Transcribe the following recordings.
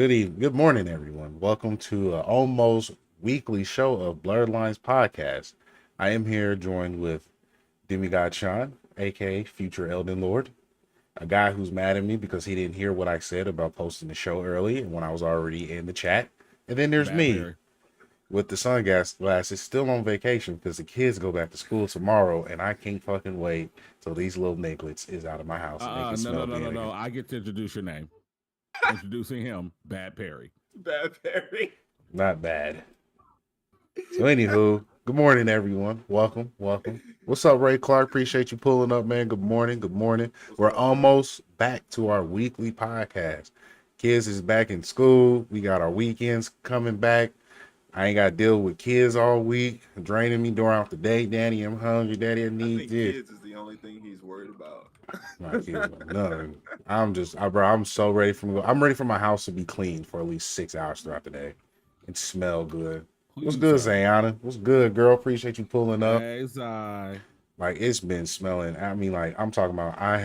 Good morning, everyone. Welcome to almost weekly show of Blerd Lines podcast. I am here joined with Demigod Sean, aka Future Elden Lord, a guy who's mad at me because he didn't hear what I said about posting the show early and when I was already in the chat. And then there's Bad me Perry. with the sunglasses, still on vacation because the kids go back to school tomorrow, and I can't fucking wait till these little nigglets is out of my house and they can No, smell no, no, being no, again. no. I get to introduce your name. Introducing him, Bad Perry. Bad Perry. Not bad. So anywho, good morning everyone. Welcome. What's up, Ray Clark? Appreciate you pulling up, man. Good morning. We're What's up, man? almost back to our weekly podcast. Kids is back in school. We got our weekends coming back. I ain't got to deal with kids all week, draining me during the day. Daddy, I'm hungry. Daddy, I I need think this. kids is the only thing he's worried about. My kids, nothing. Bro, I'm so ready I'm ready for my house to be clean for at least 6 hours throughout the day and smell good. Who What's you good, telling? Zayana? What's good, girl? Appreciate you pulling up. Hey, I. Like it's been smelling. I mean, like I'm talking about. I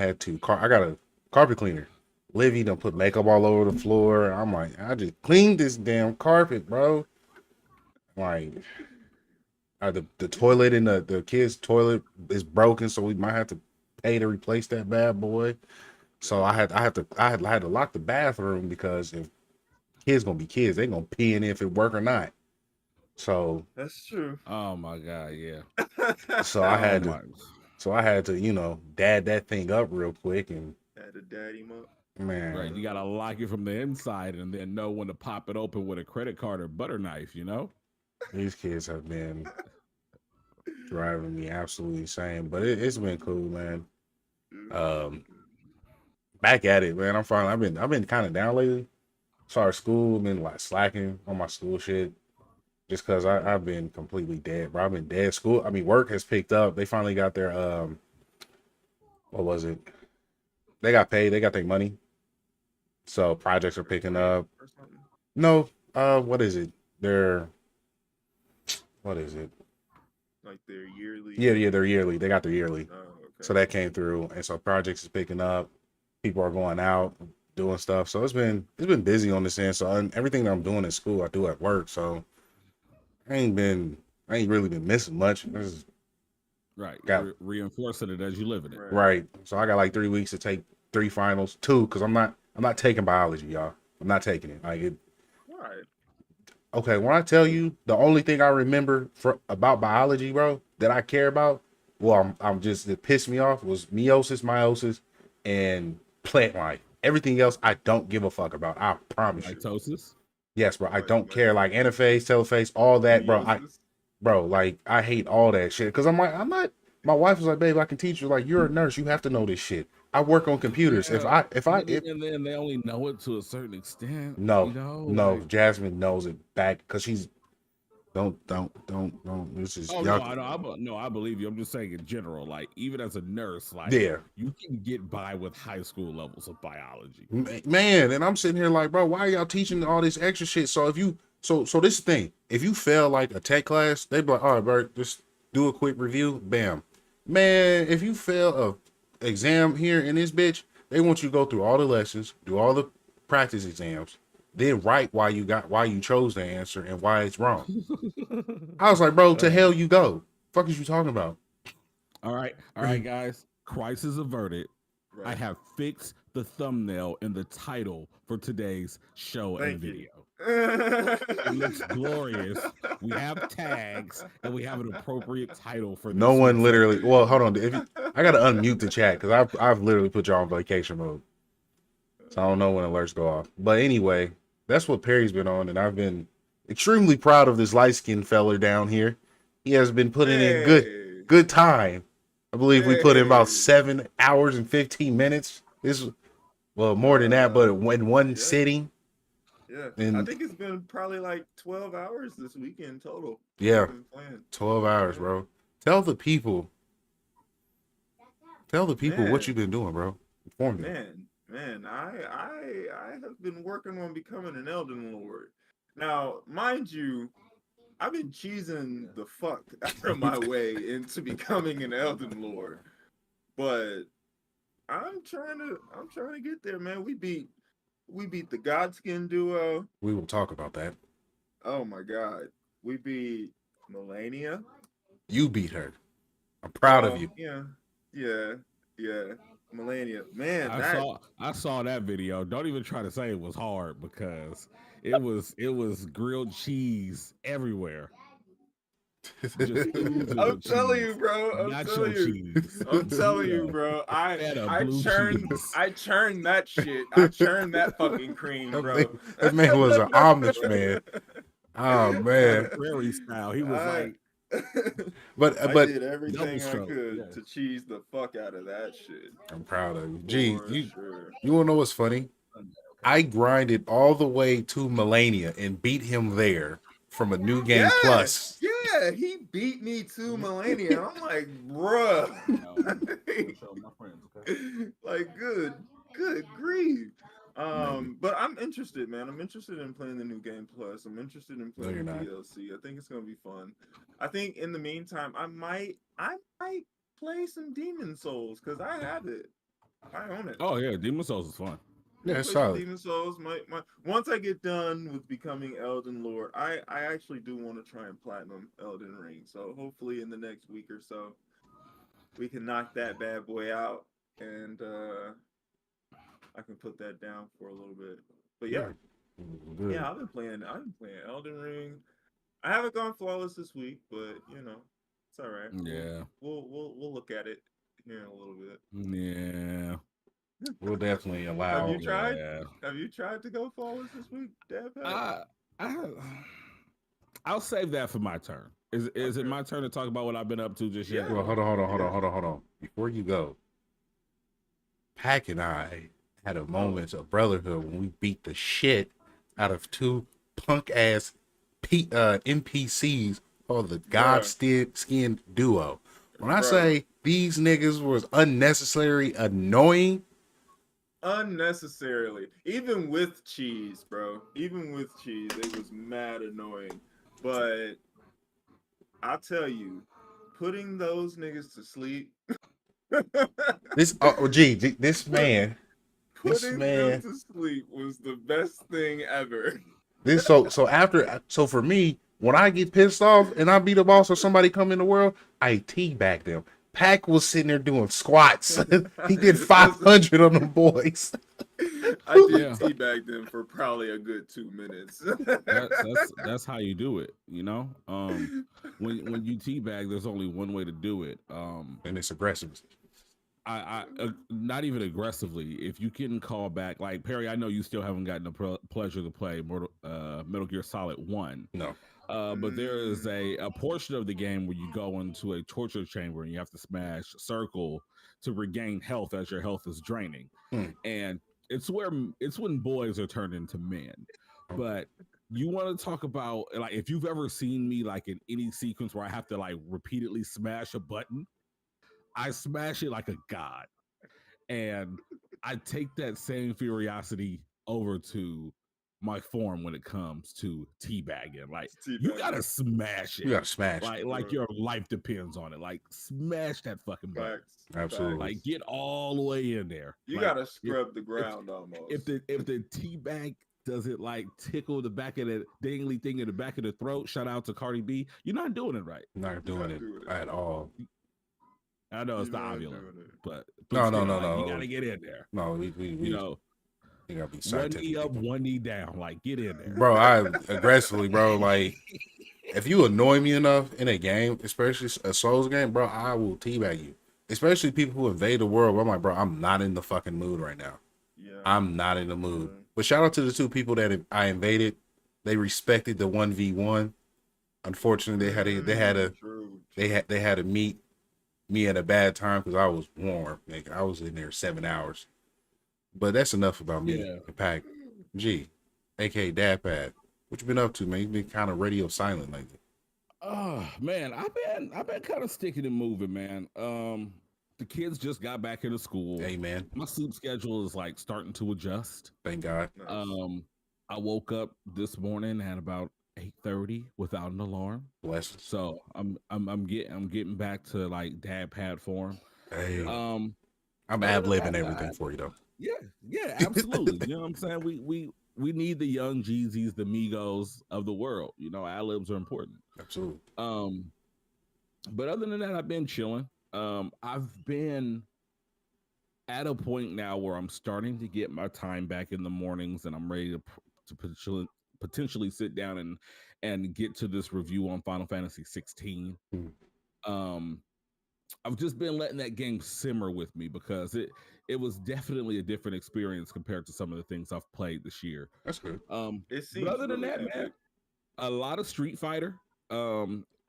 got a carpet cleaner. Livy done put makeup all over the floor. I'm like, I just cleaned this damn carpet, bro. Like, the toilet in the kids' toilet is broken, so we might have to pay to replace that bad boy. So I had to lock the bathroom because if kids gonna be kids, they gonna pee in if it work or not. So That's true. Oh my God, yeah. so I Oh had to my. dad that thing up real quick and Had to daddy him up. Right, you man, gotta lock it from the inside and then know when to pop it open with a credit card or butter knife. You know. these kids have been driving me absolutely insane. But it's been cool, man. Um, back at it, man. I'm fine. I've been kind of down lately. Started school, been like slacking on my school shit. Just cause I've been completely dead, bro. I've been dead. School, I mean, work has picked up. They finally got their what was it? They got paid. They got their money. So projects are picking up. Or something. No, what is it? Their what is it? Like their yearly. Yeah, they're yearly. They got their yearly. Oh, okay. So that came through, and so projects is picking up. People are going out doing stuff. So it's been busy on this end. So everything that I'm doing in school, I do at work. So I ain't really been missing much. I just Right, got reinforcing it as you live in it. right. So I got like 3 weeks to take 3 finals, two, because I'm not taking biology, y'all. I'm not taking it. Why? Okay, when I tell you the only thing I remember about biology, bro, that I care about, well, I'm just it pissed me off was meiosis, and plant life. Everything else I don't give a fuck about. I promise you. Mitosis. Yes, bro. I Like don't care. Like anaphase, telophase, all that, bro. meiosis? Like I hate all that shit. Cause I'm like, I'm not. My wife was like, babe, I can teach you. Like you're a nurse, you have to know this shit. I work on computers. Yeah, If and then they only know it to a certain extent. no, You know, no, like. Jasmine knows it back because she's don't. This is Oh no, y'all. I know. No, I believe you. I'm just saying in general. Like even as a nurse, like Yeah, you can get by with high school levels of biology. man. And I'm sitting here like, bro, why are y'all teaching all this extra shit? So if you, so this is the thing. If you fail like a tech class, they be like, all right, Bert, just do a quick review. Bam, man. If you fail a exam here in this bitch, they want you to go through all the lessons, do all the practice exams, then write why you chose the answer and why it's wrong. I was like, bro, to Uh, hell you go. Fuck is you talking about? all right, guys. Crisis averted. I Right. have fixed the thumbnail and the title for today's show and Thank you. video. It looks glorious. We have tags and we have an appropriate title for No this one week's literally. episode. Well, hold on. I gotta unmute the chat because I've literally put y'all on vacation mode, so I don't know when alerts go off. But anyway, that's what Perry's been on, and I've been extremely proud of this light skinned feller down here. He has been putting in Hey. good time. I believe we put in about Hey. 7 hours and 15 minutes. Well more than that, but in one Yeah. sitting. Yeah. I And think it's been probably like 12 hours this weekend total. yeah, We've been playing. 12 hours, Yeah. bro. Tell the people what you've Man. been doing, bro. Inform them. Man, I have been working on becoming an Elden Lord. Now, mind you, I've been cheesing the fuck out of my way into becoming an Elden Lord. But I'm trying to get there, man. We beat We beat the Godskin duo. We will talk about that. Oh my god. We beat Melania. You beat her. I'm proud of you. Yeah, yeah, yeah. Melania. Man, I saw that video. Don't even try to say it was hard because it was grilled cheese everywhere. Just oozing I'm with telling cheese. you, bro. I'm telling Nacho you. cheese. I'm telling you, Burrito, bro. feta, I blue churned cheese. I churned that shit. I churned that fucking cream, bro. That man was an Amish man. Oh Kind of man. prairie style. He was I like I But did double everything I stroke. could Yeah. to cheese the fuck out of that shit. I'm proud of you. Gee, For sure. you wanna know what's funny? I grinded all the way to Melania and beat him there from a new game Yeah, plus. yeah, he beat me to Melania. I'm like, bruh. Show my friends, okay? Like, good grief. Maybe. But I'm interested, man. I'm interested in playing the new game plus. I'm interested in No, playing you're the not. DLC. I think it's gonna be fun. I think in the meantime, I might play some Demon Souls because I have it. I own it. Oh yeah, Demon Souls is fun. Yeah, it's Play some solid. Demon Souls. My once I get done with becoming Elden Lord, I actually do want to try and platinum Elden Ring. So hopefully in the next week or so, we can knock that bad boy out, and I can put that down for a little bit. But yeah, Good. yeah, I've been playing Elden Ring. I haven't gone flawless this week, but it's all right. Yeah. We'll look at it here in a little bit. Yeah. We'll definitely Have allow. you tried? Yeah. Have you tried to go flawless this week, Dad? I, I I'll save that for my turn. Is it Okay. my turn to talk about what I've been up to just yet? Well, hold on. Before you go, Pack and I had a moment of brotherhood when we beat the shit out of two punk ass NPCs called the God Skin Duo. When I Bruh. say these niggas was unnecessary annoying, Unnecessarily, even with cheese, bro. Even with cheese, it was mad annoying. But I'll tell you, putting those niggas to sleep. this man, Putting them to sleep was the best thing ever. so for me, when I get pissed off and I beat a boss or somebody come in the world, I teabag them. Pack was sitting there doing squats. He did 500 on them boys. I did teabag them for probably a good 2 minutes. That's how you do it, you know. When you teabag, there's only one way to do it. And it's aggressive. I not even aggressively. If you can call back, like Perry, I know you still haven't gotten the pleasure to play Metal Gear Solid 1. No. But there is a portion of the game where you go into a torture chamber and you have to smash circle to regain health as your health is draining. And it's when boys are turned into men. But you want to talk about, like, if you've ever seen me like in any sequence where I have to like repeatedly smash a button, I smash it like a god. And I take that same curiosity over to my form when it comes to teabagging. Like, you gotta smash it. You gotta smash like your life depends on it. Like, smash that fucking button. Absolutely. Like, get all the way in there. You like, gotta scrub the ground almost. If the teabag doesn't like tickle the back of the dangly thing in the back of the throat, shout out to Cardi B, you're not doing it right. Not doing it at all. I know it's the ovula, but no. You gotta get in there. No, we you know, you gotta be one knee up, one knee down. Like, get in there, bro. I aggressively, bro. Like, if you annoy me enough in a game, especially a Souls game, bro, I will teabag you. Especially people who invade the world. I'm like, bro, I'm not in the fucking mood right now. Yeah, I'm not in the mood. But shout out to the two people that I invaded. They respected the 1v1. Unfortunately, they had to meet me at a bad time because I was warm. Like, I was in there 7 hours. But that's enough about me. Yeah. Pack G, aka Dad Pad. What you been up to, man? You been kind of radio silent lately. Oh man, I've been kind of sticking and moving, man. The kids just got back into school. Amen. My sleep schedule is like starting to adjust. Thank God. I woke up this morning at about 8:30 without an alarm. Bless. So I'm getting back to like dad pad form. Hey. I'm ad-libbing everything for you though. Yeah, absolutely. You know what I'm saying? We need the young Jeezys, the Migos of the world. You know, ad-libs are important. Absolutely. But other than that, I've been chilling. I've been at a point now where I'm starting to get my time back in the mornings, and I'm ready to potentially sit down and get to this review on Final Fantasy 16. Um, I've just been letting that game simmer with me because it was definitely a different experience compared to some of the things I've played this year. That's good. It But seems other than really that, epic. man, a lot of Street Fighter.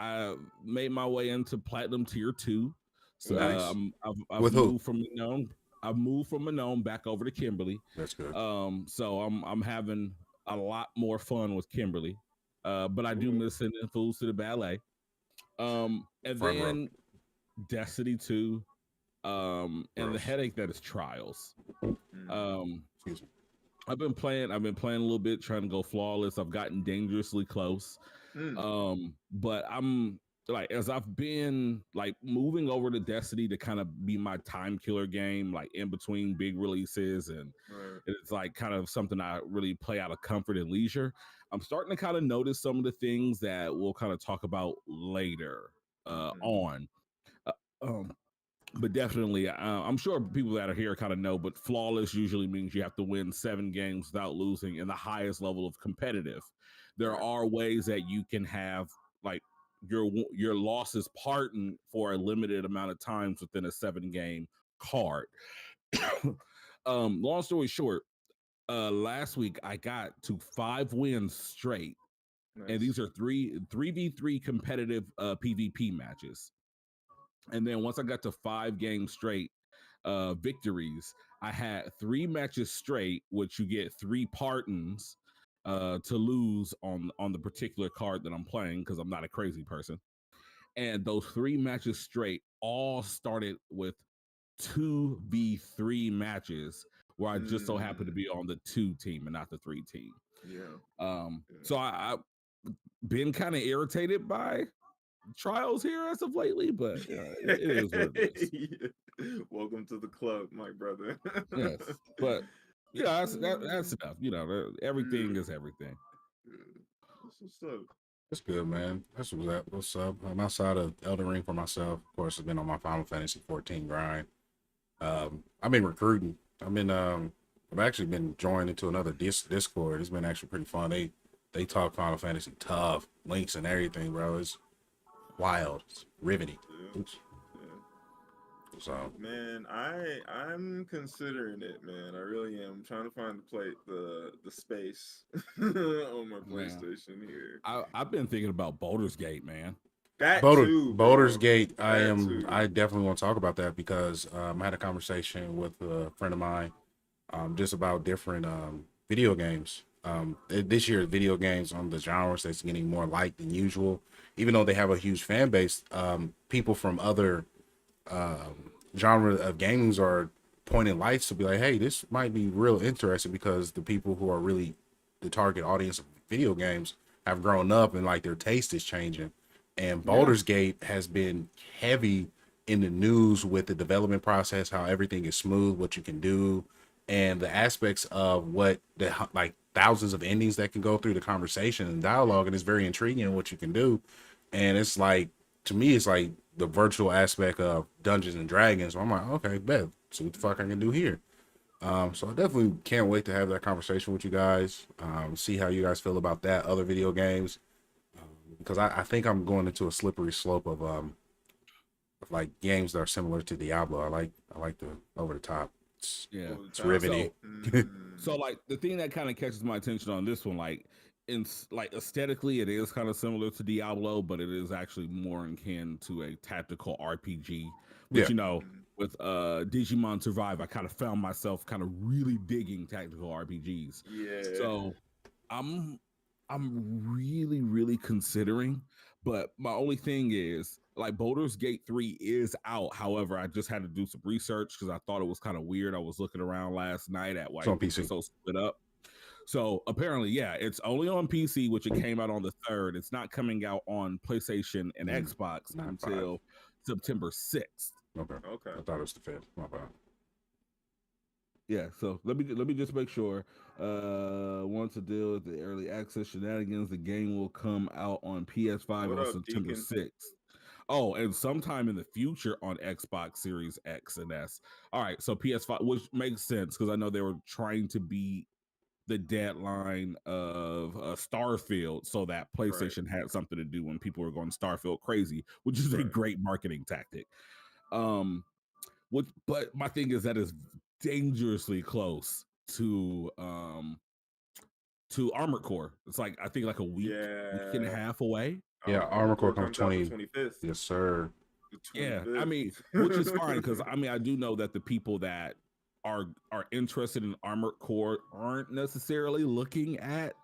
I made my way into Platinum Tier 2. So Nice. I've With who? moved from Minone. I've moved from Minone back over to Kimberly. That's good. So I'm having a lot more fun with Kimberly. But I do miss sending fools to the ballet. And Front row. then Destiny 2. And the headache that is Trials. Excuse me. I've been playing a little bit, trying to go flawless. I've gotten dangerously close. But I'm like, as I've been like moving over to Destiny to kind of be my time killer game, like in between big releases, and it's like kind of something I really play out of comfort and leisure. I'm starting to kind of notice some of the things that we'll kind of talk about later on. But definitely, I'm sure people that are here kind of know, but flawless usually means you have to win 7 games without losing in the highest level of competitive. There are ways that you can have like your losses pardoned for a limited amount of times within a 7-game card. Long story short, last week I got to 5 wins straight. Nice. And these are 3v3 competitive PvP matches. And then once I got to 5 games straight victories, I had 3 matches straight, which you get 3 pardons to lose on the particular card that I'm playing because I'm not a crazy person. And those 3 matches straight all started with 2v3 matches where I just so happened to be on the 2 team and not the 3 team. So I been kind of irritated by Trials here as of lately, but it is what it is. Welcome to the club, my brother. Yes, but yeah, that's enough. You know, everything is everything. What's up? That's good, man. That's what's up. I'm outside of Elden Ring for myself. Of course, I've been on my Final Fantasy 14 grind. I've been recruiting. I've actually been joined into another Discord. It's been actually pretty fun. They talk Final Fantasy tough, links and everything, bro. It's wild. It's riveting. So man, I'm considering it, man. I really am. I'm trying to find the space on my PlayStation here. I've been thinking about Baldur's Gate, man. Baldur's Gate. I definitely want to talk about that because I had a conversation with a friend of mine just about different video games. This year, video games on the genres that's getting more liked than usual, even though they have a huge fan base. People from other genre of gamings are pointing lights to be like, hey, this might be real interesting because the people who are really the target audience of video games have grown up and like their taste is changing. And Baldur's Gate has been heavy in the news with the development process, how everything is smooth, what you can do, and the aspects of what the like thousands of endings that can go through the conversation and dialogue, and it's very intriguing in what you can do. And it's like, to me, it's like the virtual aspect of Dungeons and Dragons. So I'm like, okay, bet, see what the fuck I can do here. So I definitely can't wait to have that conversation with you guys. See how you guys feel about that, other video games, because I think I'm going into a slippery slope of like games that are similar to Diablo. I like the over the top. It's riveting. So like the thing that kind of catches my attention on this one, like aesthetically, it is kind of similar to Diablo, but it is actually more akin to a tactical RPG. Which, you know, with Digimon Survive, I kind of found myself kind of really digging tactical RPGs. Yeah. So I'm really, really considering, but my only thing is like Baldur's Gate 3 is out. However, I just had to do some research because I thought it was kind of weird. I was looking around last night at why it's so split up. So apparently, yeah, it's only on PC, which it came out on the 3rd. It's not coming out on PlayStation and Xbox until September 6th. Okay. I thought it was the 5th. My bad. Yeah, so let me just make sure. Want to deal with the early access shenanigans. The game will come out on PS5 What on up, September Deacon? 6th. Oh, and sometime in the future on Xbox Series X and S. All right, so PS5, which makes sense because I know they were trying to beat the deadline of Starfield so that Right. PlayStation had something to do when people were going Starfield crazy, which is a Right. great marketing tactic. Um, but my thing is that is dangerously close to Armored Core. It's like I think like a week and a Yeah. half away. Yeah, Armor Armor Core Core comes comes out the 20. 25th. Yes, sir. The Yeah, I mean, which is fine because 25th. I mean I do know that the people that are interested in Armored Core aren't necessarily looking at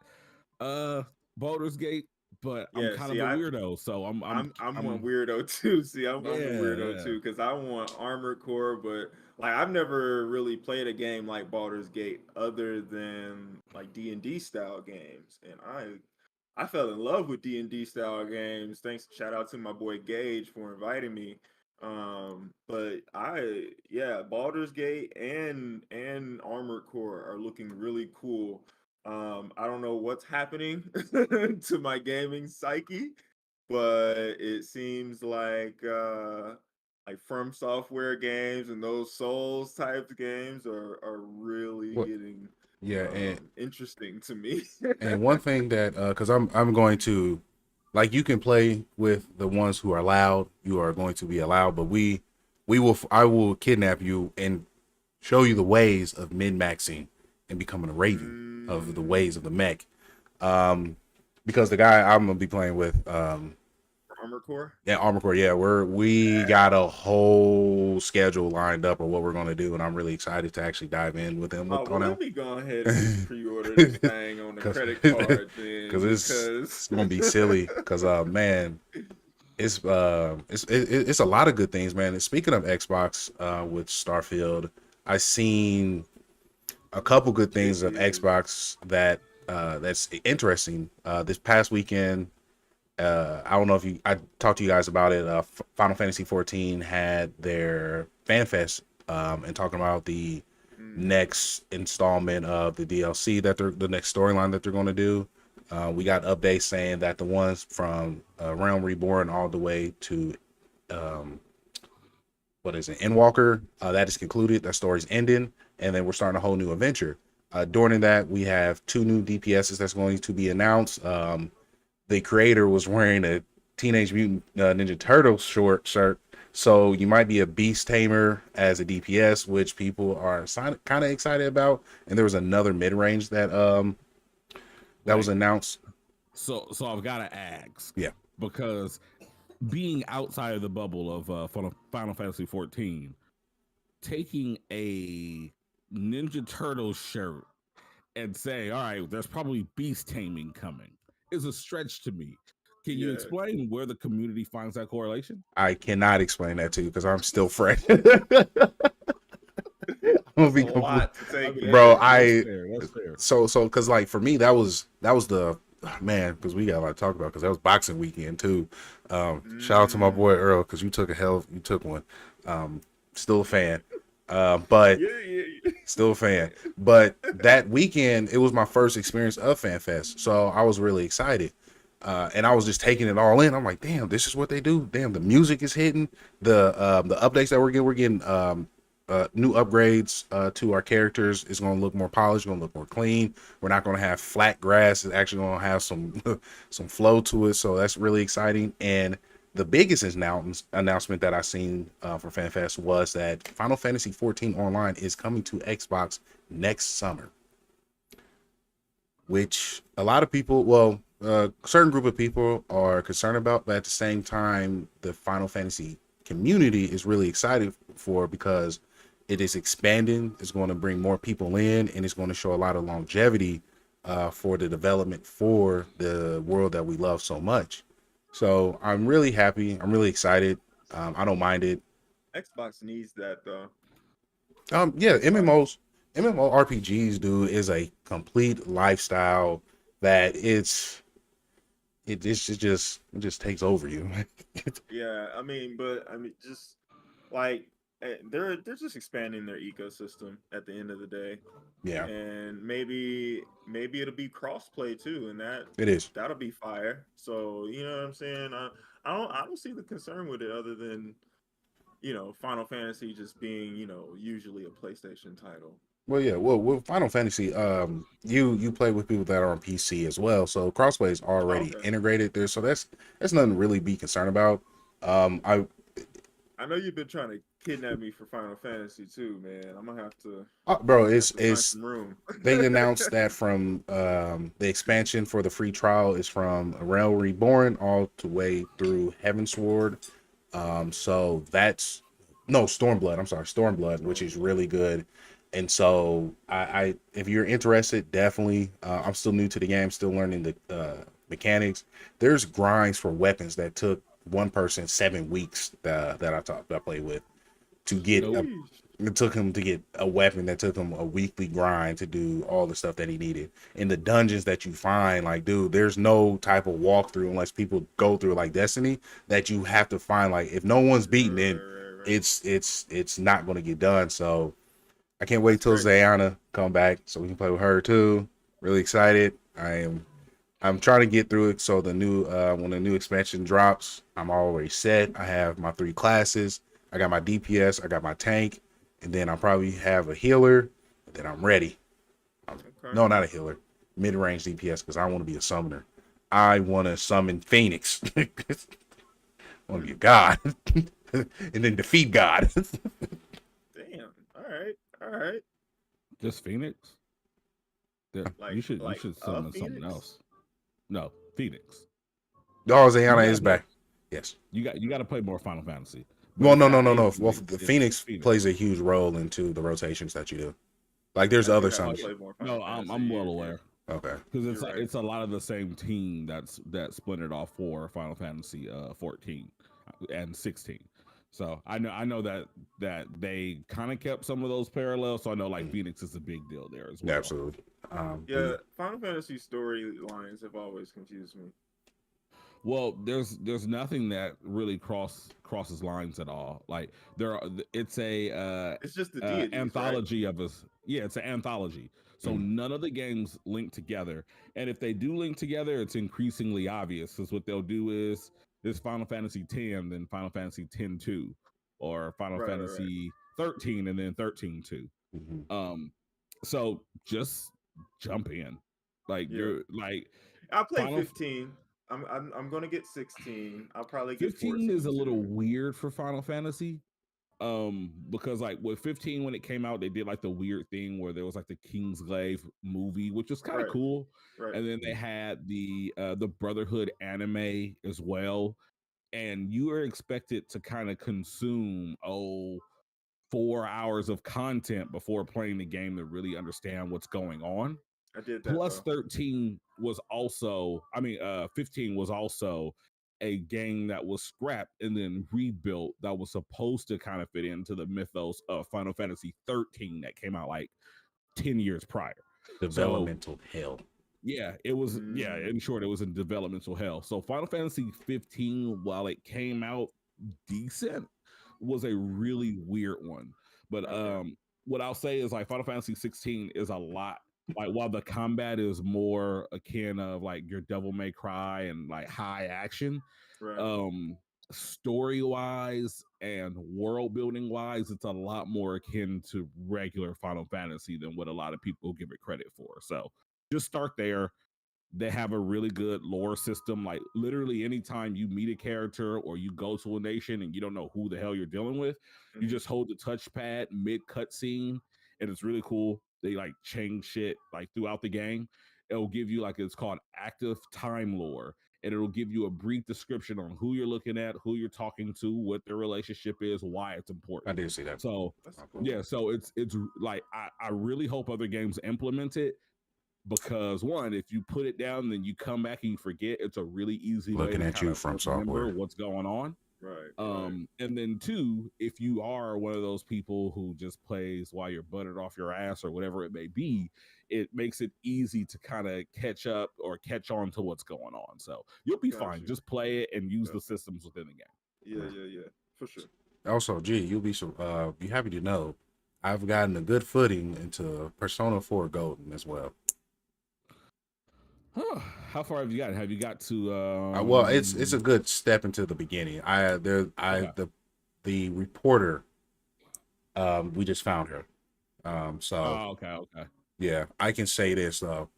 uh Baldur's Gate, but I'm Yeah, kind of see, a weirdo, so I'm one I'm weirdo too. See, I'm a yeah, weirdo yeah. too because I want Armored Core, but like I've never really played a game like Baldur's Gate other than like D&D style games, and I fell in love with D&D style games. Thanks, shout out to my boy Gage for inviting me. But yeah, Baldur's Gate and Armored Core are looking really cool. I don't know what's happening to my gaming psyche, but it seems like From Software games and those Souls types games are really What? getting Yeah, interesting to me. and one thing that because I'm going to, like, you can play with the ones who are allowed. You are going to be allowed, but we will I will kidnap you and show you the ways of min maxing and becoming a raven of the ways of the mech. Because the guy I'm gonna be playing with, Armor Core. yeah, Armor Core, yeah, we got a whole schedule lined up of what we're gonna do, and I'm really excited to actually dive in with him Oh well, on let him. me go ahead and just pre-order this thing on the Cause, credit card then, cause it's because gonna be silly. Cause man, it's a lot of good things, man. And speaking of Xbox, with Starfield, I seen a couple good it things of is. Xbox that's interesting. This past weekend, I don't know if I talked to you guys about it. Final Fantasy 14 had their fan fest, and talking about the Mm, next installment of the DLC the next storyline that they're going to do. We got updates saying that the ones from Realm Reborn all the way to um, what is it, Endwalker, that is concluded. That story's ending, and then we're starting a whole new adventure. During that, we have 2 new DPSs that's going to be announced. The creator was wearing a Teenage Mutant Ninja Turtles short shirt, so you might be a beast tamer as a DPS, which people are kind of excited about. And there was another mid range that was Wait, announced. so I've got to ask Yeah, because being outside of the bubble of Final Fantasy 14, taking a Ninja Turtles shirt and saying, "All right, there's probably beast taming coming," is a stretch to me. Can you yeah, explain where the community finds that correlation? I cannot explain that to you because I'm still fresh. I'm gonna that's a be complete, lot to I take mean, bro. in. that's I fair. That's fair. so because like for me that was the man, because we got a lot to talk about because that was boxing weekend too. Shout out to my Mm, boy Earl because you took one. Still a fan, but yeah, yeah, still a fan. But that weekend it was my first experience of FanFest, so I was really excited. And I was just taking it all in. I'm like, damn, this is what they do. Damn, the music is hitting. The updates that we're getting new upgrades to our characters. Is going to look more polished, going to look more clean. We're not going to have flat grass. It's actually going to have some some flow to it. So that's really exciting. And the biggest announcement that I seen for FanFest was that Final Fantasy 14 Online is coming to Xbox next summer, which a lot of people, well, a certain group of people are concerned about, but at the same time, the Final Fantasy community is really excited for, because it is expanding. It's going to bring more people in, and it's going to show a lot of longevity for the development for the world that we love so much. So I'm really happy. I'm really excited. I don't mind it. Xbox needs that though. Yeah, Like, MMORPGs, dude, is a complete lifestyle that it just takes over you. yeah, but I mean, just like they're just expanding their ecosystem at the end of the day. Yeah, And maybe it'll be crossplay too, and it is. that'll be fire. So you know what I'm saying? I don't see the concern with it other than Final Fantasy just being usually a PlayStation title. Well, yeah. Well, with Final Fantasy, you play with people that are on PC as well, so crossplay is Oh, already okay. integrated there. So that's nothing to really be concerned about. I I know you've been trying to kidnap me for Final Fantasy too, man. I'm bro, gonna have to find it's some room. they announced that from the expansion for the free trial is from Realm Reborn all the way through Heavensward. So that's no Stormblood. I'm sorry, Stormblood, which is really good. And so I if you're interested, definitely. I'm still new to the game, still learning the mechanics. There's grinds for weapons that took one person 7 weeks that I played with to get Nope. Sheesh. it took him to get a weapon that took him a weekly grind to do all the stuff that he needed. In the dungeons that you find, like, dude, there's no type of walkthrough unless people go through like Destiny that you have to find. Like, if no one's beaten it, Right. it's not going to get done. So I can't wait That's till crazy. Zayana come back so we can play with her too. Really excited. I'm trying to get through it so the new when the new expansion drops, I'm already set. I have my 3 classes. I got my DPS, I got my tank, and then I'll probably have a healer. And then I'm ready. Okay. No, not a healer. Mid-range DPS because I want to be a summoner. I want to summon Phoenix. I want to be a god. And then defeat God. Damn. All right. All right. Just Phoenix. Yeah, Like you like should a summon something Phoenix. else. No, Phoenix. Oh, You Zayana gotta is play. back. Yes. You got to play more Final Fantasy. But Well, it's no, no, not no, a no. Well, Phoenix. the It's Phoenix Phoenix. plays a huge role into the rotations that you do. Like, there's I do other have to summons. play more Final No, Fantasy. I'm well aware Okay. because You're right. it's a lot of the same team that splintered off for Final Fantasy 14 and 16. So I know that they kind of kept some of those parallels. So I know like Phoenix is a big deal there as Yeah, well. absolutely. But Yeah, Final Fantasy storylines have always confused me. Well, there's nothing that really crosses lines at all. Like it's a It's just the deities, right? anthology of us. Yeah, it's an anthology. So mm, none of the games link together, and if they do link together, it's increasingly obvious. Because what they'll do is this Final Fantasy 10, then Final Fantasy 10-2, or Final Right. Fantasy 13, and then 13-2. mhm. So just jump in, like Yeah. you're like I'll play Final 15. I'm gonna get 16. I'll probably get 15 is 14 a little too. weird for Final Fantasy. Because like with 15 when it came out, they did like the weird thing where there was like the Kingsglaive movie, which was kind of Right. cool. Right. And then they had the Brotherhood anime as well. And you are expected to kind of consume 4 hours of content before playing the game to really understand what's going on. I did that Plus though. 13 was also, 15 was also a game that was scrapped and then rebuilt that was supposed to kind of fit into the mythos of Final Fantasy 13 that came out like 10 years prior. So Developmental hell. yeah, it was, yeah, Mm, in short, it was in developmental hell. So Final Fantasy 15, while it came out decent, was a really weird one. But okay. what I'll say is like Final Fantasy 16 is a lot like while the combat is more akin of like your Devil May Cry and like high action, Right. um story wise and world building wise, it's a lot more akin to regular Final Fantasy than what a lot of people give it credit for. So just start there. They have a really good lore system. Like literally anytime you meet a character or you go to a nation and you don't know who the hell you're dealing with, you Mhm. just hold the touchpad mid cutscene, and it's really cool. They like change shit like throughout the game. It'll give you like it's called active time lore, and it'll give you a brief description on who you're looking at, who you're talking to, what their relationship is, why it's I important. did see that. So That's Oh, cool. cool. yeah, so it's like I really hope other games implement it because one, if you put it down, then you come back and you forget. It's a really easy way Looking to at kind you of from remember software. what's going on. Right. And then two, if you are one of those people who just plays while you're buttered off your ass or whatever it may be, it makes it easy to kind of catch up or catch on to what's going on. So you'll be Got fine. you. Just play it and use Yeah. the systems within the game. Yeah. For sure. Also, gee, you'll be happy to know I've gotten a good footing into Persona 4 Golden as well. Huh. How far have you got? Have you got to Well, it's a good step into the beginning. okay. The reporter, we just found her. So Oh, okay. yeah, I can say this though,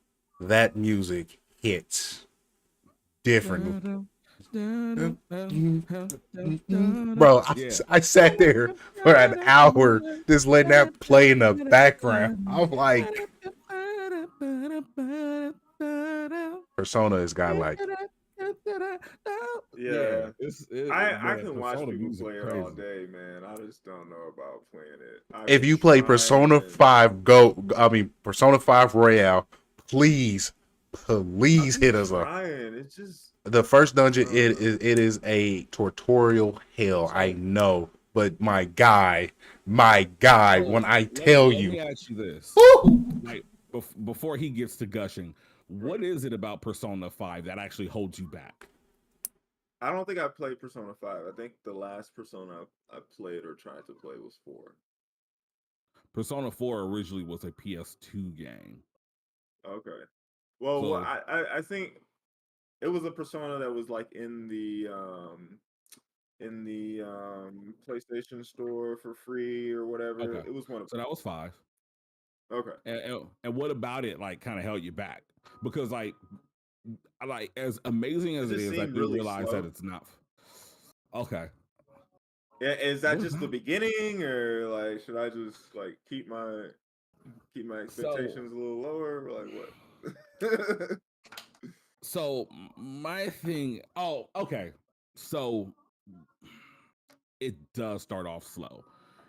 that music hits different. Bro, Yeah. I sat there for an hour just letting that play in the background. I'm like, Persona has got like, Yeah, I man, can watch Persona people music play it all crazy. day, man. I just don't know about playing it. I've if been you play Persona trying. 5 Persona 5 Royale, please, I've please been hit us up. trying. It's just The first dungeon, I don't it know. is a tutorial hell, I So know, but my guy, so when I let me tell let you, me ask you this. woo, Like before he gets to gushing, Right. what is it about Persona 5 that actually holds you back? I don't think I played Persona 5. I think the last Persona I played or tried to play was 4. Persona 4 originally was a PS2 game. Okay. Well, So I think it was a Persona that was like in the PlayStation Store for free or whatever. okay. It was one of So that was 5. okay. And what about it like kind of held you back? Because like as amazing It as it just is, I seemed do really realize that slow. it's not. Okay. Yeah, is that What just the about beginning, or like should I just like keep my so expectations a little lower, or like what? so my thing? Oh, okay. So it does start off slow.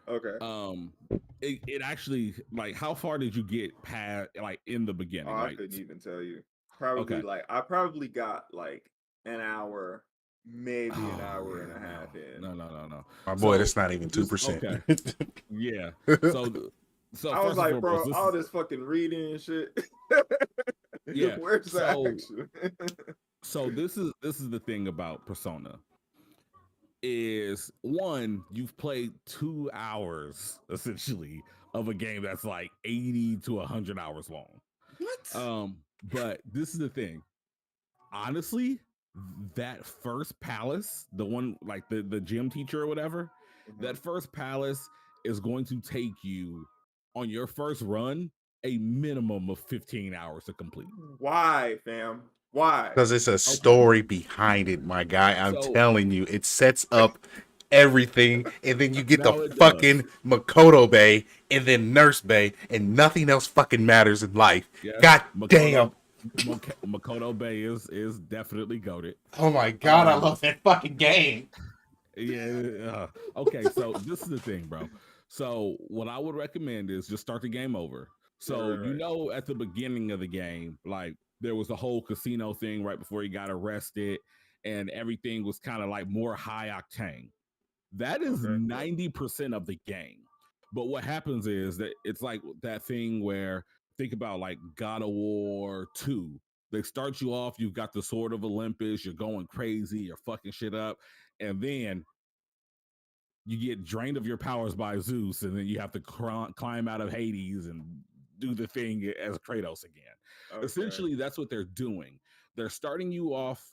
Okay. Um, it actually like how far did you get past like in the Oh, beginning? I Like couldn't even tell you. Probably okay. like I probably got like an hour, maybe an Oh hour and a no half in. no. my boy, So that's not even this 2%. okay. Yeah. So so I was first and like, foremost, bro, this all is this fucking reading and shit. yeah. Where's the So action? this is the thing about Persona is one, you've played 2 hours essentially of a game that's like 80 to 100 hours long. What? But this is the thing. Honestly, that first palace, the one like the gym teacher or whatever, Mhm. that first palace is going to take you on your first run a minimum of 15 hours to complete. Why, fam? Why? Because it's a Okay. story behind it, my guy. I'm So telling you, it sets up everything, and then you get the now it does. fucking Makoto Bay, and then Nurse Bay, and nothing else fucking matters in life. Yes, God damn. Makoto Bay is definitely goaded. Oh my god, I Um, love that fucking game. yeah. Okay, so this is the thing, bro. So what I would recommend is just start the game over. Right, So right, right. at the beginning of the game, like there was the whole casino thing right before he got arrested, and everything was kind of like more high octane. That is Okay. Yep. 90% of the game. But what happens is that it's like that thing where think about like God of War 2. They start you off, you've got the sword of Olympus, you're going crazy, you're fucking shit up, and then you get drained of your powers by Zeus, and then you have to climb out of Hades and do the thing as Kratos again. Okay. Essentially, that's what they're doing. They're starting you off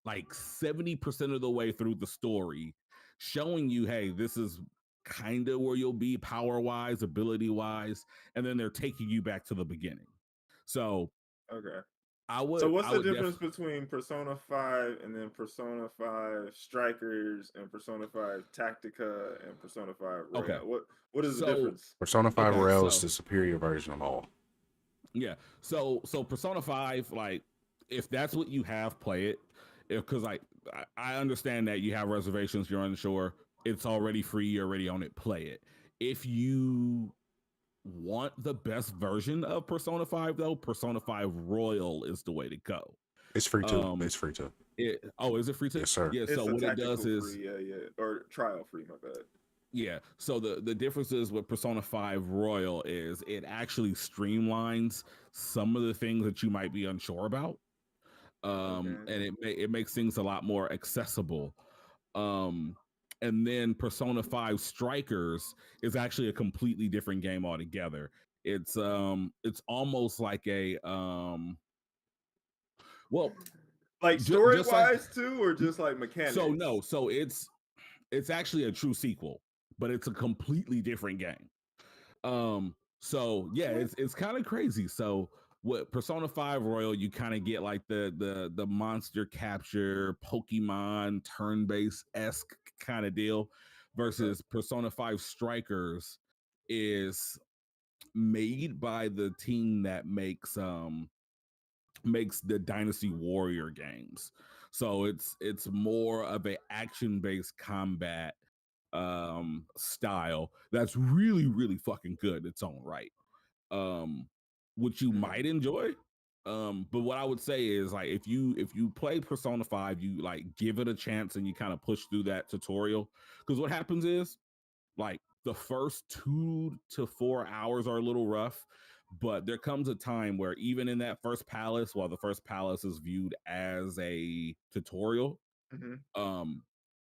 like 70% of the way through the story, showing you, hey, this is kind of where you'll be power wise, ability wise, and then they're taking you back to the beginning. So Okay. I So would, what's I the would difference definitely, between Persona 5 and then Persona 5 Strikers and Persona 5 Tactica and Persona 5 okay. Royale? What is the So, Persona 5 okay. Royale is So, the superior version of all. yeah. So Persona 5, like, if that's what you have, play it. Because like I understand that you have reservations, you're unsure. It's already free, you're already on it. Play it. If you want the best version of Persona 5 though, Persona 5 Royal is the way to go. It's free too. Um It's free too. is it free too? Yes, sir. Yeah, so It's a what it does tactical is free, or trial free, my bad. yeah, so the difference is with Persona 5 Royal is it actually streamlines some of the things that you might be unsure about. Okay. And it makes things a lot more accessible. Um and then Persona 5 Strikers is actually a completely different game altogether. It's almost like a well, like story just like wise too, or just like mechanics? so no, so it's actually a true sequel, but it's a completely different game. So yeah, it's kind of crazy. So with Persona 5 Royal, you kind of get like the monster capture Pokemon turn-based esque kind of deal, versus Persona 5 Strikers is made by the team that makes the Dynasty Warrior games. So it's more of a action-based combat style that's really really fucking good in its own right, which you might enjoy. But what I would say is, like, if you play Persona 5, you like give it a chance and you kind of push through that tutorial, because what happens is, like, the first 2 to 4 hours are a little rough, but there comes a time where even in that first palace, while the first palace is viewed as a tutorial,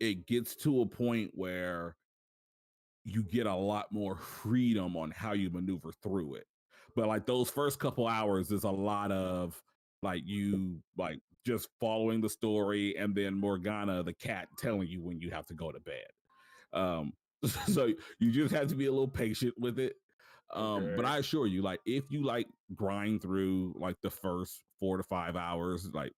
it gets to a point where you get a lot more freedom on how you maneuver through it. But like those first couple hours is a lot of like you like just following the story, and then Morgana the cat telling you when you have to go to bed. So you just have to be a little patient with it. But I assure you, like, if you like grind through like the first 4 to 5 hours, like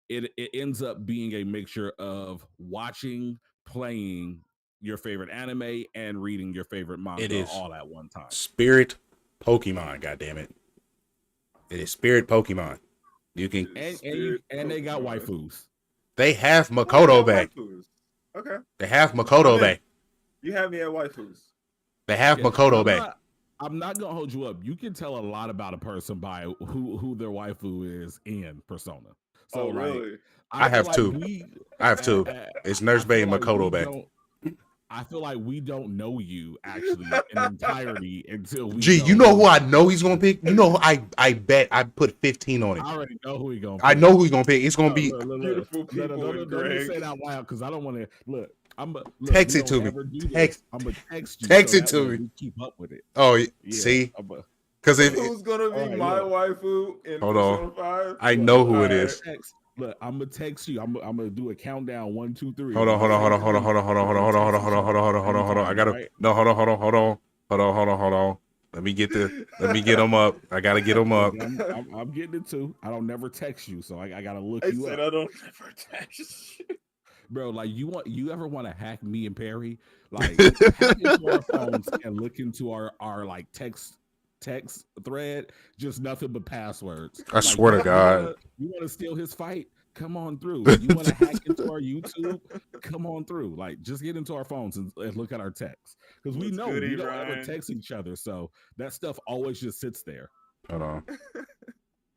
it ends up being a mixture of watching, playing your favorite anime, and reading your favorite It manga is all at one time. Spirit Pokemon, goddammit. It is Spirit Pokemon. You can And they got waifus. They have Makoto Bay. Okay. They have Makoto Bay. You have me at waifus. They have Makoto Bay. I'm not gonna hold you up. You can tell a lot about a person by who their waifu is in Persona. So really? I have two. It's Nurse Bay and Makoto Bay. I feel like we don't know you actually in entirety until we. Gee, you know who I know he's gonna pick? You know, I bet I put 15 on him. I already know who he's gonna pick. I know who he's gonna pick. It's gonna be beautiful people. Don't say that loud, because I don't want to look. Text it to me. I'm gonna text you. Text it to me. We keep up with it. Oh, yeah, see, because who's gonna be my waifu in Persona 5? I know who it is. Look, I'm gonna text you. I'm gonna do a countdown 1, 2, 3. Hold on. I gotta hold on. Let me get them up. I gotta get them up. I'm getting it too. I don't never text you, so I gotta look you up. I don't never text you. Bro, like you ever want to hack me and Perry? Like, hack into our phones and look into our like text thread, just nothing but passwords. I swear to God. You want to steal his fight? Come on through. You want to hack into our YouTube? Come on through. Like, just get into our phones and look at our texts, because we know we don't ever text each other, so that stuff always just sits there. Hold on.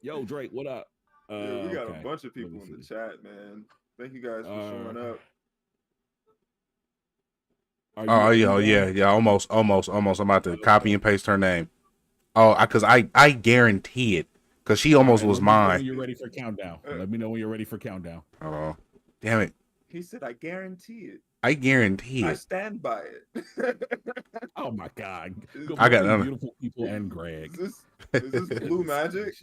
Yo, Drake, what up? We got a bunch of people in the chat, man. Thank you guys for showing up. Oh yeah. Almost. I'm about to copy and paste her name. Oh, because I guarantee it, because she almost was mine. When you're ready for countdown. Let me know when you're ready for countdown. Oh, damn it. He said, I guarantee it. I guarantee it. I stand by it. Oh my God. I got beautiful people and Greg. Is this blue magic?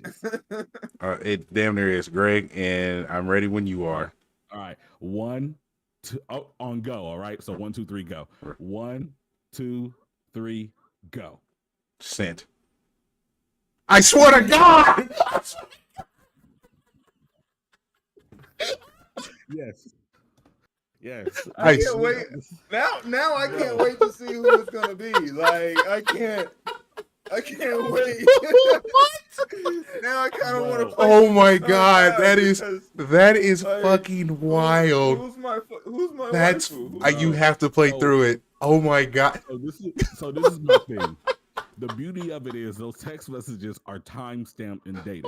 It damn near is, Greg, and I'm ready when you are. All right. 1, 2, on go. All right. So 1, 2, 3, go. 1, 2, 3, go. Sent. I swear to God. Yes. I can't wait. Now I can't wait to see who it's gonna be. Like, I can't wait. What? Now I kind of want to play. Oh my God, that is like, fucking wild. Who's my That's waifu? You have to play through it. Oh my God. So this is my thing. The beauty of it is those text messages are time-stamped and dated.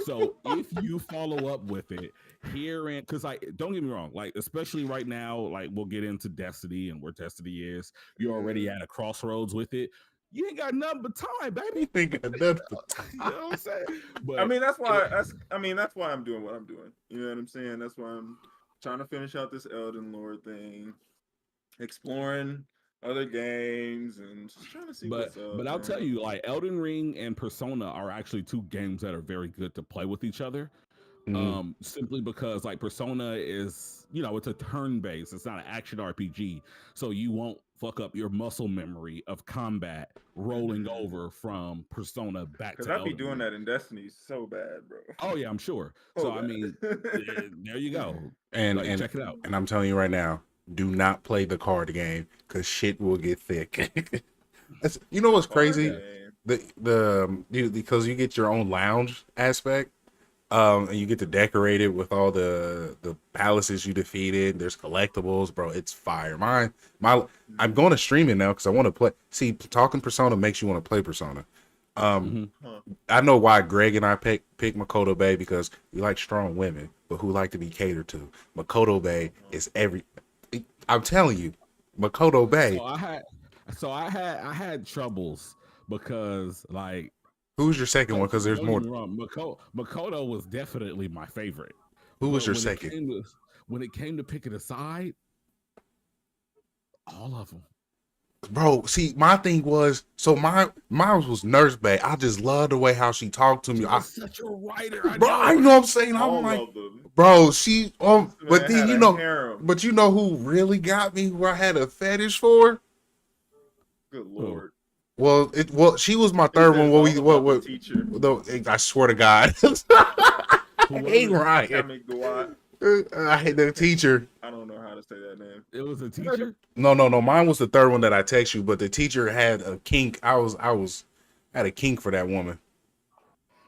So if you follow up with it here, and because don't get me wrong, like, especially right now, like, we'll get into Destiny and where Destiny is. You're already at a crossroads with it. You ain't got nothing but time, baby. You ain't got nothing but time. You know what I'm saying? But I mean, that's why I'm doing what I'm doing. You know what I'm saying? That's why I'm trying to finish out this Elden Lord thing. exploring other games and just trying to see what's up. But I'll tell Man. you, like Elden Ring and Persona are actually two games that are very good to play with each other. Mm. Simply because like Persona is, it's a turn-based, it's not an action RPG, so you won't fuck up your muscle memory of combat rolling over from Persona back Because to I be Elden doing Ring. that in Destiny so bad, bro. Oh yeah, I'm sure. So So I mean, there you go. And Like, and check it out. and I'm telling you right now, do not play the card game because shit will get thick. You know what's Card crazy? game. Because you get your own lounge aspect. And you get to decorate it with all the palaces you defeated. There's collectibles, bro. It's fire. I'm going to stream it now because I want to play. See, talking Persona makes you want to play Persona. Mhm. I know why Greg and I pick Makoto Bay because we like strong women, but who like to be catered to. Makoto Bay is I'm telling you, Makoto Bay. I had troubles because like Who's your second one? Because there's don't get more. me wrong, Makoto was definitely my favorite. Who was But your second? When it came to picking a side, all of them. Bro, see, my thing was mine was Nurse Bay. I just love the way how she talked to me. She was such a writer. I know what I'm saying. I'm All like, of them. bro, she but Man then had a harem. but you know who really got me, who I had a fetish for? Good lord. Well, she was my He third says one. all about the teacher. I swear to God. I hate Ryan. Kamigawa. I hate the teacher. I don't know how to say that name. It was a teacher. No. Mine was the third one that I text you, but the teacher had a kink. I had a kink for that woman.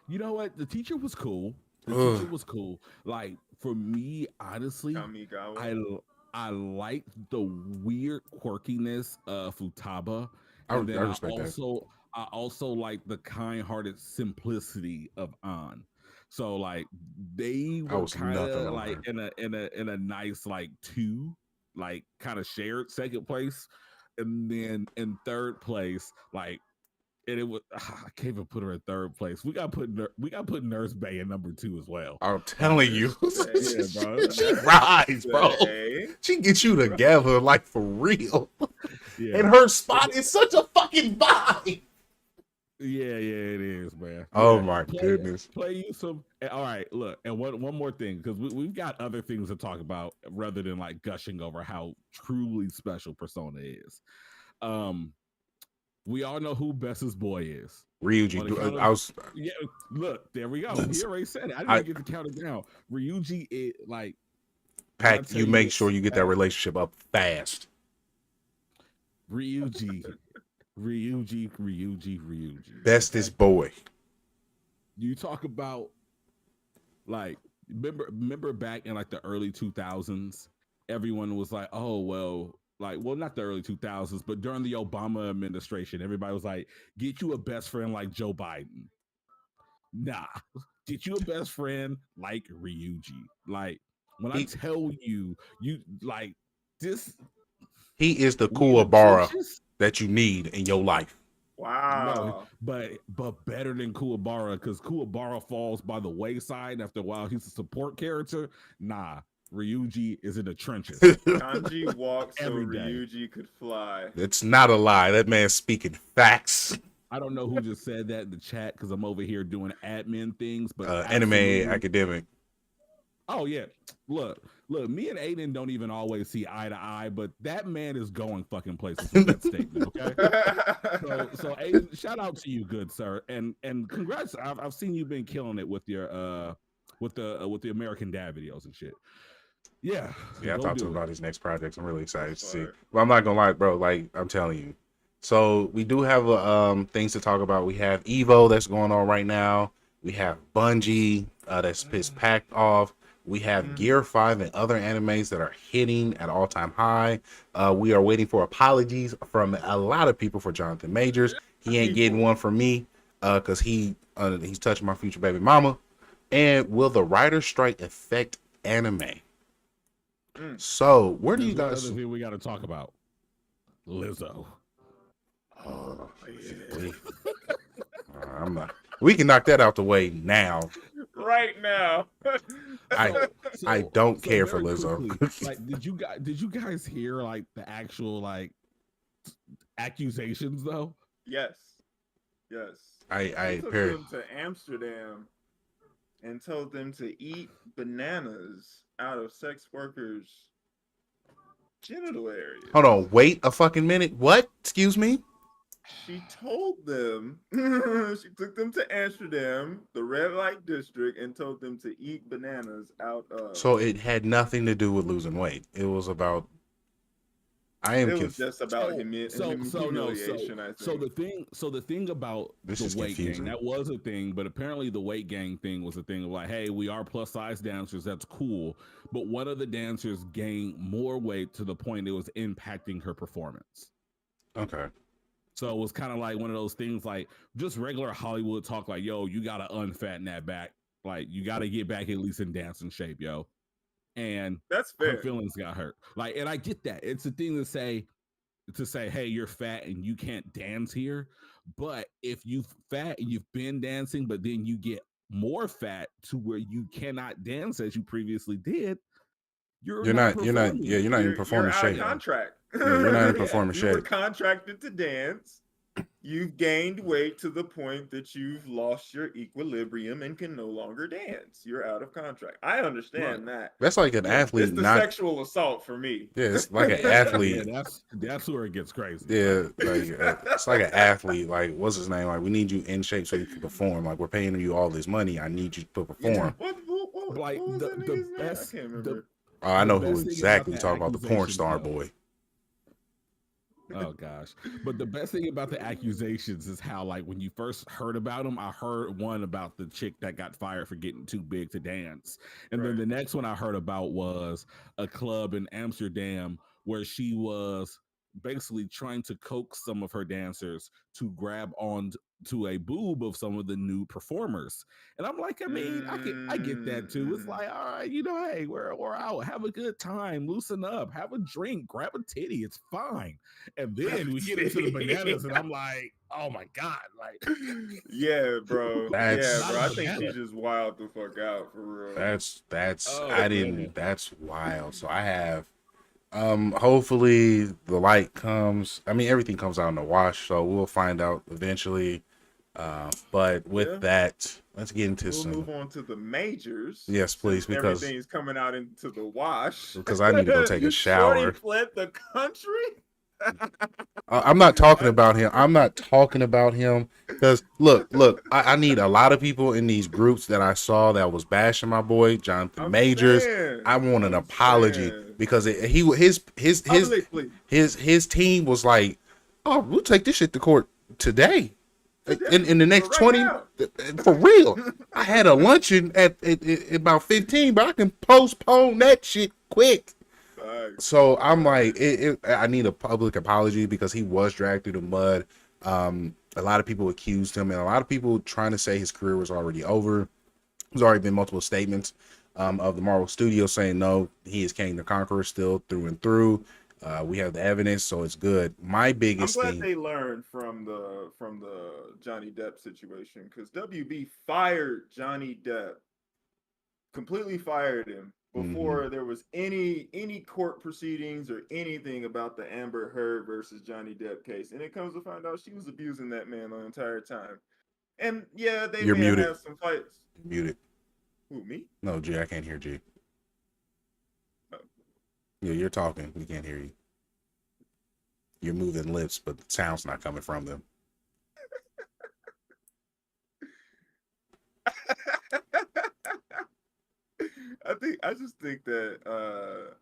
You know what? The teacher was cool. Teacher was cool. Like for me, honestly, Kamigawa. I like the weird quirkiness of Futaba. I And then respect that. I also like the kind-hearted simplicity of An. So like they were kind of like in a nice like two, like kind of shared second place, and then in third place, like and it was I can't even put her in third place. We got to put Nurse Bay in number 2 as well. I'm telling you, Yeah, bro. she rides, bro. She gets you together like for real. Yeah. And her spot is such a fucking vibe. Yeah, it is, man. Oh my goodness. Play you some. All right, look, and one more thing, because we've got other things to talk about rather than like gushing over how truly special Persona is. We all know who Bess's boy is. Ryuji. Yeah, look, there we go. He already said it. I didn't get to count it down. Ryuji, like, Pac, you make sure you get that relationship up fast. Ryuji. Bestest boy. You talk about like remember back in like the early 2000s, everyone was like, oh well, not the early 2000s, but during the Obama administration, everybody was like, get you a best friend like Joe Biden. Nah, get you a best friend like Ryuji. Like when I tell you like this, he is the Kuwabara that you need in your life. Wow. No, but better than Kuwabara, because Kuwabara falls by the wayside after a while. He's a support character. Nah, Ryuji is in the trenches. Kanji walks so Ryuji could fly. It's not a lie. That man's speaking facts. I don't know who just said that in the chat because I'm over here doing admin things, but anime academic. Oh yeah, look, me and Aiden don't even always see eye to eye, but that man is going fucking places with that statement. Okay, so Aiden, shout out to you, good sir, and congrats. I've seen you been killing it with your with the American Dad videos and shit. Yeah, I talked to him about his next projects. I'm really excited to see. But I'm not gonna lie, bro. Like I'm telling you. So we do have things to talk about. We have Evo that's going on right now. We have Bungie that's pissed packed off. We have Gear 5 and other animes that are hitting at all-time high. We are waiting for apologies from a lot of people for Jonathan Majors. He ain't getting one from me because he's touching my future baby mama. And will the writer's strike affect anime? So where do you guys? Other thing we got to talk about Lizzo. Oh, yeah. I'm not. We can knock that out the way now. Right now. I don't care for very Lizzo. quickly, like, did you guys hear like the actual like accusations though? Yes. Yes. I She took heard. them to Amsterdam and told them to eat bananas out of sex workers' genital areas. Hold on, wait a fucking minute. What? Excuse me? She told them, she took them to Amsterdam, the red light district, and told them to eat bananas out of. So it had nothing to do with losing weight. It was about. It was just about humiliation, I think. So the thing about This the is weight confusing. gain, that was a thing, but apparently the weight gain thing was a thing of like, hey, we are plus size dancers, that's cool. But one of the dancers gained more weight to the point it was impacting her performance. Okay. So it was kind of like one of those things, like just regular Hollywood talk, like, yo, you gotta unfatten that back, like you gotta get back at least in dancing shape, yo. And that's her fair. feelings got hurt. Like, and I get that. It's a thing to say, hey, you're fat and you can't dance here. But if you fat and you've been dancing, but then you get more fat to where you cannot dance as you previously did, you're not even You're performing out shape. of contract. Yeah, you're not in performing You were shape. contracted to dance. You've gained weight to the point that you've lost your equilibrium and can no longer dance. You're out of contract. I understand that. That's like an athlete. It's the sexual assault for me. Yeah, it's like an athlete. Yeah, that's where it gets crazy. Yeah, like it's like an athlete. Like, what's his name? Like, we need you in shape so you can perform. Like, we're paying you all this money. I need you to perform. Like what was that the nigga's name? best. I can't remember. Oh, I know the who best thing exactly about you're talking about. The porn accusations, star though- boy. Oh gosh. But the best thing about the accusations is how, like, when you first heard about them, I heard one about the chick that got fired for getting too big to dance. And then Right. the next one I heard about was a club in Amsterdam where she was basically trying to coax some of her dancers to grab on to a boob of some of the new performers. And I'm like, I mean, I get that too. It's like, all right, you know, hey, we're out, have a good time, loosen up, have a drink, grab a titty, it's fine. And then we get into the bananas, and I'm like, oh my god, like, yeah, bro. That's- Yeah, bro. I think she's just wild the fuck out for real. That's Oh, I didn't. man. That's wild. So I have. Hopefully the light comes. I mean, everything comes out in the wash, so we'll find out eventually. But with that, let's get into We'll some. move on to the majors. Yes, please, since because everything's coming out into the wash. I need to go take a shower. Shorty fled the country. I'm not talking about him. I'm not talking about him because look. I need a lot of people in these groups that I saw that was bashing my boy Jonathan Majors. I want an apology because his team was like, oh, we'll take this shit to court today. In the next 20 for real. I had a luncheon at about 15, but I can postpone that shit quick. So I'm like, I need a public apology because he was dragged through the mud. A lot of people accused him, and a lot of people trying to say his career was already over. There's already been multiple statements of the Marvel Studios saying no, he is King the Conqueror still through and through. We have the evidence, so it's good. My biggest I'm glad thing, they learned from the Johnny Depp situation because WB fired Johnny Depp, completely fired him before there was any court proceedings or anything about the Amber Heard versus Johnny Depp case. And it comes to find out she was abusing that man the entire time. And yeah, they You're may muted. have some fights. muted. Who, me? No, G, I can't hear G. Oh. Yeah, you're talking. We can't hear you. You're moving lips, but the sound's not coming from them. I just think that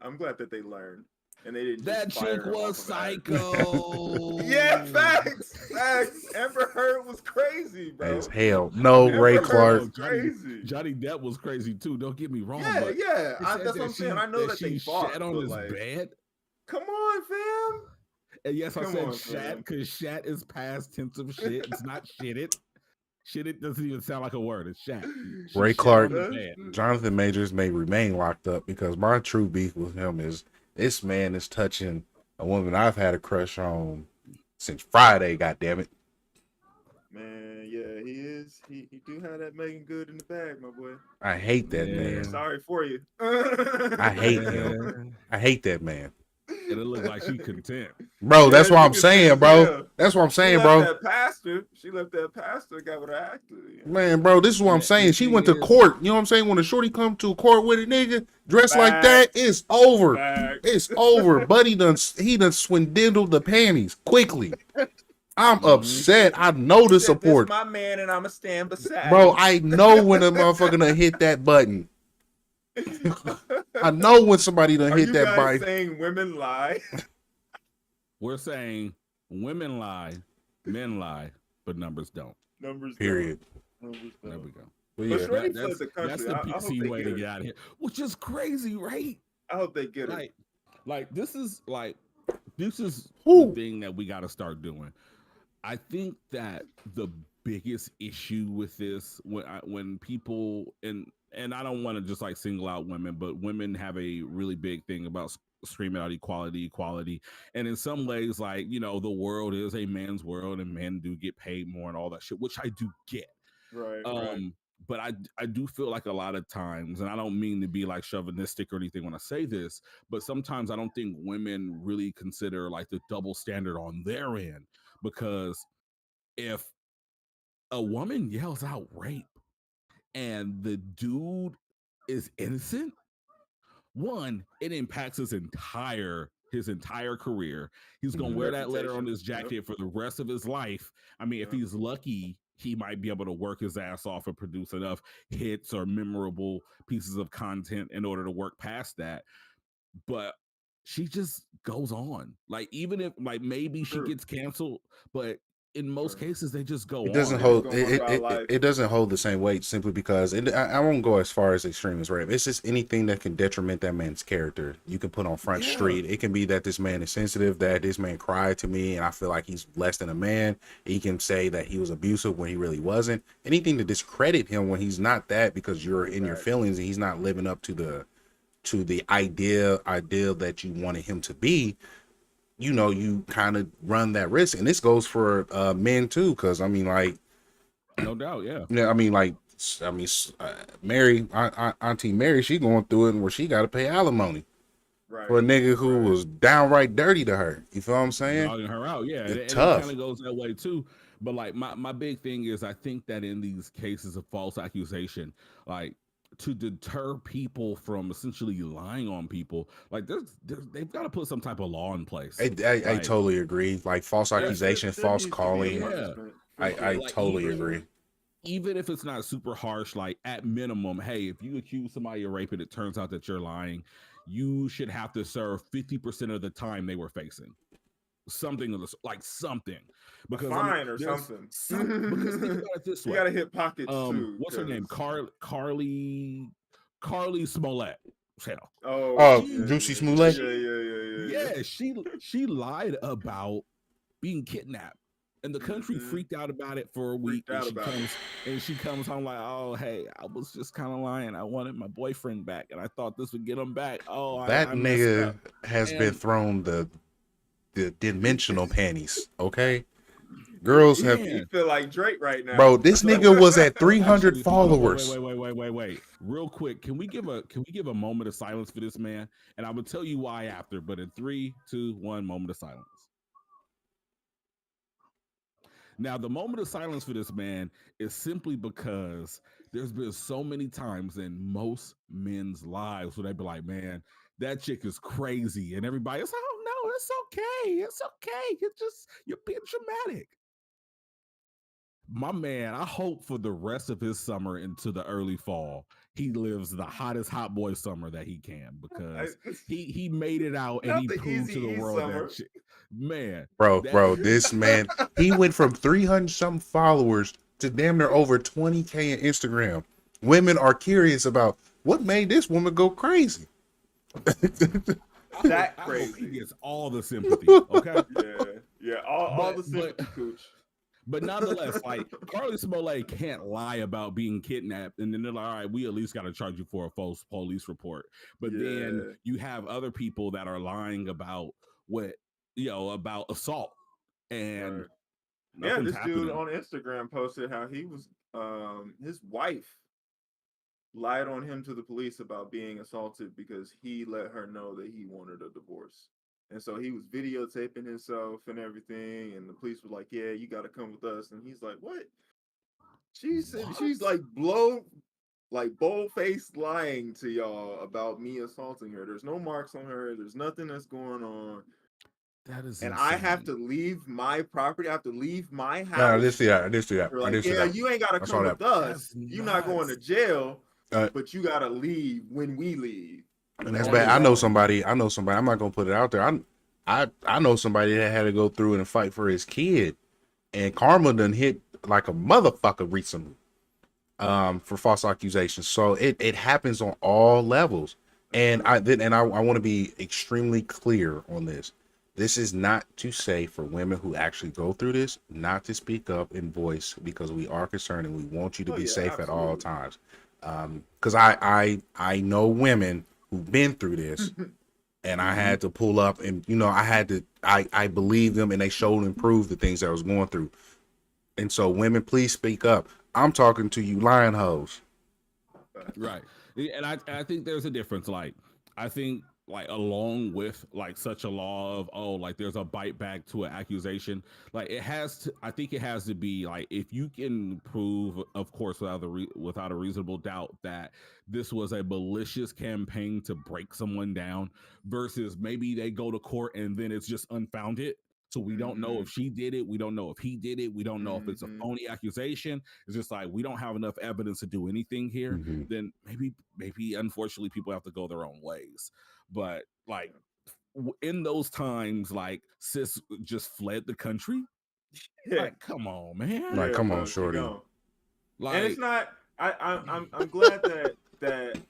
I'm glad that they learned and they didn't. That just fire chick him was off of that. psycho. Yeah, facts. Amber Heard was crazy, bro. As hell. No, Amber Ray Heard Clark. was crazy. Johnny Depp was crazy too. Don't get me wrong. Yeah, but yeah. it said That's what I'm saying. I know that they she fought, shat on but his like, bed. come on, fam. And yes, I Come said on, shat fam. because shat is past tense of shit. It's not shitted. Shitted doesn't even sound like a word. It's shat. She Ray shat Clark. on the bed. Jonathan Majors may remain locked up because my true beef with him is this man is touching a woman I've had a crush on since Friday, goddammit. Man, yeah, he is. He do have that Megan Good in the bag, my boy. I hate that Yeah. man. Sorry for you. I hate Yeah. him. I hate that man. And it looked like she content. Bro, that's Yeah, what she I'm content saying, as bro. hell. That's what I'm She saying, left bro. that pastor. She left that pastor. Got with an actor. You know? Man, bro, this is what I'm And the saying. She thing went to is, court. You know what I'm saying? When a shorty come to a court with a nigga dressed like that, Facts. it's over. Facts. It's over. Buddy he done swindled the panties quickly. I'm upset. I know the He said, "This support. my man, and I'ma stand beside Bro, him." I know when a motherfucker done hit that button. I know when somebody done Are hit you that guys button. saying women lie? we're saying women lie, men lie, but numbers don't. Numbers. Don't. Period. Numbers There don't. we go. But But yeah, Shorty That's fled the country. that's the I hope PC they way get to her. get out of here, which is crazy, right? I hope they get her. Like this is the Whew. thing that we got to start doing. I think that the biggest issue with this when people and I don't want to just like single out women, but women have a really big thing about screaming out equality, and in some ways, like the world is a man's world, and men do get paid more and all that shit, which I do get. Right. But I do feel like a lot of times, and I don't mean to be like chauvinistic or anything when I say this, but sometimes I don't think women really consider like the double standard on their end, because if a woman yells out rape and the dude is innocent, one, it impacts his entire career. He's gonna wear that letter on his jacket for the rest of his life. I mean, if he's lucky, he might be able to work his ass off and produce enough hits or memorable pieces of content in order to work past that. But she just goes on. Like, even if like maybe she gets canceled, but in most cases they just go it on. doesn't hold it doesn't hold the same weight simply because I won't go as far as extreme as rape. It's just anything that can detriment that man's character. You can put on Front Street. It can be that this man is sensitive, that this man cried to me and I feel like he's less than a man. He can say that he was abusive when he really wasn't. Anything to discredit him when he's not that, because you're in your feelings and he's not living up to the ideal that you wanted him to be. You kind of run that risk, and this goes for men too, because I mean, like, no doubt, yeah. I mean, like, Mary, Auntie Mary, she going through it where she got to pay alimony for a nigga who was downright dirty to her. You feel what I'm saying? Dogging her out, yeah. It's and tough. It kind of goes that way too. But like my big thing is, I think that in these cases of false accusation, like, to deter people from essentially lying on people, like they've got to put some type of law in place. I totally agree. Like false accusation, false calling. I Like, totally agree. Even if it's not super harsh, like at minimum, hey, if you accuse somebody of rape and it turns out that you're lying, you should have to serve 50% of the time they were facing. Something of this, like something, because fine or something. Because think about it this way: you gotta hit pockets too. What's her name? Carly Smollett. Juicy Smollett. Yeah. She lied about being kidnapped, and the country freaked out about it for a week. And she comes home like, "Oh, hey, I was just kind of lying. I wanted my boyfriend back, and I thought this would get him back." Oh, that I nigga has been thrown the dimensional panties. Okay, girls have. You feel like Drake right now, bro. This nigga was at 300 followers. Wait. Real quick, can we give a moment of silence for this man? And I will tell you why after. But in 3, 2, 1, moment of silence. Now, the moment of silence for this man is simply because there's been so many times in most men's lives where they be like, man, that chick is crazy. And everybody's, oh, no, it's okay. It's okay. You're being dramatic. My man, I hope for the rest of his summer into the early fall, he lives the hottest hot boy summer that he can, because he made it out and he proved to the world that shit. Man, bro, this man, he went from 300 something followers to damn near over 20K on Instagram. Women are curious about what made this woman go crazy. That crazy. I hope he gets all the sympathy. Okay. Yeah, all the sympathy, Cooch. But nonetheless, like, Carly Smollett can't lie about being kidnapped, and then they're like, all right, we at least got to charge you for a false police report. But then you have other people that are lying about about assault. And Yeah, Nothing's this dude happening. on Instagram posted how he was his wife lied on him to the police about being assaulted because he let her know that he wanted a divorce. And so he was videotaping himself and everything, and the police were like, "Yeah, you got to come with us." And he's like, "What?" She's What? like bold faced lying to y'all about me assaulting her. There's no marks on her. There's nothing that's going on, That is and I have insane. to leave my property. I have to leave my No, I did house. see that. I did see that. They're I like, did see "Yeah, that. you ain't got to I saw come that. with us. That's You're not going to nuts. jail, Uh, but you got to leave when we leave." and that's That bad. is I know somebody. I know somebody. I'm not gonna put it out there. I know somebody that had to go through and fight for his kid, and karma done hit like a motherfucker recently. For false accusations. So it happens on all levels. That's And true. I want to be extremely clear on this. This is not to say for women who actually go through this not to speak up and voice, because we are concerned and we want you to Oh be yeah, safe at all absolutely. times. Because I know women who've been through this, and I Mhm. had to pull up, and I believe them, and they showed and proved the things that I was going through. And so women, please speak up. I'm talking to you lion hoes. Right. And I think there's a difference. Like, I think like along with like such a law of, oh, like there's a bite back to an accusation, like it has to, I think it has to be like, if you can prove, of course, without a reasonable doubt, that this was a malicious campaign to break someone down, versus maybe they go to court and then it's just unfounded. So we don't know if Hmm. she did it. We don't know if he did it. We don't know if it's a Hmm. phony accusation. It's just like we don't have enough evidence to do anything here. Mm-hmm. Then maybe unfortunately people have to go their own ways. But like in those times, like sis just fled the country. Yeah, Like, come on, man. Like, yeah, come on, bro. She shorty. gone. And it's Like, not. I'm glad that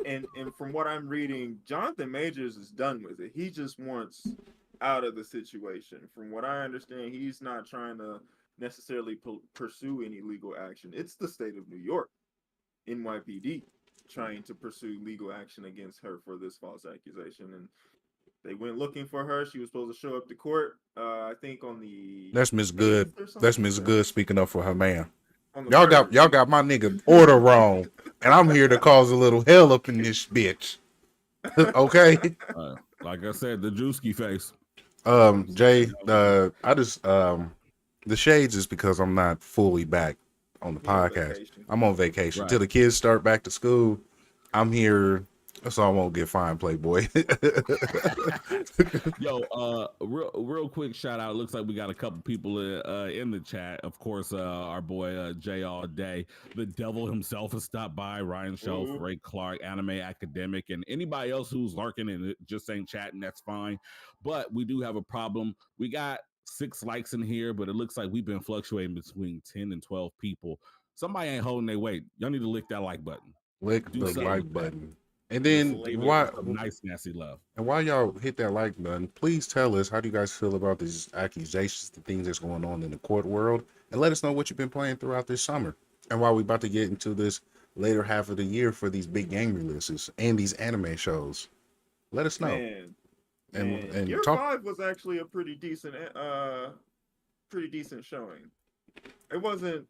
and from what I'm reading, Jonathan Majors is done with it. He just wants out of the situation. From what I understand, he's not trying to necessarily pursue any legal action. It's the state of New York, NYPD, trying to pursue legal action against her for this false accusation. And they went looking for her. She was supposed to show up to court, I think on the That's Miss 8th Good. or something That's like Miss that. Good speaking up for her man. On the Y'all got 1st. my nigga order wrong, and I'm here to cause a little hell up in this bitch. Okay. like I said, the Drewski face. Jay, I just the shades is because I'm not fully back on the He on podcast. vacation. I'm on vacation Right. till the kids start back to school. I'm here so I won't get fined, Playboy. Yo, real quick shout out. Looks like we got a couple people in the chat. Of course, our boy Jay All Day, the devil himself has stopped by. Ryan Shelf, Ooh. Ray Clark, Anime Academic, and anybody else who's lurking and just ain't chatting. That's fine. But we do have a problem. We got 6 likes in here, but it looks like we've been fluctuating between 10 and 12 people. Somebody ain't holding their weight. Y'all need to lick that like button. Click Do the something like with that. button. And Just then leave it why with some nice, nasty love. and while y'all hit that like button, please tell us, how do you guys feel about these accusations, the things that's going on in the court world, and let us know what you've been playing throughout this summer. And while we about to get into this later half of the year for these big game releases and these anime shows, let us know Man, and Year talk. 5 was actually a pretty decent showing. It wasn't.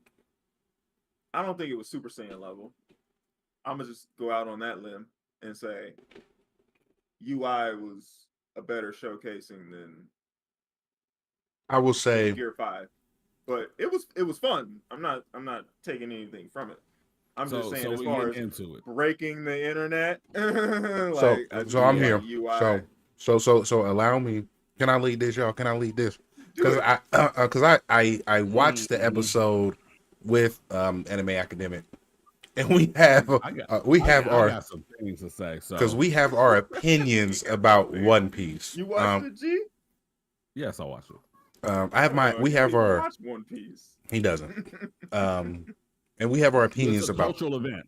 I don't think it was Super Saiyan level. I'm gonna just go out on that limb and say UI was a better showcasing I will than say, Gear 5, but it was fun. I'm not taking anything from it. I'm just So saying, as we far getting as into it. breaking the internet, so like I so just I'm feel like Yeah. here. UI. So allow me. Can I lead this, y'all? Can I lead this? Do it. I watched the Mhm. episode with Anime Academic, and we have I got we I have got I our got some things to say. because So we have our He opinions got some about things. One Piece. You watched it, G? yes, I'll watch it. I have my Oh, we he don't have even our watch One Piece. he doesn't, and we have our It's a opinions about cultural event.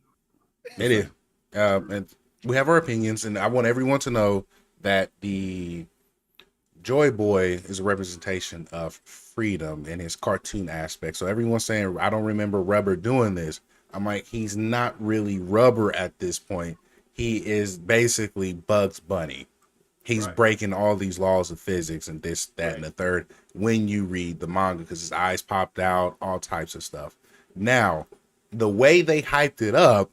it Just is, saying. and we have our opinions, and I want everyone to know that the Joy Boy is a representation of freedom in his cartoon aspect. So everyone's saying, I don't remember Rubber doing this. I'm like, he's not really Rubber at this point. He is basically Bugs Bunny. He's Right. breaking all these laws of physics and this, that, and the Right. third when you read the manga because his eyes popped out, all types of stuff. Now, the way they hyped it up,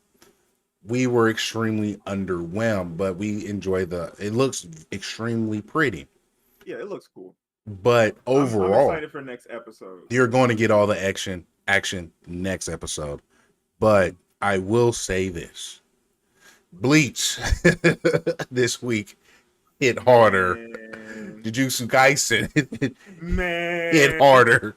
we were extremely underwhelmed, but we enjoy it looks extremely pretty. Yeah, it looks cool. But I'm overall, excited for next episode. you're going to get all the action next episode. But I will say this. Bleach this week hit harder. Man. Jujutsu Kaisen Man. hit harder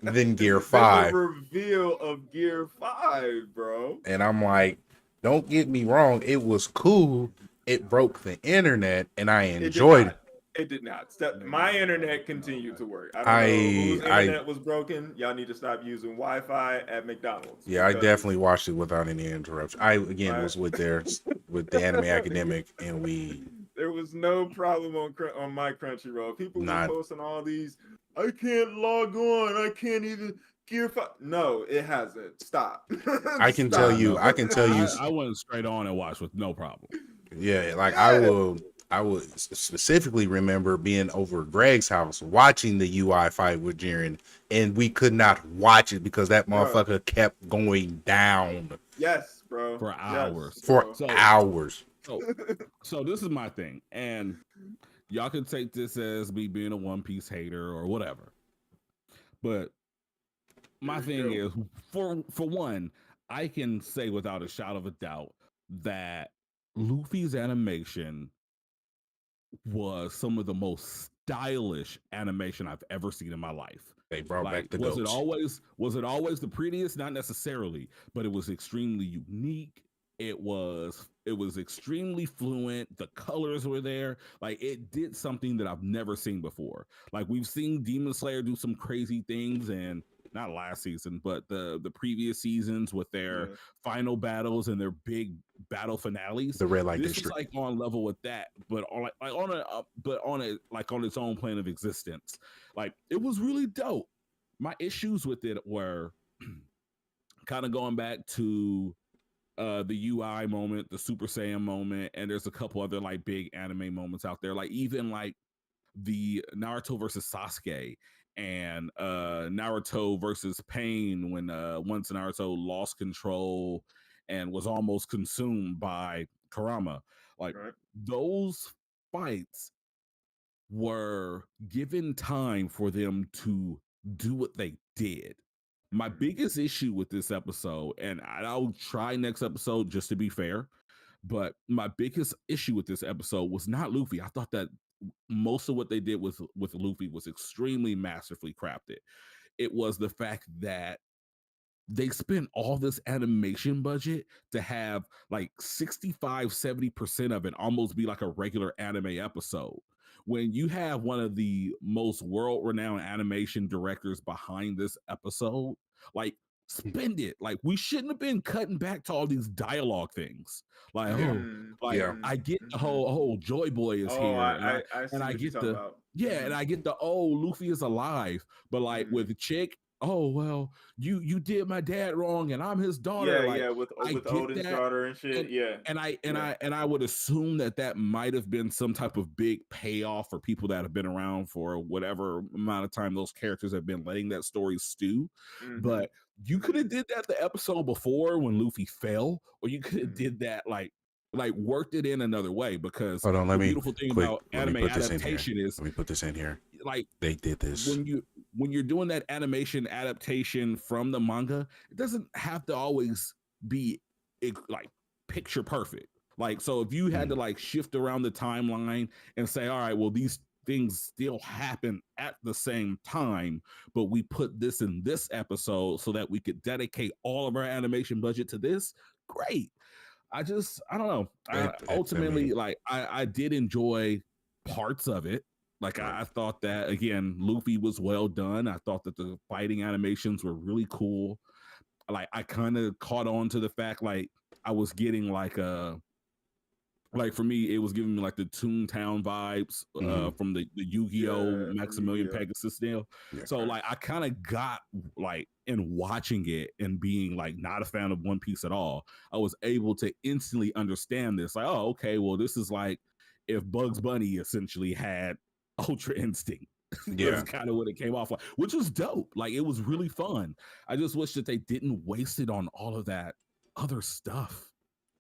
than Gear 5. The reveal of Gear 5, bro. And I'm like, don't get me wrong, it was cool. It broke the internet and I enjoyed it. It did not. My internet continued to work. I don't know whose internet was broken. Y'all need to stop using Wi-Fi at McDonald's. Yeah, I definitely watched it without any interruption. I was with the Anime Academic, and there was no problem on my Crunchyroll. People were posting all these. I can't log on. I can't even Gear 5. No, it hasn't. Stop. I can tell you. I went straight on and watched with no problem. Yeah, like yeah. I would specifically remember being over Greg's house watching the UI fight with Jiren, and we could not watch it because that motherfucker kept going down. Yes, bro. For hours. Hours. So this is my thing, and y'all can take this as me being a One Piece hater or whatever. But my thing is, for one, I can say without a shadow of a doubt that Luffy's animation was some of the most stylish animation I've ever seen in my life. They brought back the was goats. Was it always the prettiest? Not necessarily, but it was extremely unique. It was extremely fluent. The colors were there. Like, it did something that I've never seen before. Like, we've seen Demon Slayer do some crazy things, and not last season, but the previous seasons with their final battles and their big battle finales. The red light this district. is like on level with that, but on its own plane of existence. Like, it was really dope. My issues with it were kind of going back to the UI moment, the Super Saiyan moment, and there's a couple other like big anime moments out there. Like, even like the Naruto versus Sasuke and Naruto versus Pain when once Naruto lost control and was almost consumed by Kurama. Like, those fights were given time for them to do what they did. My biggest issue with this episode, and I'll try next episode just to be fair, but my biggest issue with this episode was not Luffy. I thought that most of what they did with Luffy was extremely masterfully crafted. It was the fact that they spent all this animation budget to have like 65-70% of it almost be like a regular anime episode. When you have one of the most world-renowned animation directors behind this episode, like, spend it. Like, we shouldn't have been cutting back to all these dialogue things. Like, I get the whole Joy Boy is here, and I get the and I get the Luffy is alive, but like with Chick, well, you did my dad wrong, and I'm his daughter. With Odin's daughter and shit. And I would assume that might have been some type of big payoff for people that have been around for whatever amount of time those characters have been letting that story stew. But you could have did that the episode before when Luffy fell, or you could have did that like worked it in another way, because the beautiful thing about anime adaptation is, let me put this in here. Like, they did this when you're doing that animation adaptation from the manga, it doesn't have to always be like picture perfect. Like, so if you had to like shift around the timeline and say, all right, well, these things still happen at the same time, but we put this in this episode so that we could dedicate all of our animation budget to this, great. I don't know. Ultimately, I did enjoy parts of it. Like, I thought that, again, Luffy was well done. I thought that the fighting animations were really cool. Like, I kind of caught on to the fact, like, I was getting like for me, it was giving me like the Toontown vibes from the Yu-Gi-Oh! Maximilian Pegasus deal. So like, I kind of got like, in watching it and being like not a fan of One Piece at all, I was able to instantly understand this. Like, oh, okay, well, this is like, if Bugs Bunny essentially had Ultra Instinct. Yeah. That's kind of what it came off like, which was dope. Like it was really fun. I just wish that they didn't waste it on all of that other stuff.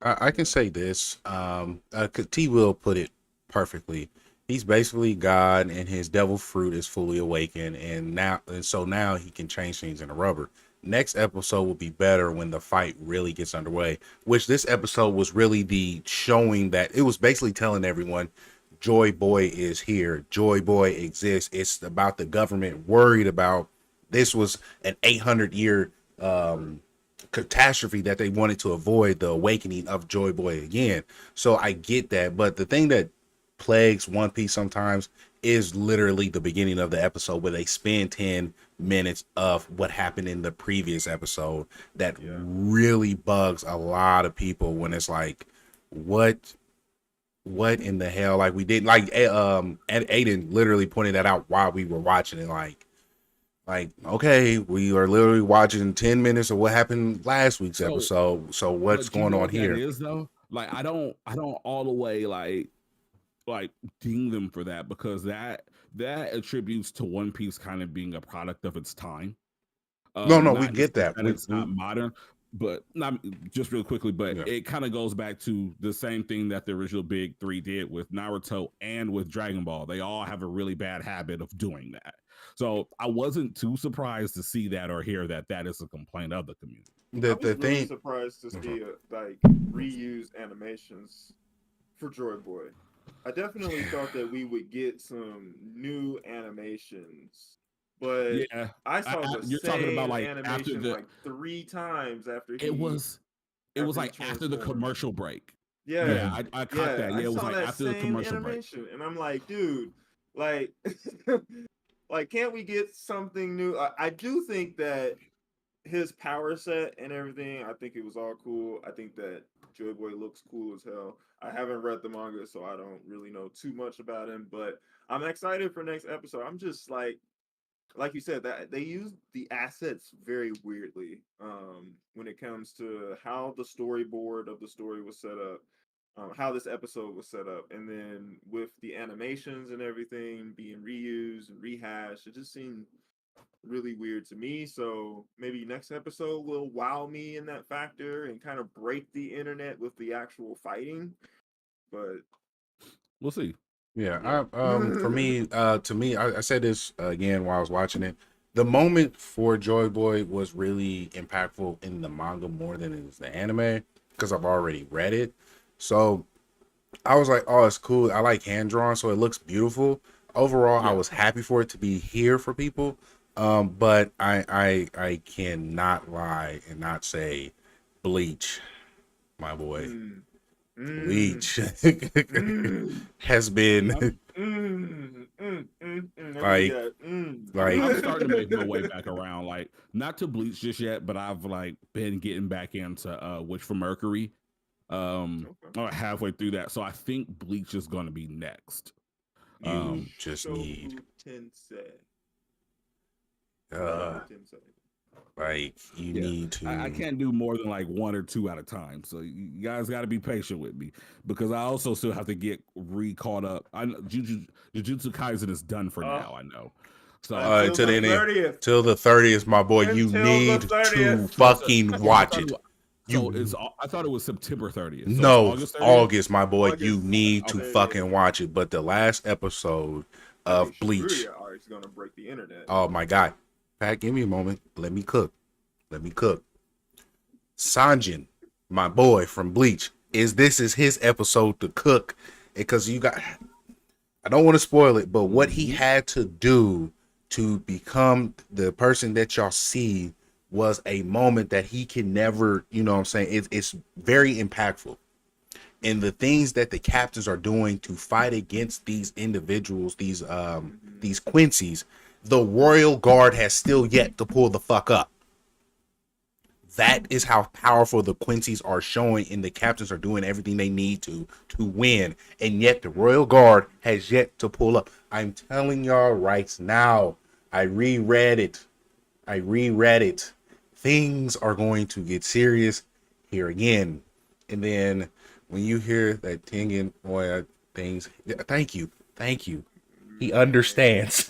I can say this. 'Cause T will put it perfectly. He's basically God, and his devil fruit is fully awakened, and so now he can change things into rubber. Next episode will be better when the fight really gets underway. Which this episode was really the showing that it was basically telling everyone, Joy Boy is here. Joy Boy exists. It's about the government worried about. This was an 800-year catastrophe that they wanted to avoid, the awakening of Joy Boy again. So I get that, but the thing that plagues One Piece sometimes is literally the beginning of the episode where they spend 10 minutes of what happened in the previous episode that really bugs a lot of people when it's like, what in the hell? Like, we didn't like Aiden literally pointed that out while we were watching it, like, okay, we are literally watching 10 minutes of what happened last week's episode. So what's going on here? Is though, like, I don't all the way like ding them for that, because that attributes to One Piece kind of being a product of its time. No, we get that. It's not modern, but not just real quickly, but it kind of goes back to the same thing that the original Big Three did with Naruto and with Dragon Ball. They all have a really bad habit of doing that. So I wasn't too surprised to see that or hear that is a complaint of the community. I was really surprised to see like reuse animations for Joy Boy. I definitely thought that we would get some new animations, but I saw the same animation like 3 times after it was like after the commercial break. I caught that. Yeah, it was like after the commercial animation break, and I'm like, dude, like. Like, can't we get something new? I do think that his power set and everything, I think it was all cool. I think that Joy Boy looks cool as hell. I haven't read the manga, so I don't really know too much about him, but I'm excited for next episode. I'm just like you said, that they use the assets very weirdly when it comes to how the storyboard of the story was set up. How this episode was set up, and then with the animations and everything being reused and rehashed, it just seemed really weird to me. So maybe next episode will wow me in that factor and kind of break the internet with the actual fighting, but we'll see. For me, I said this again while I was watching it. The moment for Joy Boy was really impactful in the manga more than it is the anime, because I've already read it. So I was like, oh, it's cool. I like hand drawn, so it looks beautiful. Overall, I was happy for it to be here for people. But I cannot lie and not say Bleach, my boy. Bleach has been like I'm starting to make my way back around. Like, not to Bleach just yet, but I've like been getting back into Witch from Mercury. Halfway through that, so I think Bleach is going to be next. You just need like you need to. I can't do more than like 1 or 2 at a time, so you guys got to be patient with me, because I also still have to get caught up. I know Jujutsu Kaisen is done for now. I know. So till the 30th, my boy, you need to fucking watch it. I thought it was September 30th. So no, August, my boy. You need to fucking watch it. But the last episode of Bleach is gonna break the internet. Oh my god, Pat, give me a moment. Let me cook. Sanjin, my boy from Bleach, this is his episode to cook, because I don't want to spoil it, but what he had to do to become the person that y'all see was a moment that he can never, you know what I'm saying? It's very impactful. And the things that the captains are doing to fight against these individuals, these Quincy's, the Royal Guard has still yet to pull the fuck up. That is how powerful the Quincy's are showing, and the captains are doing everything they need to win. And yet the Royal Guard has yet to pull up. I'm telling y'all right now, I reread it. Things are going to get serious here again. And then when you hear that Tengen, boy, things. Thank you. He understands.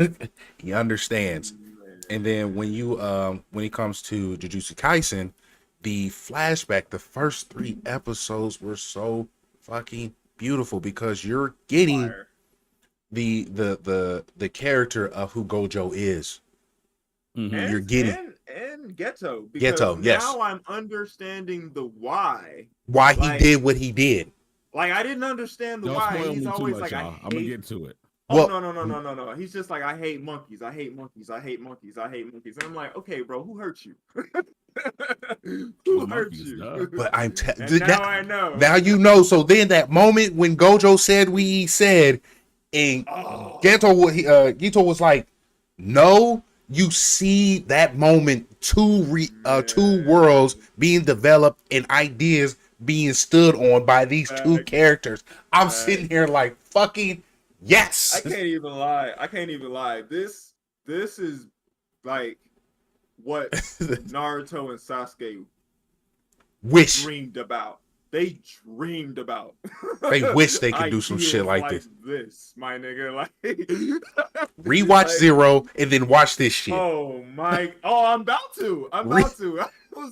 He understands. And then when it comes to Jujutsu Kaisen, the flashback, the first 3 episodes were so fucking beautiful because you're getting Fire. the character of who Gojo is. Mhm. You're getting and Ghetto, because Ghetto, now yes. I'm understanding the why. Why he Like- did what he did. Like I didn't understand the Don't why. spoil He's me too always much, like, y'all. I I'm gonna hate. get to it. Oh Well- no. He's just like, I hate monkeys. I hate monkeys. I hate monkeys. I hate monkeys. And I'm like, okay, bro, who hurt you? Who The hurt monkeys, you? duh. But I'm And now I know. Now you know. So then that moment when Gojo said what he said, and Oh. Gito was like, "No." You see that moment, two worlds being developed and ideas being stood on by these 2 characters. I'm sitting here like, fucking yes. I can't even lie. This is like what Naruto and Sasuke Wish dreamed about. They dreamed about. they wish they could do some shit Ideas like this. This, my nigga, like Rewatch like, Zero and then watch this shit. Oh my! Oh, I'm about to. I was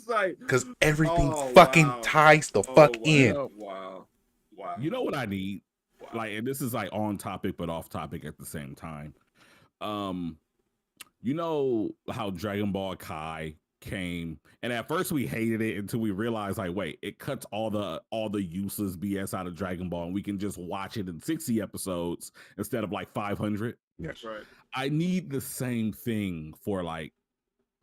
like, Because everything oh, fucking wow. ties the fuck in. Wow. You know what I need? Like, and this is like on topic but off topic at the same time. You know how Dragon Ball Kai came, and at first we hated it until we realized, like, wait, it cuts all the useless BS out of Dragon Ball, and we can just watch it in 60 episodes instead of like 500. Yes. Right. I need the same thing for like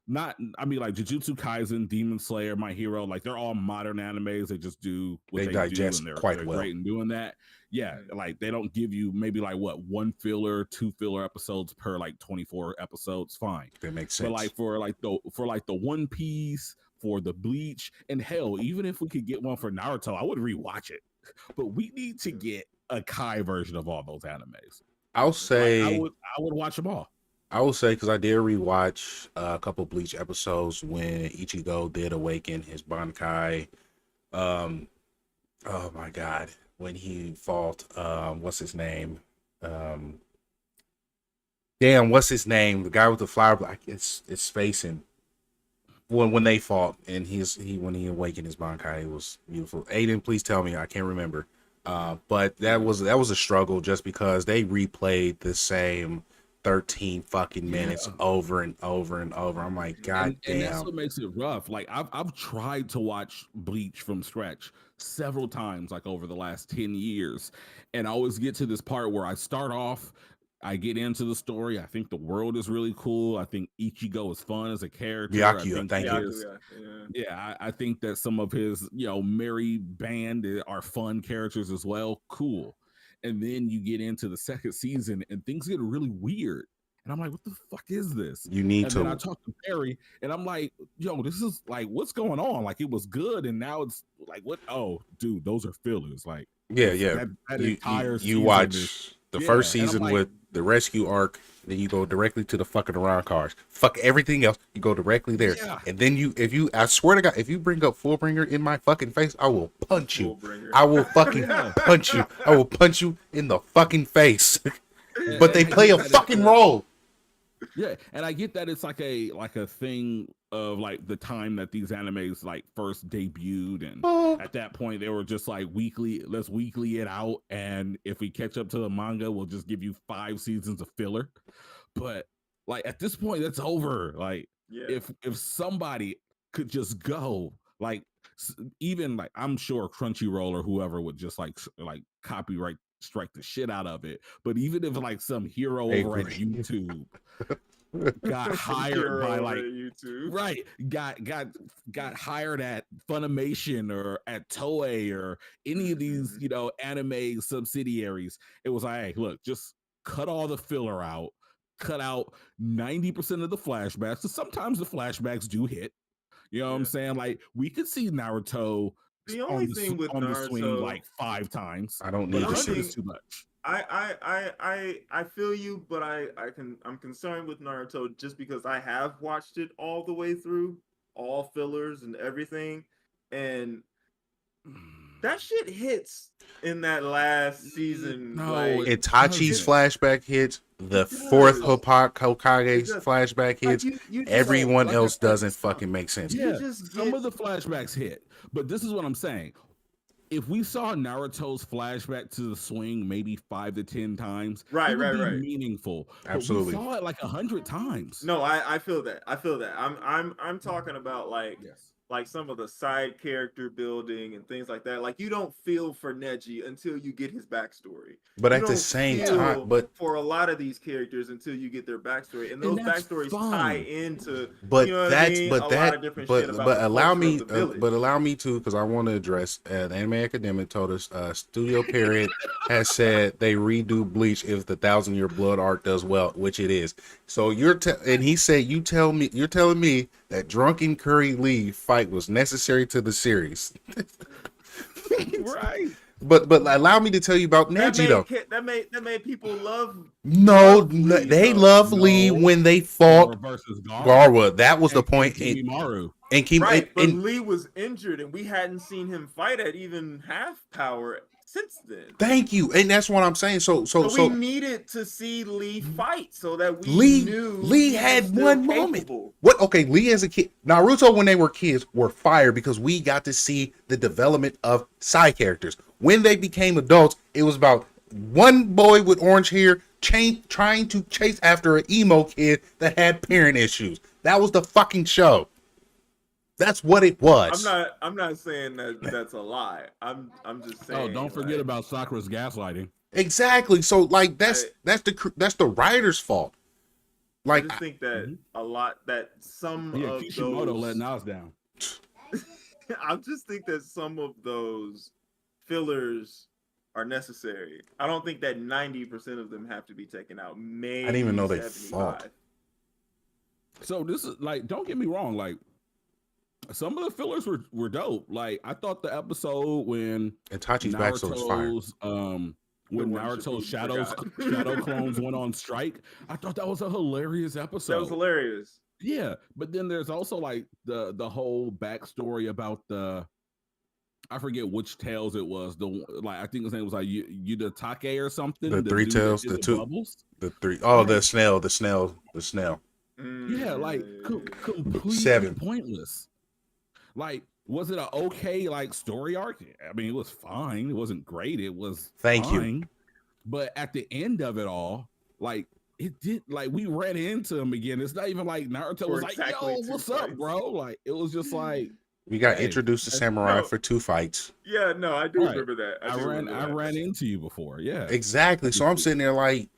like Jujutsu Kaisen, Demon Slayer, My Hero, like they're all modern animes. They just do what They they digest do, and quite they're well. great in doing that. Yeah, like they don't give you maybe like what 1 filler, 2 filler episodes per like 24 episodes. Fine, That makes sense. but like for the One Piece, for the Bleach, and hell, even if we could get one for Naruto, I would rewatch it. But we need to get a Kai version of all those animes. I'll say Like, I would watch them all. I will say, because I did rewatch a couple Bleach episodes when Ichigo did awaken his Bankai. Oh my god, when he fought what's his name? What's his name? The guy with the flower, like it's facing when they fought, and when he awakened his Bankai, it was beautiful. Aiden, please tell me, I can't remember. But that was a struggle just because they replayed the same 13 fucking minutes over and over and over. I'm like, god damn. And that's what makes it rough. Like I've tried to watch Bleach from scratch several times, like over the last 10 years, and I always get to this part where I start off, I get into the story. I think the world is really cool. I think Ichigo is fun as a character. Byakuya, thank you. I think that some of his, merry band are fun characters as well. Cool. And then you get into the second season and things get really weird. And I'm like, what the fuck is this? You need and to. then I talk to Perry and I'm like, this is like, what's going on? Like, it was good. And now it's like, what? Oh, dude, those are fillers. Like, yeah. That entire you watch the first season with the rescue arc, then you go directly to the fucking around cars. Fuck everything else. You go directly there. Yeah. And then I swear to God, if you bring up Fullbringer in my fucking face, I will punch you. Fullbringer. I will fucking punch you. I will punch you in the fucking face. But they play a fucking role. Yeah, and I get that it's like a thing of like the time that these animes like first debuted, and at that point they were just like let's weekly it out, and if we catch up to the manga, we'll just give you 5 seasons of filler. But like at this point, that's over. Like if somebody could just go like even like I'm sure Crunchyroll or whoever would just like copyright strike the shit out of it. But even if like some hero over at YouTube got hired by like YouTube, right, got hired at Funimation or at Toei or any of these anime subsidiaries, it was like, hey, look, just cut all the filler out, cut out 90% of the flashbacks, because sometimes the flashbacks do hit. You know what I'm saying? Like, we could see Naruto the only thing with Naruto, the swing like 5 times. I don't need to see this too much. I feel you, but I'm concerned with Naruto just because I have watched it all the way through, all fillers and everything, and that shit hits in that last season. No, like, Itachi's doesn't. flashback hits. The It fourth does. Hokage's It does. flashback like hits. you just Everyone like I else said, doesn't fucking make sense. you Yeah, just some get of the flashbacks hit, but this is what I'm saying. If we saw Naruto's flashback to the swing maybe 5 to 10 times, right, it would right, be right. meaningful. Absolutely. But we saw it like 100 times. No, I feel that. I feel that. I'm talking about Yes. like some of the side character building and things like that. Like you don't feel for Neji until you get his backstory. But You at the don't same feel time, but for a lot of these characters until you get their backstory, and And those that's backstories tie fine. into but you know what I that's mean. but A lot that of different shit about but the allow culture me of the village. but allow me to, because I want to address Anime Academic told us Studio Period has said they redo Bleach if the 1,000-Year Blood arc does well, which it is. So and he said you're telling me that Drunken Curry Lee fight was necessary to the series. Right. But allow me to tell you about Neji though. That made people love. No, love Lee, they though. love Lee No. when they Thor fought versus Gar. Garwa. That was the and point. Kimimaro. And keep Right, but and Lee was injured, and we hadn't seen him fight at even half power since then. thank you. And that's what I'm saying. So we needed to see Lee fight so that we knew Lee he was had still one moment. capable. What? Okay, Lee as a kid, Naruto when they were kids were fire because we got to see the development of side characters. When they became adults, it was about one boy with orange hair trying to chase after an emo kid that had parent issues. That was the fucking show. That's what it was. I'm not saying that that's a lie. I'm just saying. Oh, don't forget like, about Sakura's gaslighting. Exactly. So like that's the writer's fault. Like I just think that a lot that some Yeah, of Kishimoto those let Nas down. I just think that some of those fillers are necessary. I don't think that 90% of them have to be taken out. Maybe I didn't even know they 75. fought. So this is like, don't get me wrong, like some of the fillers were dope. Like I thought the episode when Itachi's backstory was fire. When The one Naruto's Shippuden shadow clones went on strike, I thought that was a hilarious episode. That was hilarious. Yeah, but then there's also like the whole backstory about I forget which tails it was. I think his name was like Yudatake or something. The three dude that tails, did the two, bubbles. the three. Oh, the snail. Yeah, like completely 7. pointless. Like, was it an okay like story arc? I mean, it was fine. It wasn't great. It was Thank you. fine. But at the end of it all, like it did, like we ran into him again. It's not even like Naruto was like, exactly "Yo, 2 what's fights. up, bro?" Like it was just like We got Hey, introduced to Samurai no. for 2 fights. Yeah, no, I do Right. remember that. I ran into you before. Yeah, Exactly. So I'm sitting there like,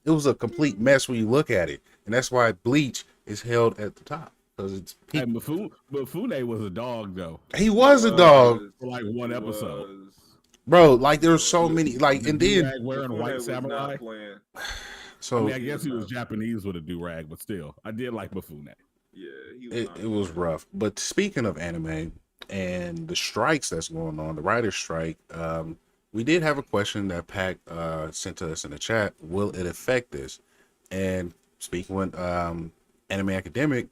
it was a complete mess when you look at it, and that's why Bleach is held at the top because it's and Mifune was a dog though. he was a dog, For like one episode. bro. Like there were so many, like, and then Do-rag wearing white samurai. so I mean, I guess he was Japanese with a do rag, but still, I did like Mifune. Yeah, he was it was rough. But speaking of anime and the strikes that's going on, the writer's strike, we did have a question that Pac sent to us in the chat. Will it affect this? And speaking with Anime Academic,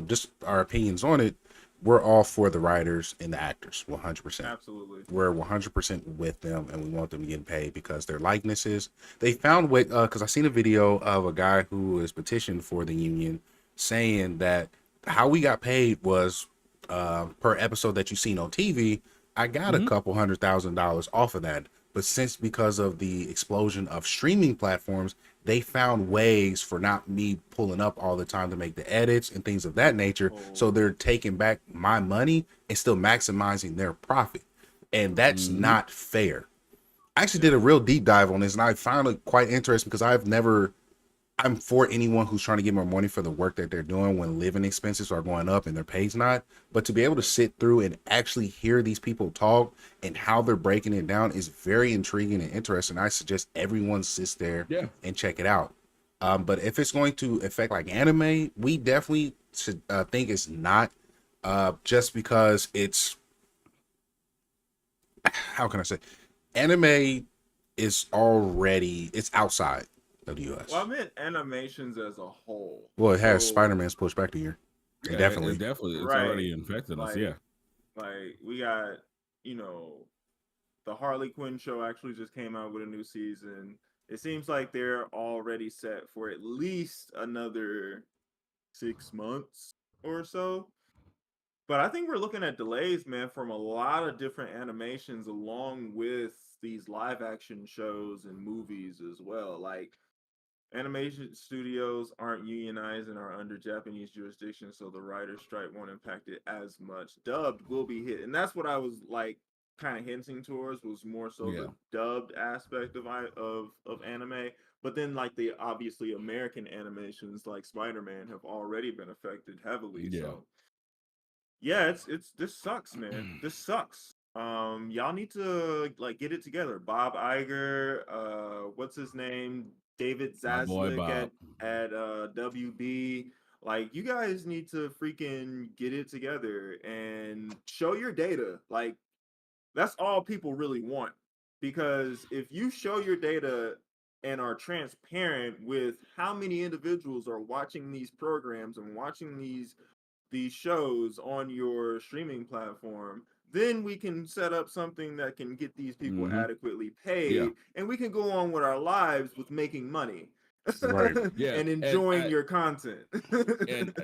just our opinions on it, we're all for the writers and the actors, 100%. Absolutely. We're 100% with them, and we want them to get paid because their likenesses. They found way because I seen a video of a guy who is petitioned for the union, saying that how we got paid was per episode that you seen on TV. I got a couple $100,000 off of that, but because of the explosion of streaming platforms, they found ways for not me pulling up all the time to make the edits and things of that nature. So they're taking back my money and still maximizing their profit, and that's not fair. I actually did a real deep dive on this, and I found it quite interesting because I'm for anyone who's trying to get more money for the work that they're doing when living expenses are going up and their pay's not. But to be able to sit through and actually hear these people talk and how they're breaking it down is very intriguing and interesting. I suggest everyone sits there and check it out. But if it's going to affect like anime, we definitely should think it's not just because it's, how can I say, anime is already, it's outside of the US. Well, I meant animations as a whole. Well, it has Spider-Man's pushed back a year. Yeah, Definitely. It's Right. already infected us. Like, Yeah. Like we got you know, the Harley Quinn show actually just came out with a new season. It seems like they're already set for at least another 6 months or so. But I think we're looking at delays, man, from a lot of different animations along with these live action shows and movies as well. Like animation studios aren't unionized and are under Japanese jurisdiction, so the writer's strike won't impact it as much. Dubbed will be hit, and that's what I was like kind of hinting towards was more so Yeah. the dubbed aspect of anime. But then like the obviously American animations like Spider-Man have already been affected heavily. Yeah. So yeah, it's this sucks, man. This sucks. Y'all need to like get it together. Bob Iger, what's his name? David My boy Zaslick Bob. at WB. Like you guys need to freaking get it together and show your data. Like that's all people really want. Because if you show your data and are transparent with how many individuals are watching these programs and watching these shows on your streaming platform, then we can set up something that can get these people Mm-hmm. adequately Yeah. paid and we can go on with our lives with making money Right. Yeah. and enjoying your content.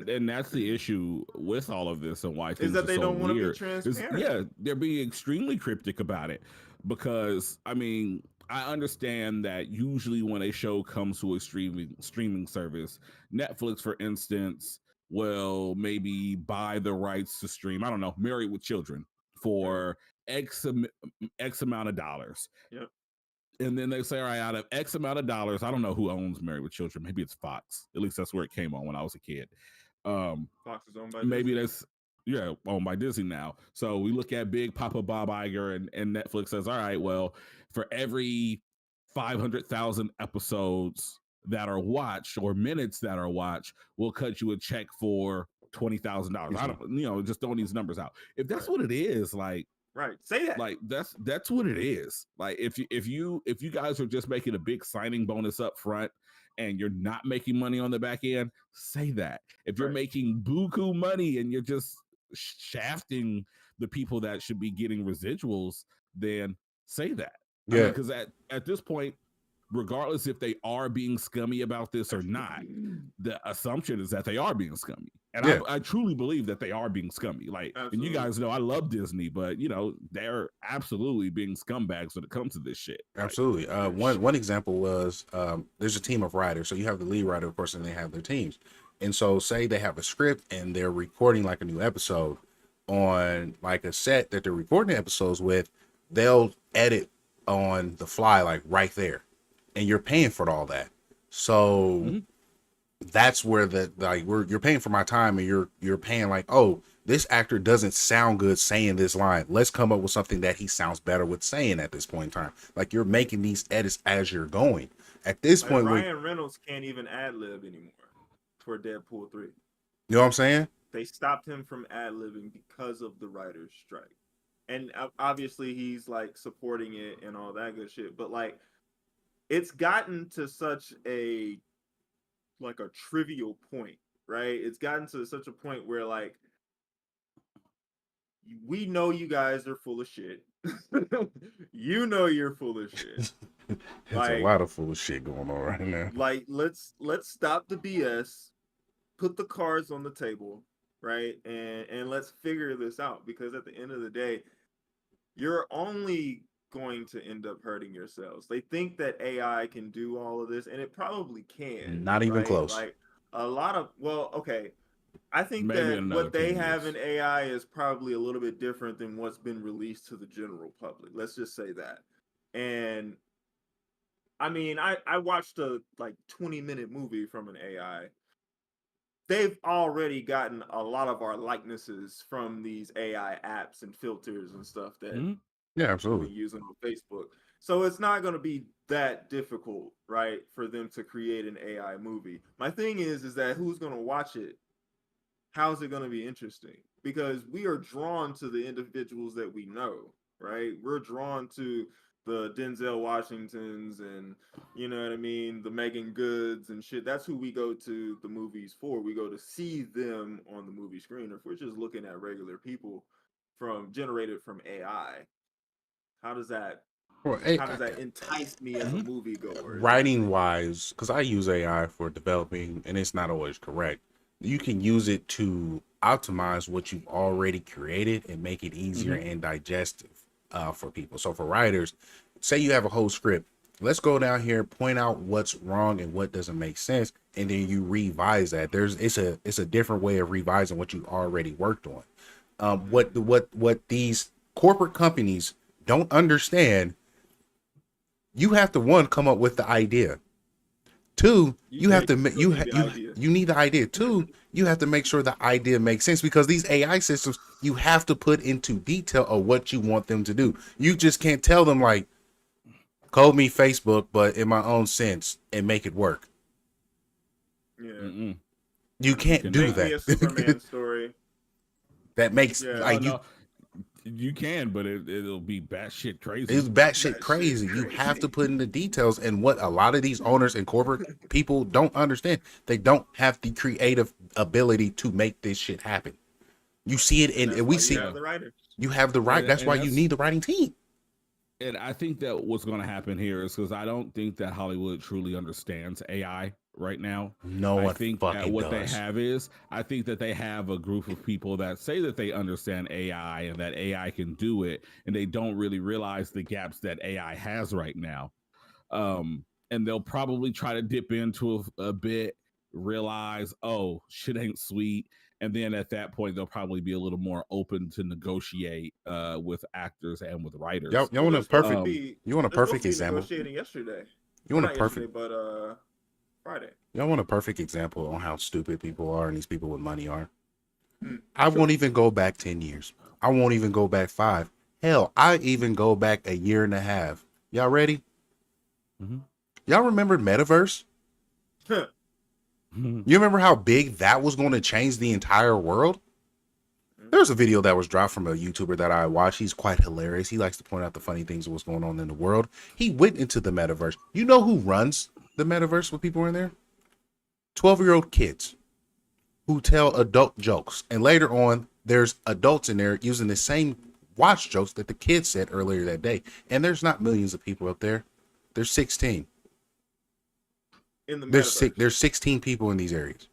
And that's the issue with all of this and why Is things that are they so don't want to be weird. Is transparent. yeah, they're being extremely cryptic about it because I mean, I understand that usually when a show comes to a streaming service, Netflix, for instance, will maybe buy the rights to stream. I don't know, Married with Children Right. for X amount of dollars. Yep. And then they say, all right, out of X amount of dollars, I don't know who owns Married with Children. Maybe it's Fox. At least that's where it came on when I was a kid. Fox is owned by Maybe Disney. that's owned by Disney now. So we look at Big Papa Bob Iger and Netflix says, all right, well, for every 500,000 episodes that are watched or minutes that are watched, we'll cut you a check for $20,000. I don't, just throwing these numbers out. If that's Right. what it is, Right. Say that. like that's what it is. Like if you guys are just making a big signing bonus up front and you're not making money on the back end, say that. If you're Right. making buku money and you're just shafting the people that should be getting residuals, then say that. I mean, Yeah. because at this point, regardless if they are being scummy about this or not, the assumption is that they are being scummy. And Yeah. I truly believe that they are being scummy. Like, and you Absolutely. guys know I love Disney, but they're absolutely being scumbags when it comes to this shit. Like, Absolutely. One example was there's a team of writers. So you have the lead writer, of course, and they have their teams. And so say they have a script and they're recording like a new episode on like a set that they're recording the episodes with, they'll edit on the fly, like right there. And you're paying for all that. So that's where you're paying for my time and you're paying like, oh, this actor doesn't sound good saying this line. Let's come up with something that he sounds better with saying at this point in time. Like you're making these edits as you're going. At this Like point, Ryan Reynolds can't even ad lib anymore for Deadpool 3. you know what I'm saying? They stopped him from ad libbing because of the writer's strike. And obviously he's like supporting it and all that good shit. But like it's gotten to such a trivial point, right? It's gotten to such a point where like we know you guys are full of shit. You know you're full of shit. There's a lot of fool shit going on right now. Like let's stop the BS, put the cards on the table, right? And let's figure this out because at the end of the day, you're only going to end up hurting yourselves. They think that AI can do all of this, and it probably can. Not even right? close. Like a lot of okay. I think maybe that in what they 10 have years. in AI is probably a little bit different than what's been released to the general public. Let's just say that. And I mean, I watched a like 20-minute movie from an AI. They've already gotten a lot of our likenesses from these AI apps and filters and stuff that Yeah, we've absolutely. been using on Facebook. So it's not going to be that difficult, right, for them to create an AI movie. My thing is that who's going to watch it? How's it going to be interesting? Because we are drawn to the individuals that we know, right? We're drawn to the Denzel Washingtons and you know what I mean, the Megan Goods and shit. That's who we go to the movies for. We go to see them on the movie screen. If we're just looking at regular people, generated from AI. How does that Well, entice me as a moviegoer? writing wise, because I use AI for developing, and it's not always correct. You can use it to optimize what you've already created and make it easier and digestive for people. So for writers, say you have a whole script. Let's go down here, point out what's wrong and what doesn't make sense, and then you revise that. It's a different way of revising what you already worked on. What these corporate companies don't understand, you have to, one, come up with the idea. Two, you need the idea. Two, you have to make sure the idea makes sense, because these AI systems, you have to put into detail of what you want them to do. You just can't tell them like, code me Facebook, but in my own sense, and make it work. Yeah. You can't do that. Me a Superman story. That makes you can, but it'll be batshit crazy. It's batshit crazy. You have to put in the details, and what a lot of these owners and corporate people don't understand, they don't have the creative ability to make this shit happen. You see it, and we see the writers. You have the right. That's why you need the writing team. And I think that what's going to happen here is because I don't think that Hollywood truly understands AI right now. No one I think fucking that what does. they have is, I think that they have a group of people that say that they understand AI and that AI can do it, and they don't really realize the gaps that AI has right now. And they'll probably try to dip into a bit, realize, oh, shit ain't sweet. And then at that point, they'll probably be a little more open to negotiate with actors and with writers. You want a perfect example? Negotiating yesterday. You want a perfect, but Friday. Y'all want a perfect example on how stupid people are and these people with money are? I won't even go back 10 years. I won't even go back 5. Hell, I even go back a year and a half. Y'all ready? Y'all remember Metaverse? You remember how big that was going to change the entire world? There's a video that was dropped from a YouTuber that I watch. He's quite hilarious. He likes to point out the funny things of what's going on in the world. He went into the metaverse. You know who runs the metaverse with people in there? 12-year-old kids who tell adult jokes. And later on, there's adults in there using the same watch jokes that the kids said earlier that day. And there's not millions of people up there. There's 16. There's 16 people in these areas.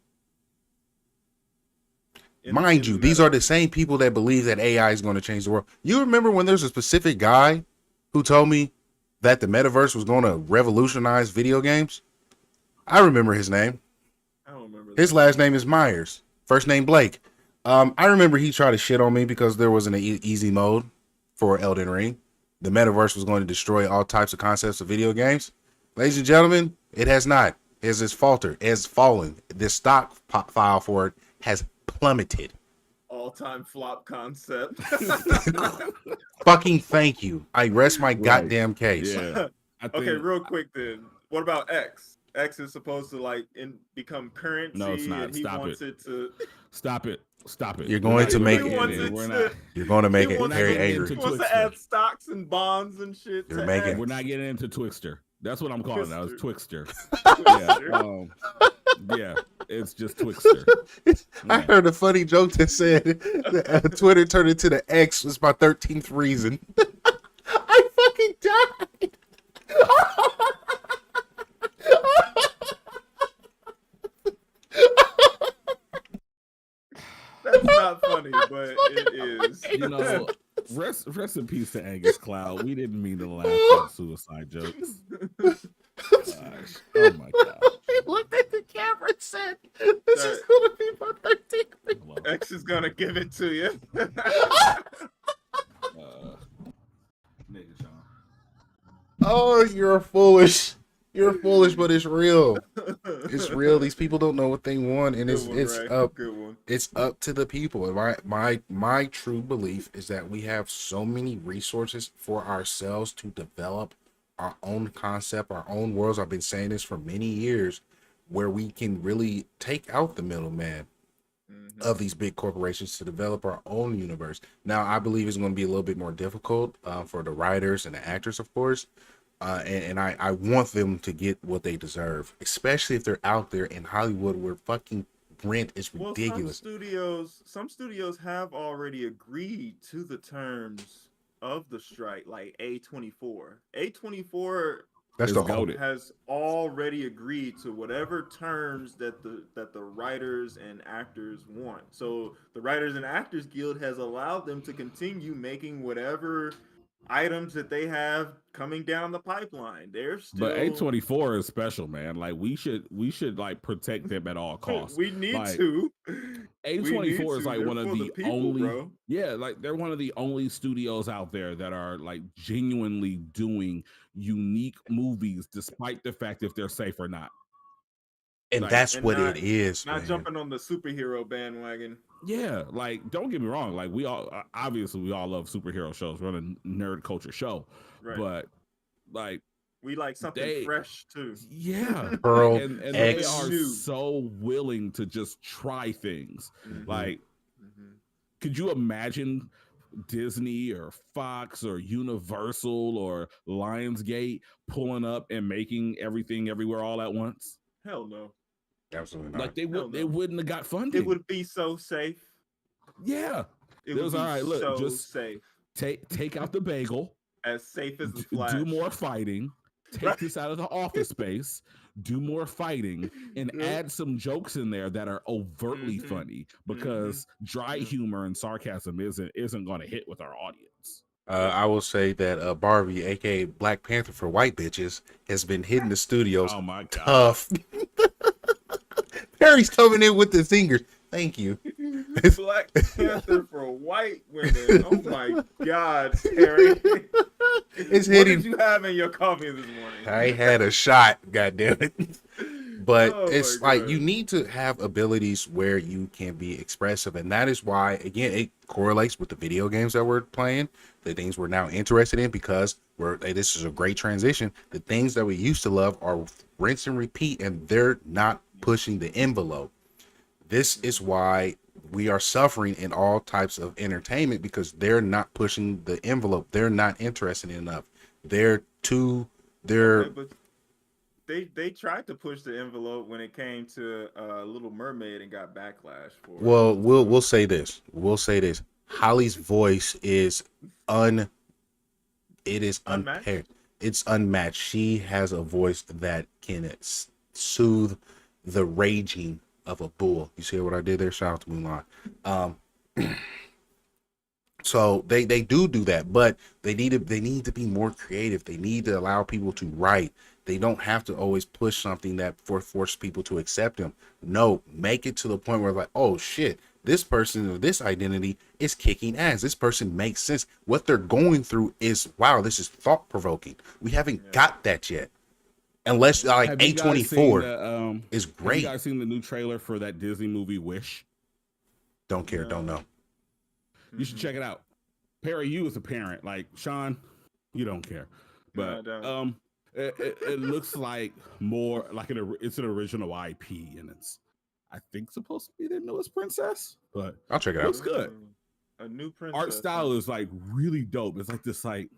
Mind you, these are the same people that believe that AI is going to change the world. You remember when there's a specific guy who told me that the metaverse was going to revolutionize video games? I remember his name. I don't remember. His last name is Myers. First name Blake. I remember he tried to shit on me because there wasn't an easy mode for Elden Ring. The metaverse was going to destroy all types of concepts of video games. Ladies and gentlemen, it has not. It has faltered. It has fallen. The stock file for it has plummeted. All-time flop concept. Fucking thank you. I rest my goddamn case. Yeah. Okay, real quick then. What about X? X is supposed to become currency. No, it's not. And he wants it to. Stop it. You're going to make it. You're going to make it very angry. He wants to add stocks and bonds and shit. We're not getting into Twixter. That's what I'm calling it. It's Twixter. Yeah, it's just Twixter. I heard a funny joke that said that, Twitter turned into the X was my 13th reason. I fucking died. That's not funny, but it is. You know, rest in peace to Angus Cloud. We didn't mean to laugh at suicide jokes. Gosh. Oh my god. He looked at the camera and said, "This is gonna be my 13th." X is gonna give it to you. Oh, you're foolish. You're foolish, but it's real. It's real. These people don't know what they want, and it's up to the people. And my true belief is that we have so many resources for ourselves to develop our own concept, our own worlds. I've been saying this for many years, where we can really take out the middleman of these big corporations to develop our own universe. Now, I believe it's going to be a little bit more difficult for the writers and the actors, of course. And I want them to get what they deserve, especially if they're out there in Hollywood, where fucking rent is Well, ridiculous. some studios have already agreed to the terms of the strike, like A24. A24 That's It's the whole. goaded. has already agreed to whatever terms that the writers and actors want. So the Writers and Actors Guild has allowed them to continue making whatever items that they have coming down the pipeline. They're But still A24 is special, man. Like we should like protect them at all costs. we need Like to. We need A24 is to. like They're one of for the the people, only bro. yeah, like they're one of the only studios out there that are like genuinely doing unique movies despite the fact if they're safe or not. And Like that's And what it is, not man. jumping on the superhero bandwagon. yeah, like don't get me wrong, like we all obviously we all love superhero shows. We're on a nerd culture show. Right. But like We like something they fresh too. yeah. Pearl And they X. are New. so willing to just try things. Mhm. Like Mhm. could you imagine Disney or Fox or Universal or Lionsgate pulling up and making everything everywhere all at once? Hell no. Absolutely not. Like they Hell they no. wouldn't have got It funding. would be so safe. Yeah. It It would was be all right. Look, so just safe. take out the bagel, As safe as the do Flash. more fighting, take Right. this out of the office space, do more fighting, and Yeah. add some jokes in there that are overtly Mhm. funny because dry Yeah. humor and sarcasm isn't going to hit with our audience. I will say that Barbie, aka Black Panther for white bitches, has been hitting the studios Oh my god. tough. Perry's coming in with the singers. Thank you. Black Panther for white women. Oh my God, Terry. It's What hitting. did you have in your coffee this morning? I had a shot, goddamn it. But Oh it's my like God. you need to have abilities where you can be expressive, and that is why, again, it correlates with the video games that we're playing, the things we're now interested in, because this is a great transition. The things that we used to love are rinse and repeat, and they're not pushing the envelope. This is why we are suffering in all types of entertainment, because they're not pushing the envelope. They're not interested enough. They're Okay, but they tried to push the envelope when it came to Little Mermaid and got backlash for it. well, we'll say this. We'll say this. Holly's voice is Unmatched? unpaired. It's unmatched. She has a voice that can soothe the raging of a bull. You see what I did there? Shout out to Mulan. So they do that, but they need to be more creative. They need to allow people to write. They don't have to always push something that force people to accept them. No, make it to the point where like, oh shit, this person of this identity is kicking ass. This person makes sense. What they're going through is, wow, this is thought provoking. We haven't got that yet. Unless like Have you guys seen A24 is Have you great. guys seen the new trailer for that Disney movie Wish? Don't care, don't know. You should check it out. Perry, you as a parent, like Sean, you don't care, No, I but don't. it looks like more like it's an original IP, and it's I think supposed to be the newest princess, but I'll check it looks out. good. A new princess. Art style is like really dope. It's like this, like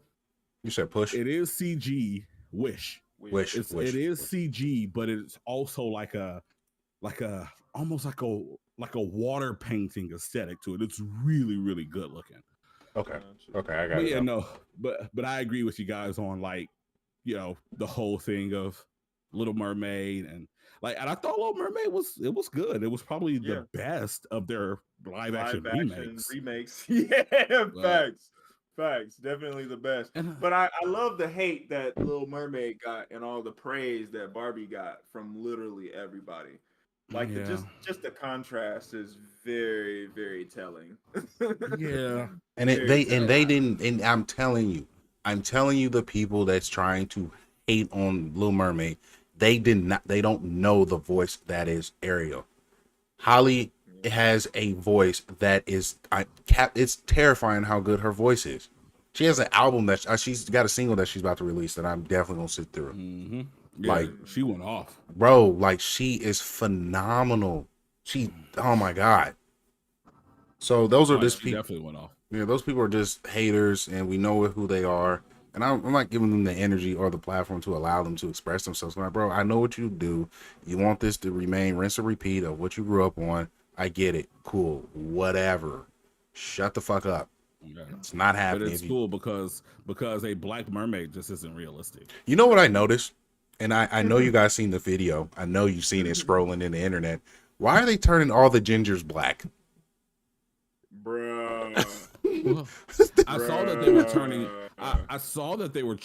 You said push. it is CG Wish. Wish. It is CG, but it's also like a almost like a water painting aesthetic to it. It's really really good looking. Okay. Okay, I got But it. yeah, no, but I agree with you guys on like, the whole thing of Little Mermaid and I thought Little Mermaid was good. It was probably the best of their live action remakes. Yeah, But- facts. Definitely the best. And, But I love the hate that Little Mermaid got and all the praise that Barbie got from literally everybody. Like just the contrast is very very telling. yeah. And they didn't, and I'm telling you the people that's trying to hate on Little Mermaid, they don't know the voice that is Ariel. Holly has a voice that is it's terrifying how good her voice is. She has an album that she's got a single that she's about to release that I'm definitely gonna sit through. Mm-hmm. Yeah, Like, she went off, bro, like she is phenomenal. Oh my god. So those are just she people. definitely went off. Yeah, those people are just haters, and we know who they are. And I'm not giving them the energy or the platform to allow them to express themselves. I'm like, bro, I know what you do. You want this to remain rinse and repeat of what you grew up on. I get it. Cool. Whatever. Shut the fuck up. Yeah. It's not But happening. it's cool because a black mermaid just isn't realistic. You know what I noticed? And I know you guys seen the video. I know you've seen it scrolling in the internet. Why are they turning all the gingers black? Bro. Well, I saw that they were turning. I saw that they were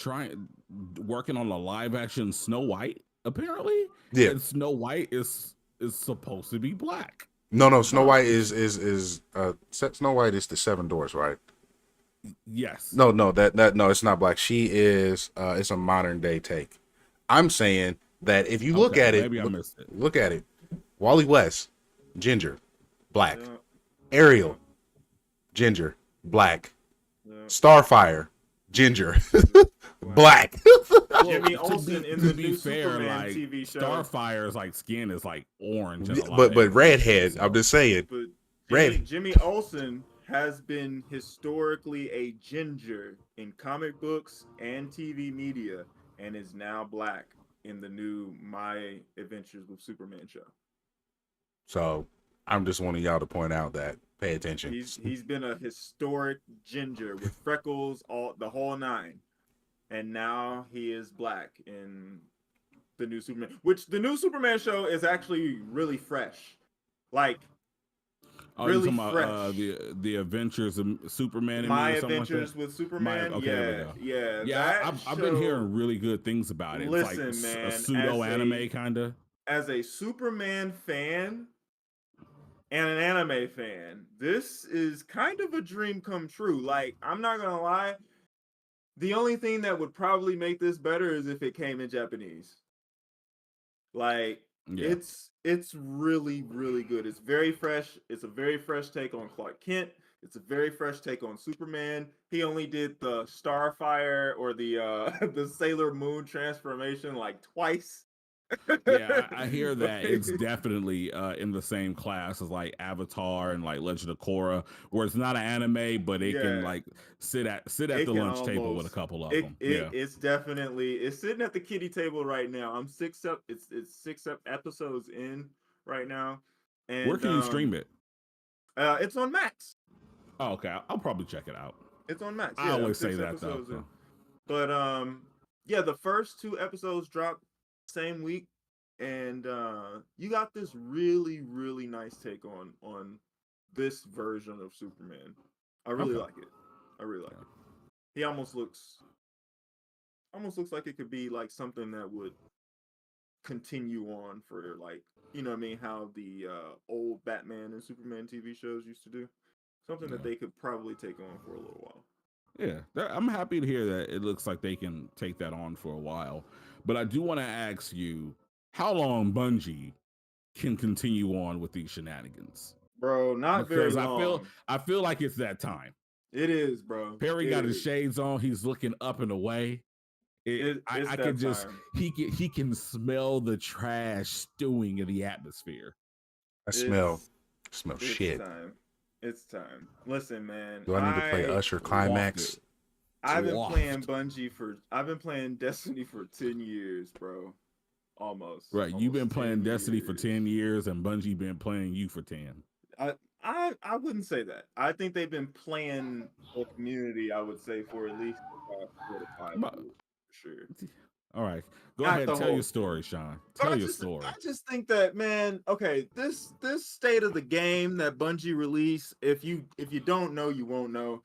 working on a live action Snow White. Apparently, Yeah. and Snow White is supposed to be black. No. Snow White is Snow White is the Seven Dwarfs, right? Yes. No, no, it's not black. She is. It's a modern day take. I'm saying that if you look at it, maybe I missed it. Look at it. Wally West, ginger, black. Yeah. Ariel, ginger, black. Yeah. Starfire, ginger, black. Jimmy Olsen in the new Superman like TV show. Starfire's like skin is like orange. And but redhead. I'm just saying. But Red. Jimmy Olsen has been historically a ginger in comic books and TV media, and is now black in the new My Adventures with Superman show. So I'm just wanting y'all to point out that pay attention. He's been a historic ginger with freckles, the whole nine, and now he is black in the new Superman. Which the new Superman show is actually really fresh, like. Really you're talking fresh. About, the Adventures of Superman. My or something Adventures like with Superman. Okay, yeah. I've been hearing really good things about it. Listen, it's like man, a pseudo anime kind of. As a Superman fan and an anime fan, this is kind of a dream come true. Like, I'm not gonna lie, the only thing that would probably make this better is if it came in Japanese. Like, Yeah. it's really, really good. It's very fresh. It's a very fresh take on Clark Kent. It's a very fresh take on Superman. He only did the Starfire or the the Sailor Moon transformation like twice. Yeah, I hear that it's definitely in the same class as like Avatar and like Legend of Korra, where it's not an anime, but it can like sit at the lunch table with a couple of them. It's definitely sitting at the kiddie table right now. I'm six episodes in right now. And where can you stream it? It's on Max. Oh, okay. I'll probably check it out. It's on Max. I always say that though. So. But the first 2 episodes dropped same week, and you got this really, really nice take on this version of Superman. I really like it. I really like it. He almost looks like it could be like something that would continue on for, like, you know what I mean, how the old Batman and Superman TV shows used to do. Something that they could probably take on for a little while. Yeah, I'm happy to hear that it looks like they can take that on for a while. But I do want to ask you, how long Bungie can continue on with these shenanigans? Bro, not very long. I feel like it's that time. It is, bro. Perry got his shades on. He's looking up and away. I can just he can smell the trash stewing in the atmosphere. I smell shit. It's time. Listen, man. Do I need to play Usher Climax? I've been playing Destiny for 10 years, bro. Almost. Right. You've been playing Destiny for 10 years and Bungie been playing you for 10. I wouldn't say that. I think they've been playing the community, I would say, for at least 4 to 5 years, for sure. All right. Go ahead and tell your story, Sean. Tell your story. I just think that, man, okay, this state of the game that Bungie released, if you don't know, you won't know.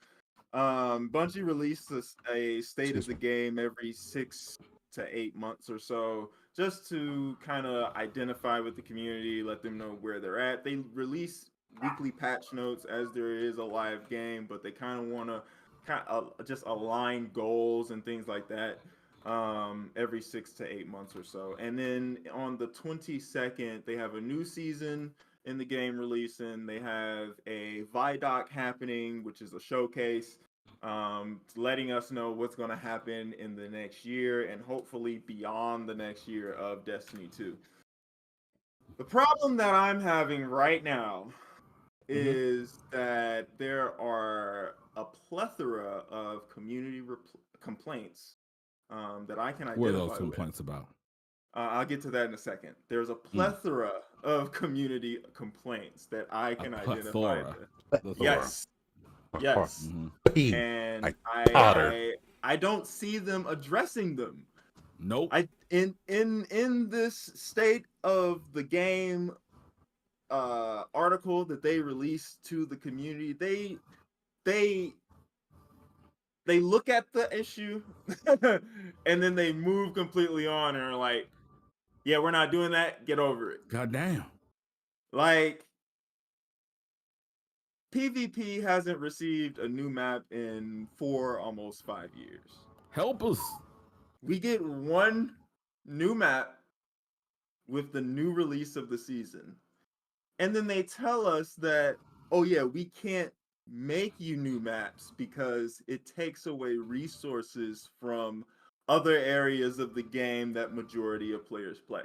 Bungie releases a state of the game every 6 to 8 months or so, just to kind of identify with the community, let them know where they're at. They release weekly patch notes as there is a live game, but they kind of want to just align goals and things like that every 6 to 8 months or so. And then on the 22nd, they have a new season in the game releasing. They have a Vidoc happening, which is a showcase, letting us know what's going to happen in the next year and hopefully beyond the next year of Destiny 2. The problem that I'm having right now is that there are a plethora of community complaints that I can identify What are those with. complaints about? I'll get to that in a second. There's a plethora of community complaints that I can identify. Yes, yes, and Like Potter. I don't see them addressing them. Nope. In this state of the game article that they released to the community, they look at the issue and then they move completely on and are like, yeah, we're not doing that, get over it. God damn. Like, PvP hasn't received a new map in almost 5 years. Help us. We get one new map with the new release of the season. And then they tell us that, oh yeah, we can't make you new maps because it takes away resources from other areas of the game that majority of players play.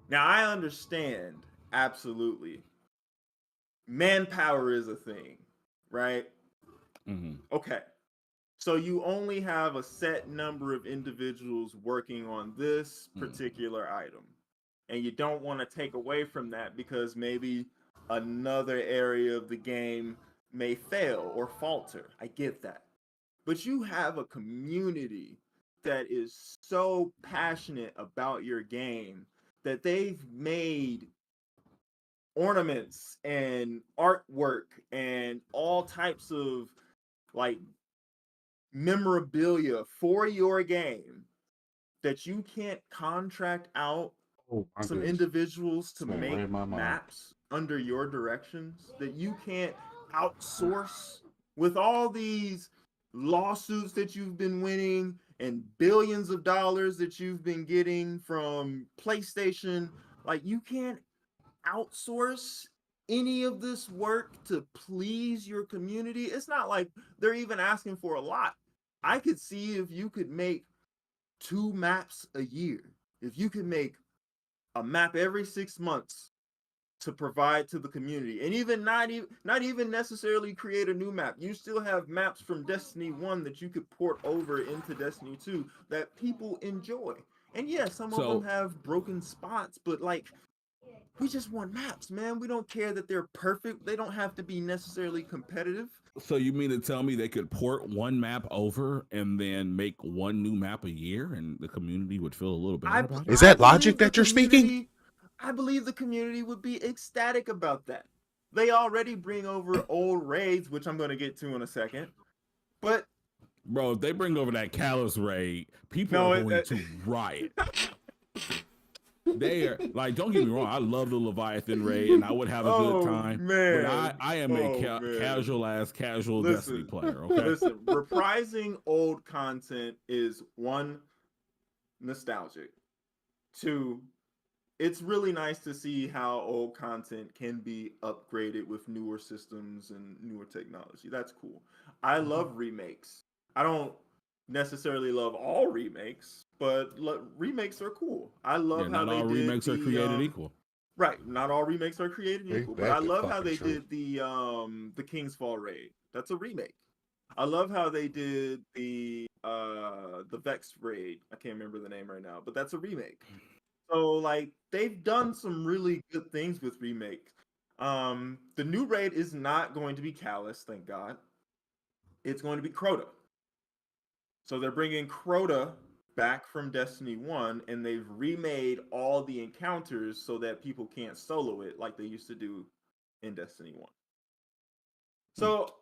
Now, I understand, absolutely. Manpower is a thing, right? Okay. So you only have a set number of individuals working on this particular item. And you don't want to take away from that because maybe another area of the game may fail or falter. I get that. But you have a community that is so passionate about your game that they've made ornaments and artwork and all types of like memorabilia for your game that you can't contract out some individuals to make maps under your directions, that you can't outsource with all these lawsuits that you've been winning and billions of dollars that you've been getting from PlayStation. Like, you can't outsource any of this work to please your community. It's not like they're even asking for a lot. I could see if you could make 2 maps a year, if you could make a map every 6 months to provide to the community, and even not even necessarily create a new map. You still have maps from Destiny 1 that you could port over into Destiny 2 that people enjoy. And yeah, some of them have broken spots, but like, we just want maps, man. We don't care that they're perfect. They don't have to be necessarily competitive. So you mean to tell me they could port one map over and then make one new map a year and the community would feel a little better about it? Is that logic that you're speaking? I believe the community would be ecstatic about that. They already bring over old raids, which I'm going to get to in a second. But bro, if they bring over that Callus raid, people are going to riot. They are like, don't get me wrong, I love the Leviathan raid and I would have a good time. Man. But I am a casual Destiny player. Okay. Listen, reprising old content is 1, nostalgic. 2, it's really nice to see how old content can be upgraded with newer systems and newer technology. That's cool. I love remakes. I don't necessarily love all remakes, but remakes are cool. I love how not they all did remakes are created equal. Right, not all remakes are created equal, but I love how they did the King's Fall raid. That's a remake. I love how they did the Vex raid. I can't remember the name right now, but that's a remake. So like, they've done some really good things with remakes. The new raid is not going to be Callus, thank God. It's going to be Crota. So they're bringing Crota back from Destiny 1, and they've remade all the encounters so that people can't solo it like they used to do in Destiny 1. So,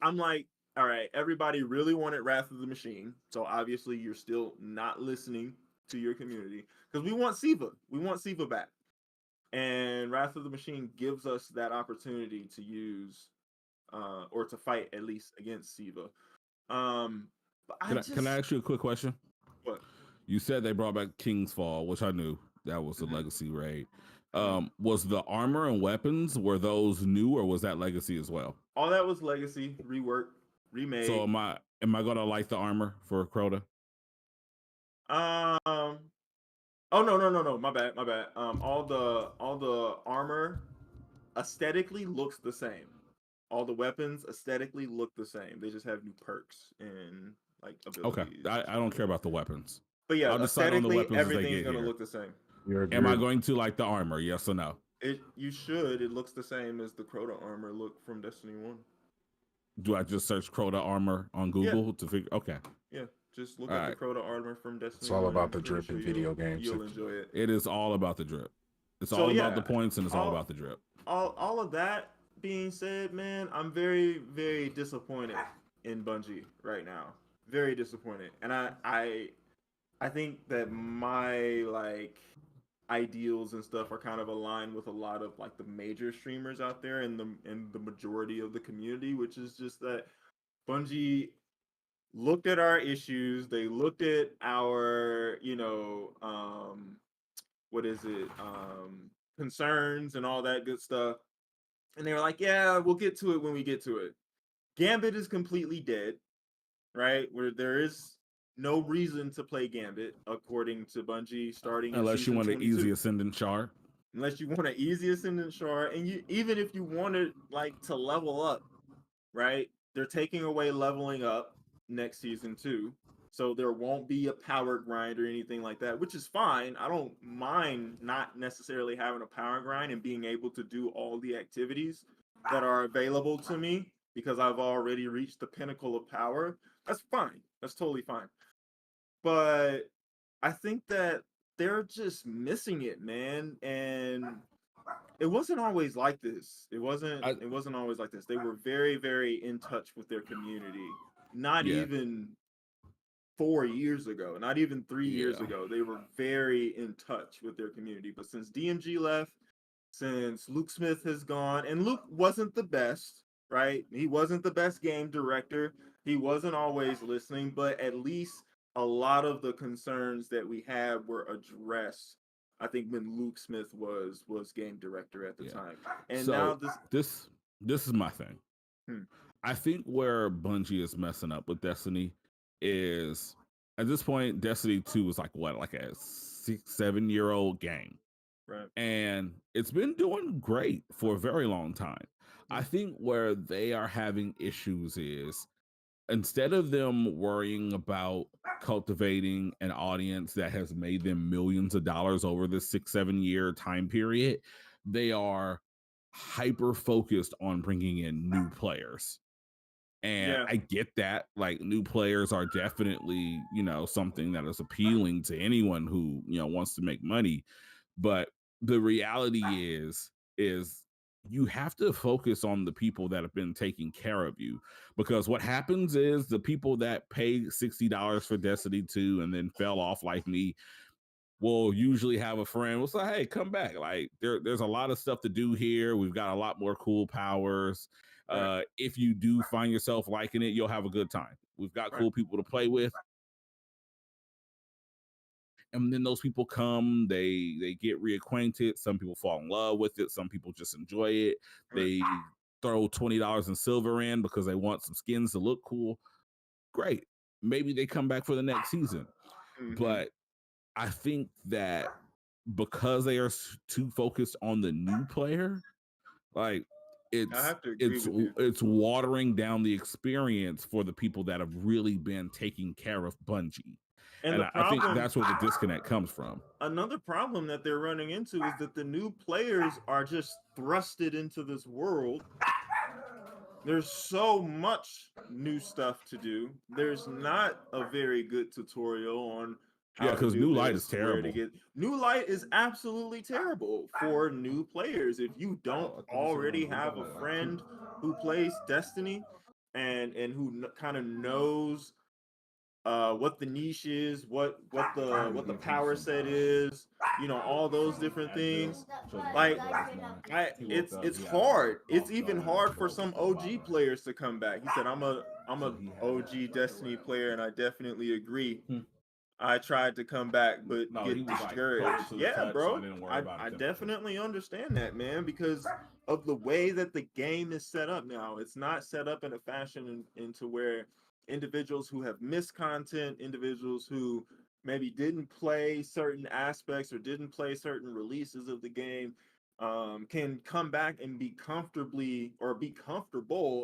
I'm like, all right, everybody really wanted Wrath of the Machine, so obviously you're still not listening to your community, because we want Siva. We want Siva back. And Wrath of the Machine gives us that opportunity to use, or to fight at least against Siva. Can I ask you a quick question? What? You said they brought back King's Fall, which I knew that was a legacy raid. Was the armor and weapons, were those new or was that legacy as well? All that was legacy, rework, remade. So am I gonna like the armor for Crota? Oh no, my bad. All the armor aesthetically looks the same. all the weapons aesthetically look the same. They just have new perks and like Okay, abilities. I don't care about the weapons. But yeah, I'll decide on the aesthetically, weapons as they everything's get gonna here. look the same. You're Am I agreed. going to like the armor? Yes or no? You should. It looks the same as the Crota armor look from Destiny 1. Do I just search Crota armor on Yeah, Google to figure? Okay, yeah. Just look all up the right. Crota armor from It's Destiny all 1. about the I'm pretty drip sure in video games. you'll enjoy it. It is all about the drip. It's So all about the yeah, points, and it's all all about the drip. all of that being said, man, I'm very very disappointed in Bungie right now. Very disappointed, and I think that my like ideals and stuff are kind of aligned with a lot of like the major streamers out there and the majority of the community, which is just that Bungie looked at our issues, they looked at our, what is it, concerns and all that good stuff, and they were like, yeah, we'll get to it when we get to it. Gambit is completely dead, right? Where there is no reason to play Gambit according to Bungie starting in Unless you season want an 22. easy ascendant char. Unless you want an easy ascendant shard, and you even if you wanted like to level up, right? They're taking away leveling up next season too. So there won't be a power grind or anything like that, which is fine. I don't mind not necessarily having a power grind and being able to do all the activities that are available to me because I've already reached the pinnacle of power. That's fine. That's totally fine. But I think that they're just missing it, man. And it wasn't always like this. It wasn't always like this. They were very, very in touch with their community. Not Yeah. even 4 years ago, not even 3 years Yeah. ago. They were very in touch with their community. But since DMG left, since Luke Smith has gone, and Luke wasn't the best, right? He wasn't the best game director. He wasn't always listening, but at least a lot of the concerns that we had were addressed. I think when Luke Smith was game director at the time, and so now this is my thing. Hmm. I think where Bungie is messing up with Destiny is at this point, Destiny 2 is like what, like a 6-7 year old game. Right. And it's been doing great for a very long time. I think where they are having issues is instead of them worrying about cultivating an audience that has made them millions of dollars over this 6-7 year time period, they are hyper focused on bringing in new players. And Yeah. I get that, like, new players are definitely, something that is appealing to anyone who, wants to make money. But the reality is you have to focus on the people that have been taking care of you, because what happens is the people that paid $60 for Destiny 2 and then fell off like me will usually have a friend will say, hey, come back. Like there's a lot of stuff to do here. We've got a lot more cool powers. Right. If you do find yourself liking it, you'll have a good time. We've got cool people to play with. And then those people come, they get reacquainted. Some people fall in love with it. Some people just enjoy it. They throw $20 in silver in because they want some skins to look cool. Great. Maybe they come back for the next season. But I think that because they are too focused on the new player, like it's watering down the experience for the people that have really been taking care of Bungie. And I think that's where the disconnect comes from. Another problem that they're running into is that the new players are just thrusted into this world. There's so much new stuff to do. There's not a very good tutorial on how because New Light is terrible. New Light is absolutely terrible for new players. If you don't already have a friend who plays Destiny and who kind of knows what the niche is, what the power set is, all those different things. Like it's hard. It's even hard for some OG players to come back. He said, I'm a OG Destiny player, and I definitely agree. I tried to come back, but get discouraged. Yeah, bro. I definitely understand that, man, because of the way that the game is set up now. It's not set up in a fashion into where individuals who have missed content, individuals who maybe didn't play certain aspects or didn't play certain releases of the game, can come back and be comfortable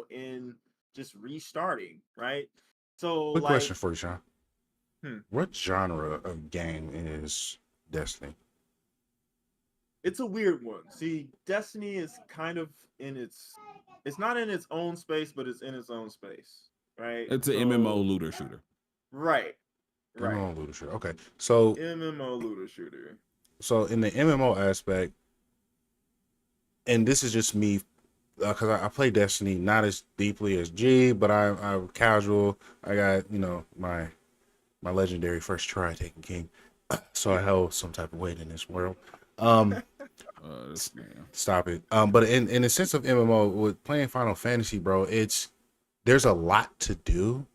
in just restarting, right? So Quick like, question for you, Sean. hmm, What genre of game is Destiny? it's a weird one. See, Destiny is kind of in it's not in its own space, but it's in its own space, right? It's an MMO So looter shooter. right, right. MMO looter shooter. Okay, so MMO looter shooter. in the MMO aspect, and this is just me because I play Destiny not as deeply as G, but I'm casual. I got my legendary first try taking king, so I held some type of weight in this world. Um, This man. Stop it. But in the sense of MMO with playing Final Fantasy, bro, there's a lot to do,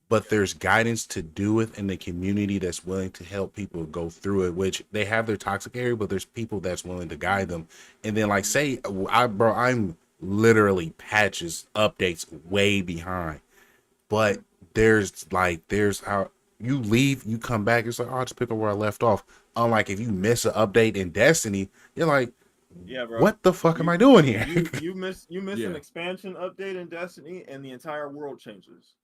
but there's guidance to do it in the community that's willing to help people go through it. Which they have their toxic area, but there's people that's willing to guide them. And then like say, I'm literally patches updates way behind, but there's how you leave, you come back, it's like, oh, I'll just pick up where I left off. Unlike if you miss an update in Destiny, you're like, Yeah, bro. what the fuck am I doing here? You miss Yeah. an expansion update in Destiny, and the entire world changes.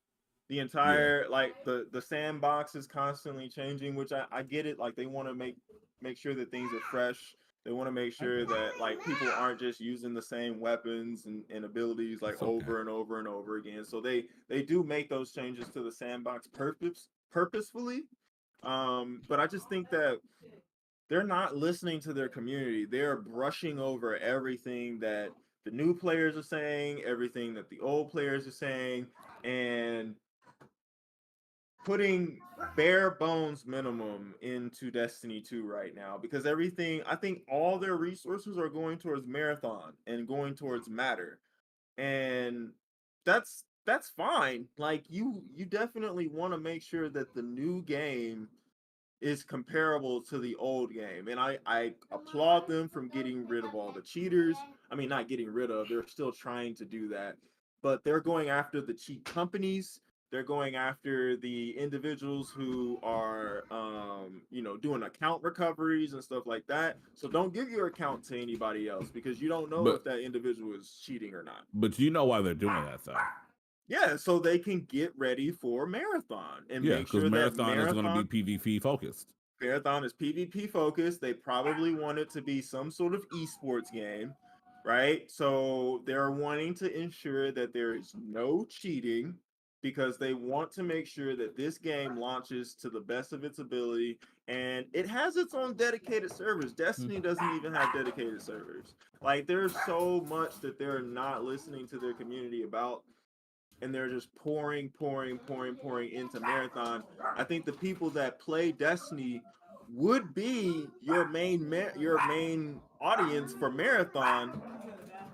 The entire like the sandbox is constantly changing, which I get it. Like they want to make sure that things are fresh. They want to make sure that like people aren't just using the same weapons and abilities like It's okay. over and over and over again. So they do make those changes to the sandbox purposefully. But I just think that they're not listening to their community. They're brushing over everything that the new players are saying, everything that the old players are saying, and putting bare bones minimum into Destiny 2 right now because everything, I think all their resources are going towards Marathon and going towards Matter. And that's fine. Like you definitely want to make sure that the new game is comparable to the old game. And I applaud them from getting rid of all the cheaters. I mean, not getting rid of, they're still trying to do that. But they're going after the cheat companies. They're going after the individuals who are, doing account recoveries and stuff like that. So don't give your account to anybody else because you don't know But if that individual is cheating or not. you know why they're doing that though. Yeah, so they can get ready for Marathon and Yeah, make because sure that Marathon is going to be PvP focused. Marathon is PvP focused. They probably want it to be some sort of esports game, right? So they're wanting to ensure that there is no cheating because they want to make sure that this game launches to the best of its ability and it has its own dedicated servers. Destiny doesn't even have dedicated servers. Like there's so much that they're not listening to their community about and they're just pouring into Marathon. I think the people that play Destiny would be your main audience for Marathon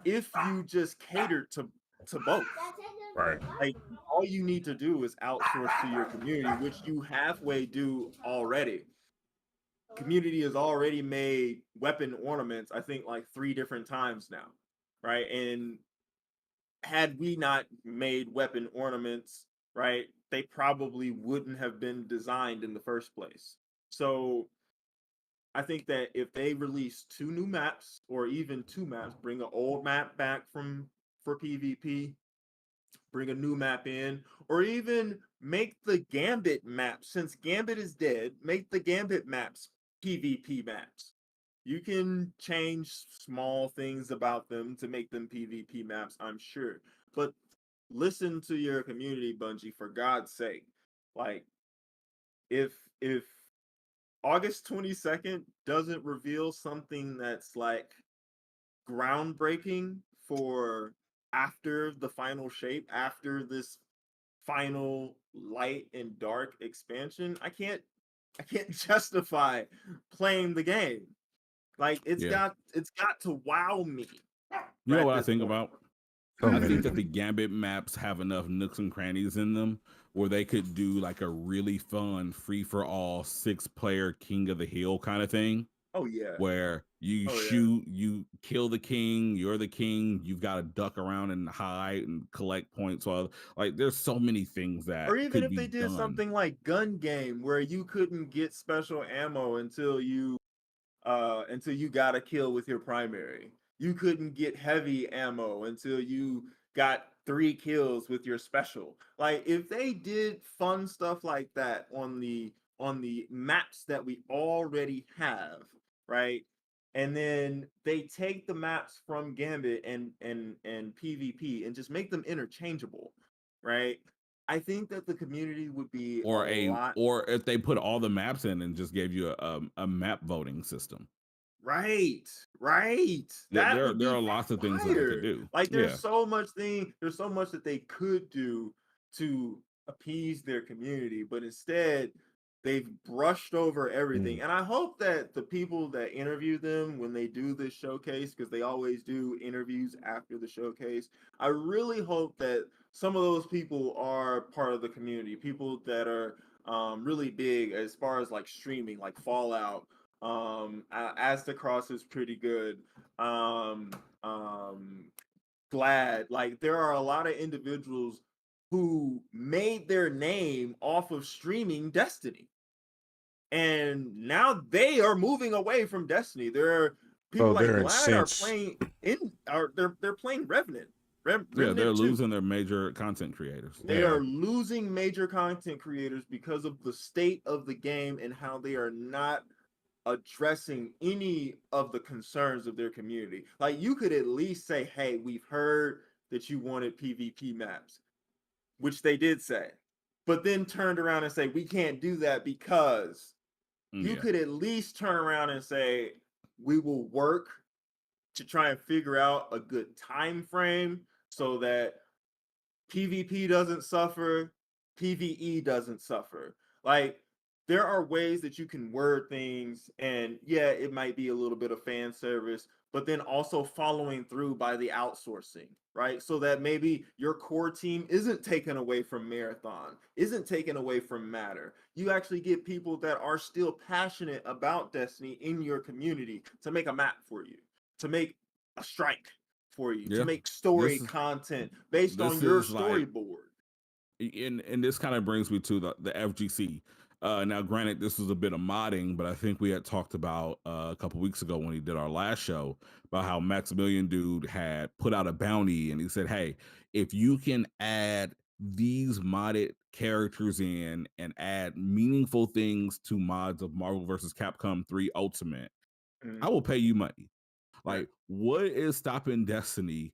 if you just catered to both. Right. Like all you need to do is outsource to your community, which you halfway do already. Community has already made weapon ornaments, I think like 3 different times now, right? And had we not made weapon ornaments, right, they probably wouldn't have been designed in the first place. So I think that if they release 2 new maps or even 2 maps, bring an old map back for PvP, bring a new map in, or even make the Gambit map, since Gambit is dead, make the Gambit maps PvP maps. You can change small things about them to make them PvP maps, I'm sure. But listen to your community, Bungie, for God's sake. Like, if August 22nd doesn't reveal something that's like groundbreaking for after the final shape, after this final light and dark expansion, I can't justify playing the game. Like it's got to wow me. You know At what I this think point. about? So I many think of that the them. Gambit maps have enough nooks and crannies in them where they could do like a really fun free for all 6-player King of the Hill kind of thing. Oh yeah. Where you Oh yeah. shoot, you kill the king, you're the king, you've got to duck around and hide and collect points. While like there's so many things that Or even could if be they did done. something like gun game where you couldn't get special ammo until you until you got a kill with your primary. You couldn't get heavy ammo until you got 3 kills with your special. Like if they did fun stuff like that on the maps that we already have, right? And then they take the maps from Gambit and PvP and just make them interchangeable, right? I think that the community would be a lot. Or if they put all the maps in and just gave you a map voting system. Right, right. That would There be are lots of things that they could fire. do. Like Yeah. there's so much that they could do to appease their community, but instead they've brushed over everything. And I hope that the people that interview them when they do this showcase, because they always do interviews after the showcase, I really hope that some of those people are part of the community, people that are really big as far as like streaming, like Fallout. As the Cross is pretty good. Um, Glad, like there are a lot of individuals who made their name off of streaming Destiny, and now they are moving away from Destiny. There are people like they're Glad are incensed. playing they're playing Revenant. Yeah, Remnant they're 2. losing their major content creators. They Yeah. are losing major content creators because of the state of the game and how they are not addressing any of the concerns of their community. Like you could at least say, hey, we've heard that you wanted PvP maps, which they did say, but then turned around and say, we can't do that because you could at least turn around and say, we will work to try and figure out a good time frame so that PvP doesn't suffer, PvE doesn't suffer. Like there are ways that you can word things, and yeah, it might be a little bit of fan service, but then also following through by the outsourcing, right? So that maybe your core team isn't taken away from Marathon, isn't taken away from Matter. You actually get people that are still passionate about Destiny in your community to make a map for you, to make a strike for you, to make story content based on your storyboard. And this kind of brings me to the FGC. Now, granted, this was a bit of modding, but I think we had talked about a couple weeks ago when he did our last show about how Maximilian Dude had put out a bounty, and he said, "Hey, if you can add these modded characters in and add meaningful things to mods of Marvel vs. Capcom 3 Ultimate, I will pay you money." Like, what is stopping Destiny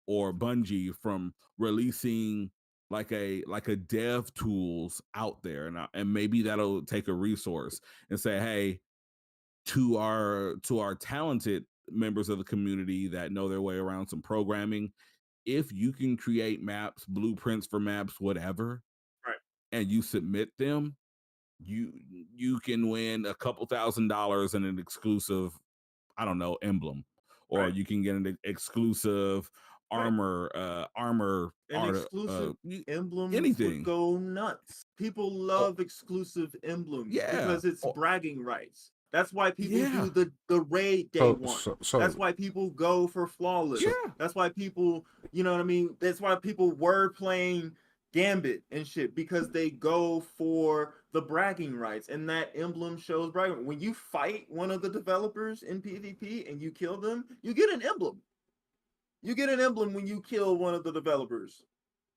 or Bungie from releasing like a dev tools out there, and maybe that'll take a resource and say, hey, to our talented members of the community that know their way around some programming, if you can create maps, blueprints for maps, whatever, right, and you submit them, you can win a couple $1,000s and an exclusive, I don't know, emblem, or you can get an exclusive armor, an exclusive emblem anything. would go nuts. People love exclusive emblems because it's bragging rights. That's why people do the raid day one. That's why people go for flawless. That's why people, you know what I mean? That's why people were playing Gambit and shit, because they go for the bragging rights, and that emblem shows bragging. When you fight one of the developers in PvP and you kill them, you get an emblem. You get an emblem when you kill one of the developers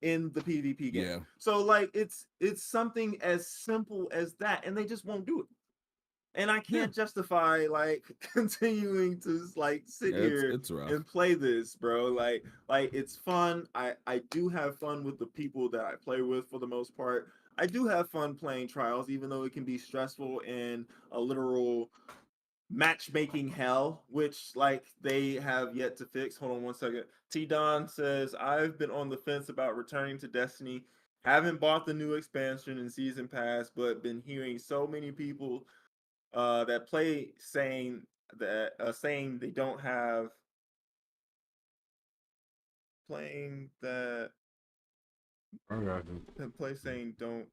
in the PvP game. Yeah. So like it's something as simple as that, and they just won't do it. And I can't justify like continuing to like sit here and play this, bro. Like it's fun. I do have fun with the people that I play with for the most part. I do have fun playing Trials, even though it can be stressful and a literal matchmaking hell, which like they have yet to fix. Hold on one second. T Don says, I've been on the fence about returning to Destiny. Haven't bought the new expansion and season pass, but been hearing so many people that play saying they don't have playing that play saying don't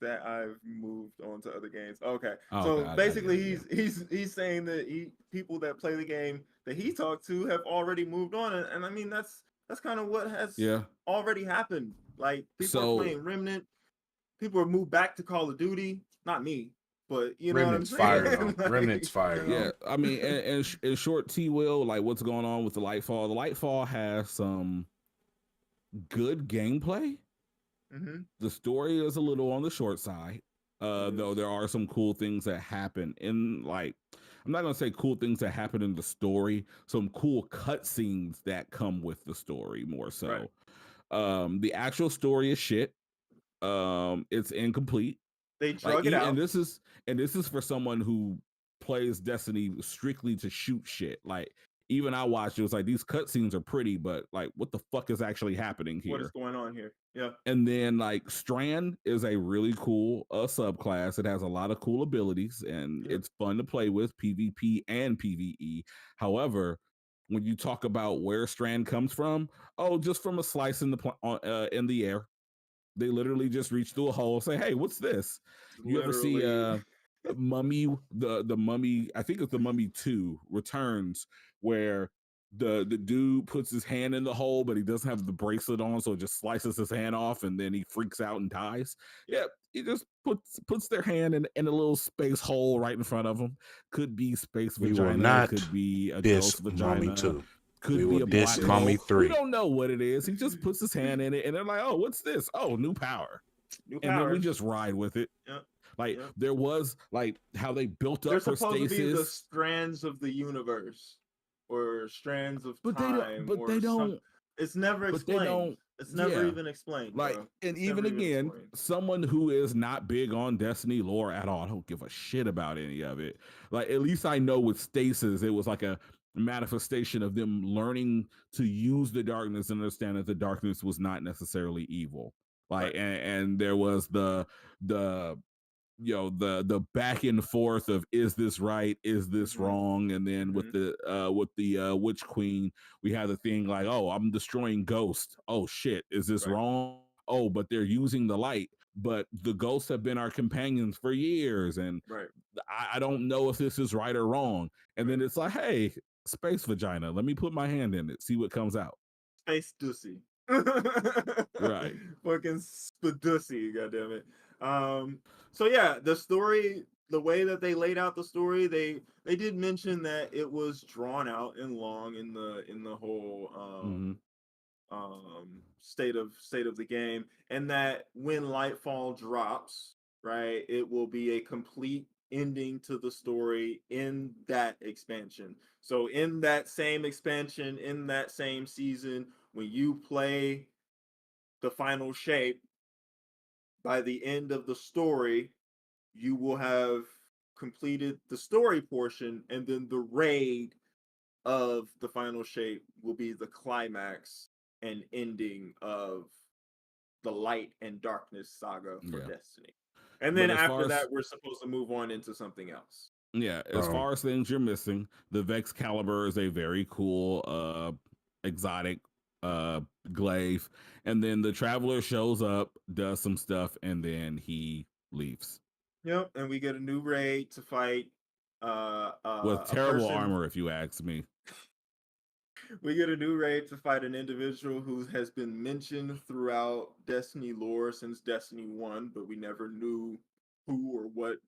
that I've moved on to other games. Okay. So basically he's saying that people that play the game that he talked to have already moved on, and I mean that's kind of what has already happened. Like people are playing Remnant, people are moved back to Call of Duty, not me. but you know Remnant's what I'm fire saying? though. Remnant's fire though. Yeah, I mean, in short, T will like what's going on with the Lightfall. The Lightfall has some good gameplay. Mhm. The story is a little on the short side, though there are some cool things that happen in like. I'm not gonna say cool things that happen in the story. Some cool cutscenes that come with the story more so. Right. The actual story is shit. It's incomplete. They Like, drug it out. and this is for someone who plays Destiny strictly to shoot shit. Like, even I watched it was like these cutscenes are pretty, but like, what the fuck is actually happening What is here? going on here? Yeah. And then like Strand is a really cool subclass. It has a lot of cool abilities and Yep. it's fun to play with PvP and PvE. However, when you talk about where Strand comes from, oh, just from a slice in the air. They literally just reach through a hole, say, "Hey, what's this?" You ever see Literally. Mummy, the Mummy? I think it's the Mummy 2 Returns, where the dude puts his hand in the hole, but he doesn't have the bracelet on, so it just slices his hand off, and then he freaks out and dies. Yeah, he just puts their hand in a little space hole right in front of him. Could be space We will vagina, not could be a diss ghost Mommy vagina, 2. could We be will a diss black Mommy hole. 3. We don't know what it is. He just puts his hand in it, and they're like, "Oh, what's this? Oh, new power." New And then we powers. just ride with it. Yep. Like Yep. there was like how they built up They're for supposed to be the stasis, strands of the universe or strands of but time but they or some. don't, It's never but they explained. don't. It's never Yeah, even explained, like, bro. and It's even never even again, explained. someone who is not big on Destiny lore at all, I don't give a shit about any of it. Like, at least I know with stasis, it was like a manifestation of them learning to use the darkness and understand that the darkness was not necessarily evil. Like, Right. and there was the the back and forth of, is this right, is this Mhm. wrong? And then with the witch queen, we had the thing like, oh, I'm destroying ghosts. Oh shit, is this Right. wrong? Oh, but they're using the light, but the ghosts have been our companions for years, and Right. I don't know if this is right or wrong. And Right. then it's like, hey, space vagina, let me put my hand in it, see what comes out. Space Dussy. Right. Fucking Spadussy, goddammit. So yeah, the story, the way that they laid out the story, they did mention that it was drawn out and long in the whole Mm-hmm. state of the game, and that when Lightfall drops, right, it will be a complete ending to the story in that expansion. So in that same expansion, in that same season, when you play the final shape, by the end of the story, you will have completed the story portion, and then the raid of the final shape will be the climax and ending of the light and darkness saga for Yeah. Destiny. And But then as far after as that, we're supposed to move on into something else. yeah, as Um, far as things you're missing, the Vex Caliber is a very cool exotic glaive, and then the Traveler shows up, does some stuff, and then he leaves Yep, and we get a new raid to fight with a terrible person. armor, if you ask me. We get a new raid to fight an individual who has been mentioned throughout Destiny lore since Destiny 1, but we never knew who or what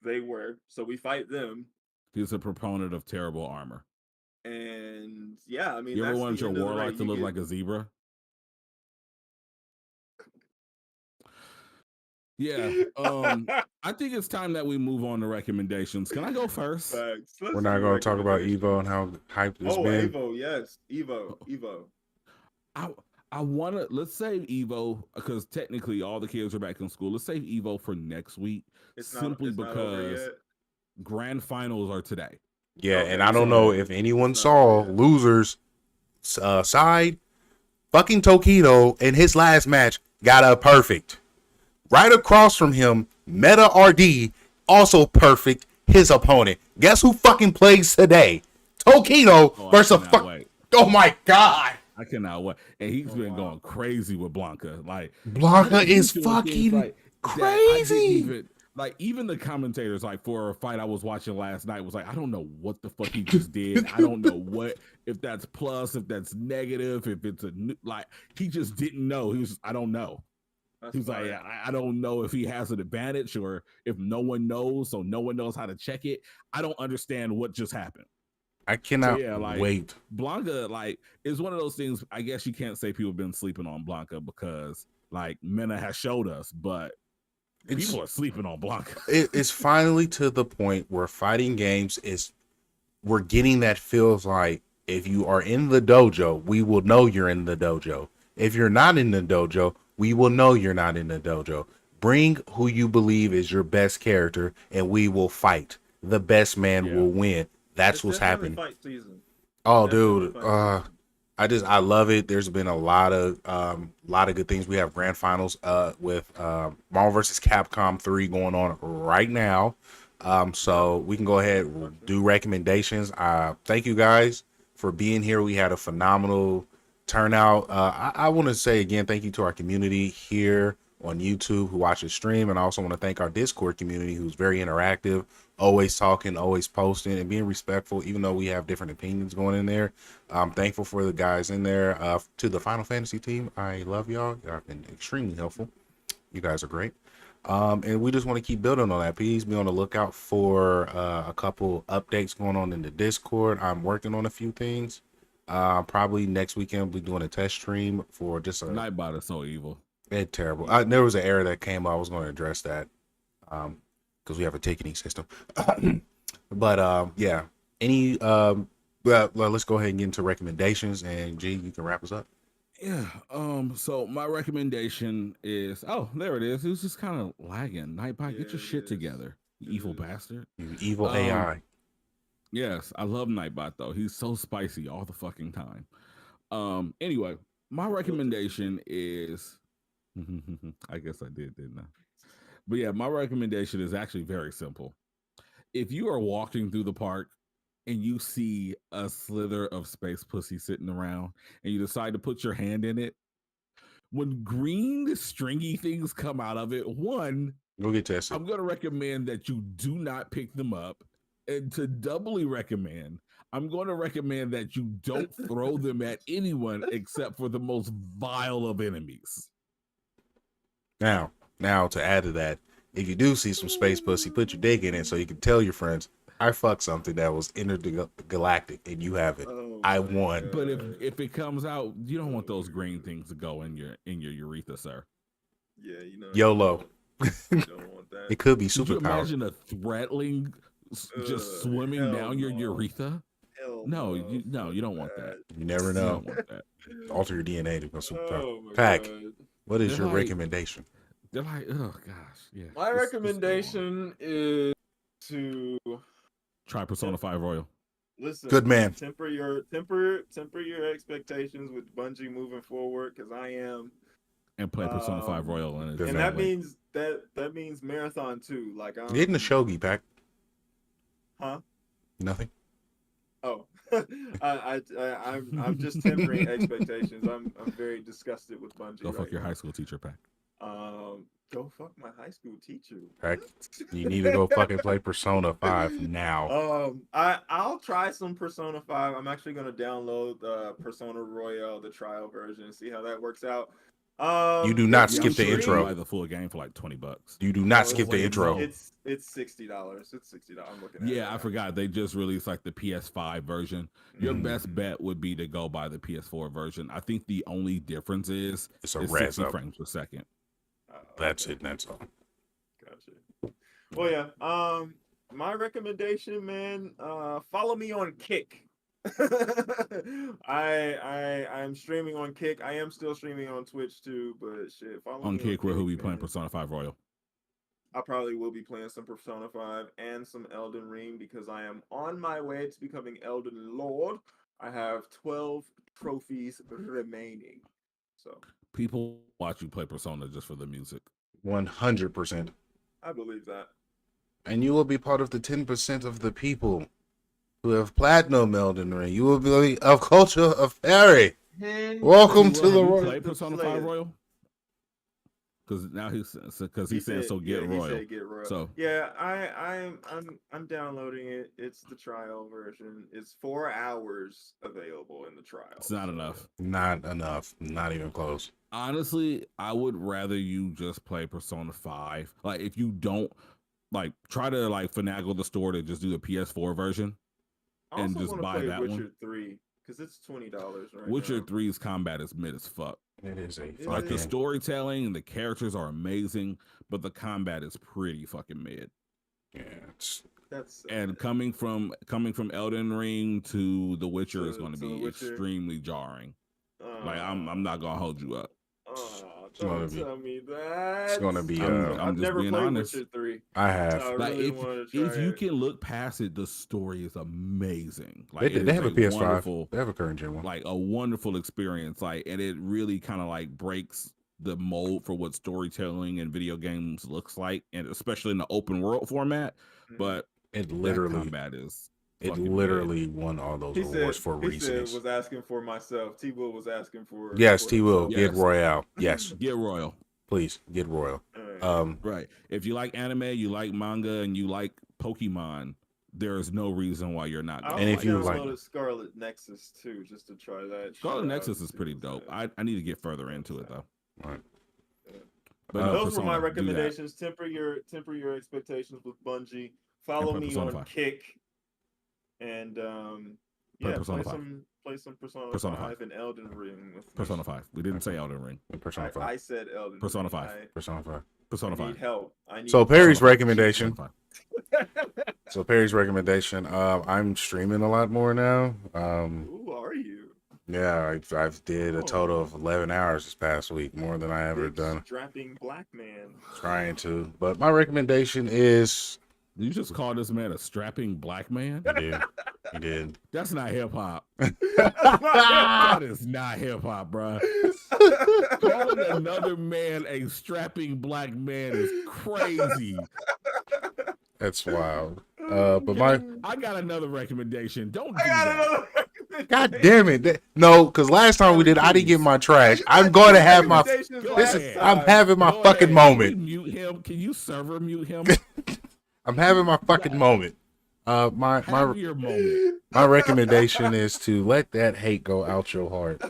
they were. So we fight them. He's a proponent of terrible armor. And yeah, I mean, You ever that's want the your end of the warlock raid. to You look get like a zebra? Yeah. I think it's time that we move on to recommendations. Can I go first? Facts. we're Let's not do going to talk about recommendations. Evo and how hyped it's Oh, been. Evo, yes. Evo. I want to, let's save Evo because technically all the kids are back in school. Let's save Evo for next week, It's not simply it's not over because yet. grand finals are today. Yeah, and Okay, I don't so know if anyone it's not over saw yet. losers side. Fucking Tokido in his last match got a perfect. Right across from him, Meta RD, also perfect, his opponent. Guess who fucking plays today? Tokido Oh, I versus cannot wait. Oh my god. I cannot wait. And he's Oh, been wow. going crazy with Blanca. Like, Blanca how did he is doing things fucking like that? I didn't crazy. even like, even the commentators, like, for a fight I was watching last night was like, I don't know what the fuck he just did. I don't know what, if that's plus, if that's negative, if it's like, he just didn't know. He was just, I don't know. That's He's like, fire. I don't know if he has an advantage or if no one knows, so no one knows how to check it. I don't understand what just happened. I So cannot yeah, like wait. Blanca, like is one of those things. I guess you can't say people have been sleeping on Blanca because like Mena has showed us, but It's people are sleeping on Blanca. it's finally to the point where fighting games is we're getting that feels like if you are in the dojo, we will know you're in the dojo. If you're not in the dojo, we will know you're not in the dojo. Bring who you believe is your best character, and we will fight. The best man Yeah. will win. That's It's what's definitely happening. fight season. Oh, Definitely dude. fight season. I love it. There's been a lot of good things. We have grand finals with Marvel vs. Capcom 3 going on right now. So we can go ahead and do recommendations. Thank you guys for being here. We had a phenomenal turnout. I want to say again, thank you to our community here on YouTube who watch the stream, and I also want to thank our Discord community who's very interactive, always talking, always posting, and being respectful, even though we have different opinions going in there. I'm thankful for the guys in there. To the Final Fantasy team, I love y'all. Y'all have been extremely helpful. You guys are great. And we just want to keep building on that. Please be on the lookout for a couple updates going on in the Discord. I'm working on a few things. Probably next weekend we'll be doing a test stream for just a Nightbot is so evil. it's terrible. There was an error that came up. I was going to address that because we have a ticketing system. But yeah, any well, let's go ahead and get into recommendations, and G, you can wrap us up. Yeah. So my recommendation is there it is. It was just kind of lagging. Nightbot, get your Yeah, shit it is. together, you It evil is. bastard. You evil Um, AI. Yes, I love Nightbot though. He's so spicy all the fucking time. Anyway, my recommendation is I guess I did, didn't I? But yeah, my recommendation is actually very simple. If you are walking through the park and you see a slither of space pussy sitting around and you decide to put your hand in it, when green stringy things come out of it, one, Go get tested. I'm going to recommend that you do not pick them up. And to doubly recommend, I'm going to recommend that you don't throw them at anyone except for the most vile of enemies. Now to add to that, if you do see some space pussy, put your dick in it so you can tell your friends, I fucked something that was intergalactic and you have it. Oh I my won. But God. if it comes out, you don't want those green things to go in your urethra, sir. Yeah, you know. YOLO. You don't want that. It could be Could you superpower. imagine a threatling just swimming hell down your no. urethra? Hell No, fuck you don't want that. You never You know. don't want that. Alter your DNA to become superpower. Oh my Pack, God. what is They're your like- recommendation? They're like, oh gosh, yeah. My Let's go on. recommendation is to Try Persona 5 Royal. listen. Good man. Temper your expectations with Bungie moving forward, because I am. And play Persona 5 Royal and Good And man. that means that means marathon too. Like I'm Getting the shogi, Pack. Huh? Nothing. Oh, I'm just tempering expectations. I'm very disgusted with Bungie. go fuck right your now. high school teacher, Pack. Go fuck my high school teacher. Pack, you need to go fucking play Persona 5 now. I'll try some Persona 5. I'm actually gonna download Persona Royale, the trial version, and see how that works out. You do not if skip you the stream- intro. Buy the full game for like $20. You do not Oh, skip the wait, intro. no. It's $60. It's $60. I'm looking at it. Yeah, I now. forgot. They just released like the PS5 version. Your Mm. best bet would be to go buy the PS4 version. I think the only difference is It's a it's res 60 up. frames per second. That's Okay. it. That's all. Gotcha. Well, yeah. My recommendation, man. Follow me on Kick. I'm streaming on Kick. I am still streaming on Twitch too, but shit. Follow On me Kick, where who be man. playing Persona 5 Royal. I probably will be playing some Persona 5 and some Elden Ring because I am on my way to becoming Elden Lord. I have 12 trophies remaining. So People watch you play Persona just for the music. 100%. I believe that. And you will be part of the 10% of the people who have platinum Elden Ring. You will be of culture of fairy. Welcome to Have the you Royal. played Persona 5 Royal? Because now he's saying so get Royal. He said get Royal. So yeah, I'm downloading it. It's the trial version. It's 4 hours available in the trial. it's not enough. Not enough. Not even close. Honestly, I would rather you just play Persona 5. Like, if you don't like try to like finagle the store to just do the PS4 version I and also just want to buy play that Witcher one. 3 because it's $20 right Witcher now. 3's combat is mid as fuck. It is a Is Like the it? fucking storytelling and the characters are amazing, but the combat is pretty fucking mid. yeah. It's, That's And coming from Elden Ring to The Witcher is going to To The be Witcher. extremely jarring. Like I'm not gonna hold you up. Oh, gonna don't be- tell me that. it's gonna be, I'm I've just never being played honest. Witcher 3. I I have. Like really want to try if you it. can look past it, the story is amazing. Like They have a PS5. wonderful, They have a current gen one. like a wonderful experience. Like, and it really kind of like breaks the mold for what storytelling and video games looks like, and especially in the open world format. Mhm. But It that literally, combat is it fucking literally won all those He awards said, for he reasons. said was asking for myself. T-Will was asking for Yes, for T will himself. get Yes. Royale. Yes, mid. Get royal. please get Royal. Alright. Right. If you like anime, you like manga, and you like Pokemon, there is no reason why you're not. I going And to if you play like- downloaded Scarlet Nexus too, just to try that. Scarlet shit out Nexus and is see pretty what's dope. up. I need to get further into it though. Right. But no, Those were my Persona, do that. recommendations. Temper your expectations with Bungie. Follow play me Persona on 5. Kick, and yeah, Persona play 5. some Persona, Persona 5 5. and Elden Ring with me. Persona 5. We didn't say Elden Ring. Persona 5. I said Elden Persona Ring. 5. Persona 5. Persona I need 5. help. I need So Perry's Persona 5. recommendation. Persona 5. So Perry's recommendation. I'm streaming a lot more now. Who are you? Yeah, I've did a total of 11 hours this past week, more than I ever Big done. strapping black man. Trying to, but my recommendation is. You just call this man a strapping black man? He did. He did. That's not hip hop. That is not hip hop, bro. Calling another man a strapping black man is crazy. That's wild. But my I got another recommendation. Don't do I got that. another recommendation. God damn it! No, because last time we did, I didn't get my trash. You I'm got going to two have my. recommendations Go last ahead. I'm time. having my Go fucking ahead. moment. Can we mute him? Can you server mute him? I'm having my fucking moment. My Have your moment. my recommendation is to let that hate go out your heart.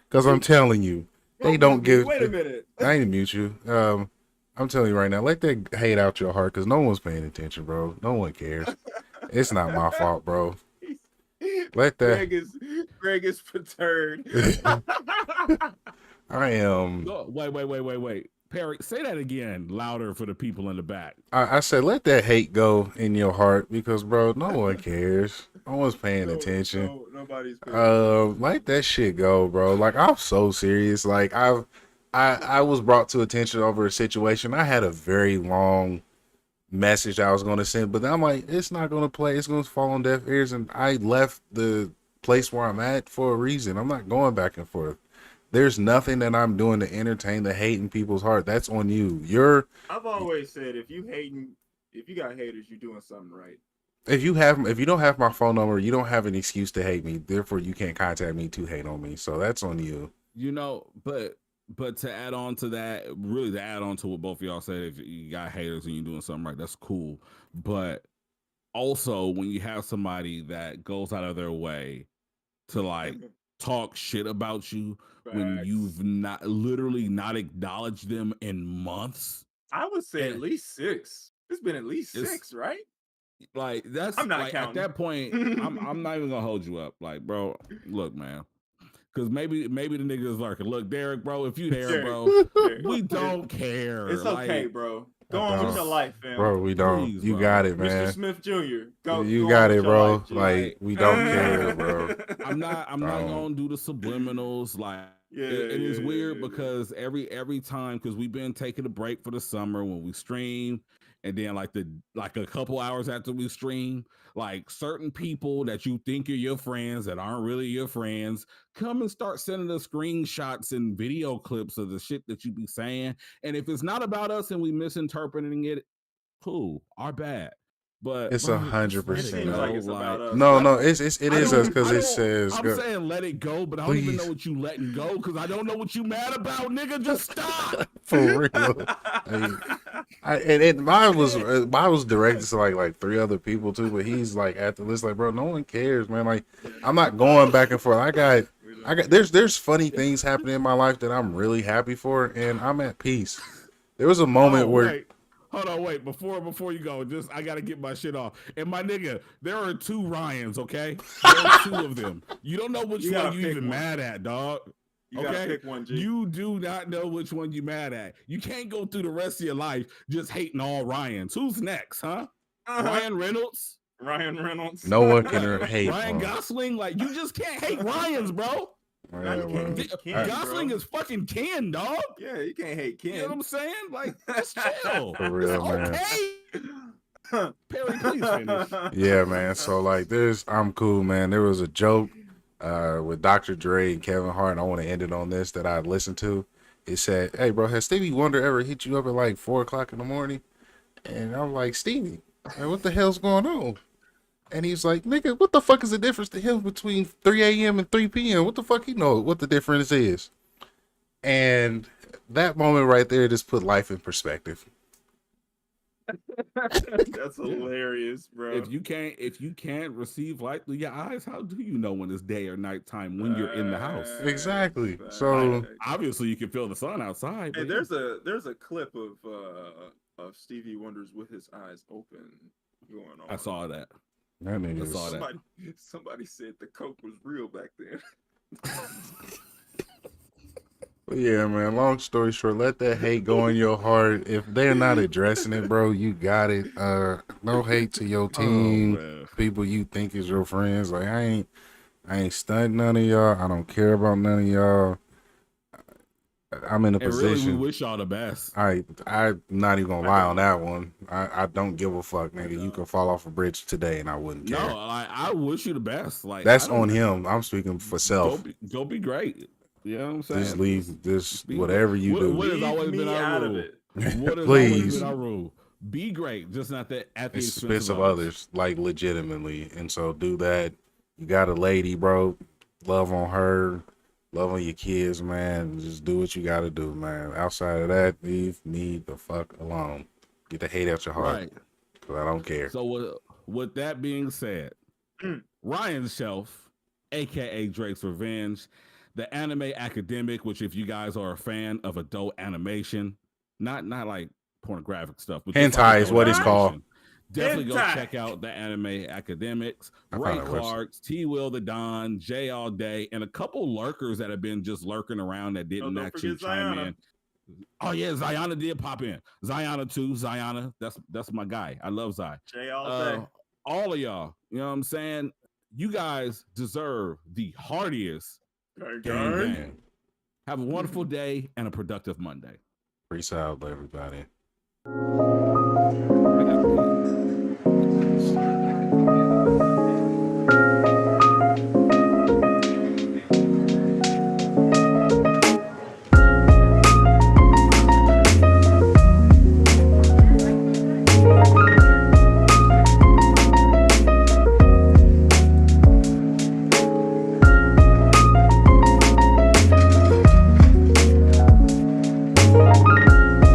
Because I'm telling you, they don't give. Wait a minute. I ain't mute you. I'm telling you right now, let that hate out your heart because no one's paying attention, bro. No one cares. It's not my fault, bro. Let that. Greg is perturbed. I am. Go, wait. Perry, say that again, louder for the people in the back. I said, let that hate go in your heart because, bro, no one cares. No one's paying attention. No, nobody's paying Let that shit go, bro. Like, I'm so serious. Like, I was brought to attention over a situation. I had a very long message I was going to send, but then I'm like, it's not going to play. It's going to fall on deaf ears. And I left the place where I'm at for a reason. I'm not going back and forth. There's nothing that I'm doing to entertain the hate in people's heart. That's on you. I've always said if you got haters, you're doing something right. If you don't have my phone number, you don't have an excuse to hate me. Therefore, you can't contact me to hate on me. So that's on you. You know, but to add on to that, really to add on to what both of y'all said, if you got haters and you're doing something right, that's cool. But also, when you have somebody that goes out of their way to like talk shit about you when Facts. you've not acknowledged them in months, I would say and at least 6. It's been at least it's- 6, right? like that's I'm not like counting. at that point, I'm not even gonna hold you up. Like, bro, look, man. Because maybe the nigga is lurking. Look, Derek, bro, if you there, Derek, bro, Derek, we don't care. It's Like, okay, bro. Go on with your life, fam. Bro, we don't. Please, You bro. got it, Mr. man. Smith Jr. Go. You go got on it, with your bro. life, G. Like, we don't care, bro. I'm not gonna do the subliminals. Like, Yeah, and it's yeah, weird yeah. because every time, because we've been taking a break for the summer when we stream, and then like a couple hours after we stream, like certain people that you think are your friends that aren't really your friends come and start sending us screenshots and video clips of the shit that you be saying. And if it's not about us and we misinterpreting it, cool, our bad. But It's bro, 100%. just let it Seems like go, it's about us. No, it is us I because it don't- says. I'm saying let it go, but I don't even Please. know what you letting go because I don't know what you mad about, nigga. Just stop. For real. And mine was directed to like 3 other people too, but he's like at the list, like, bro, no one cares, man. Like, I'm not going back and forth. I got there's funny things happening in my life that I'm really happy for, and I'm at peace. There was a moment where wait. Hold on, wait. Before you go, I gotta get my shit off. And my nigga, there are 2 Ryans, okay? There are 2 of them. You don't know which one you even mad at, dog. You gotta pick one, G. You do not know which one you mad at. You can't go through the rest of your life just hating all Ryans. Who's next, huh? Ryan Reynolds? No one can hate Ryan Gosling? Like, you just can't hate Ryans, bro. Yeah, Gosling is fucking Ken, dog. Yeah, you can't hate Ken. You know what I'm saying? Like, just chill. For real, man. Okay. Perry, please finish. Yeah, man. So like, I'm cool, man. There was a joke with Dr. Dre and Kevin Hart, and I want to end it on this that I listened to. It said, "Hey, bro, has Stevie Wonder ever hit you up at like 4 o'clock in the morning?" And I'm like, "Stevie, man, what the hell's going on?" And he's like, "Nigga, what the fuck is the difference to him between 3 a.m. and 3 p.m.? What the fuck he know what the difference is?" And that moment right there just put life in perspective. That's hilarious, bro. If you can't receive light through your eyes, how do you know when it's day or nighttime when you're in the house? Exactly. So obviously you can feel the sun outside. Hey, there's a clip of Stevie Wonder's with his eyes open going on. I saw that. I saw that. Somebody said the coke was real back then. But yeah, man, long story short, let that hate go in your heart. If they're not addressing it, bro, you got it. No hate to your team, people you think is your friends. Like, I ain't stunned none of y'all. I don't care about none of y'all. I'm in a position. Really, we wish y'all the best. I'm not even gonna lie on that one. I don't give a fuck, nigga. You can fall off a bridge today, and I wouldn't care. No, I wish you the best. Like, that's on him. I'm speaking for self. Go be great. You know what I'm saying? Just leave this, whatever you do. What has always been our rule? What has Please. always been our rule? Be great, just not that at the expense of others, like legitimately. And so do that. You got a lady, bro. Love on her. Love on your kids, man. Just do what you got to do, man. Outside of that, leave me the fuck alone. Get the hate out your heart. Right. Because I don't care. So with that being said, Ryan Shelf, a.k.a. Drake's Revenge, the anime academic, which if you guys are a fan of adult animation, not like pornographic stuff, but hentai is what it's called. Definitely go check out the anime academics. Ray Clarks, T. Will the Don, Jay All Day, and a couple lurkers that have been just lurking around that didn't actually chime in. Oh yeah, Ziana did pop in. Ziana too. Ziana, that's my guy. I love Zai. Jay All Day. All of y'all, you know what I'm saying? You guys deserve the hardiest gang. Have a wonderful day and a productive Monday. Peace out, everybody. I got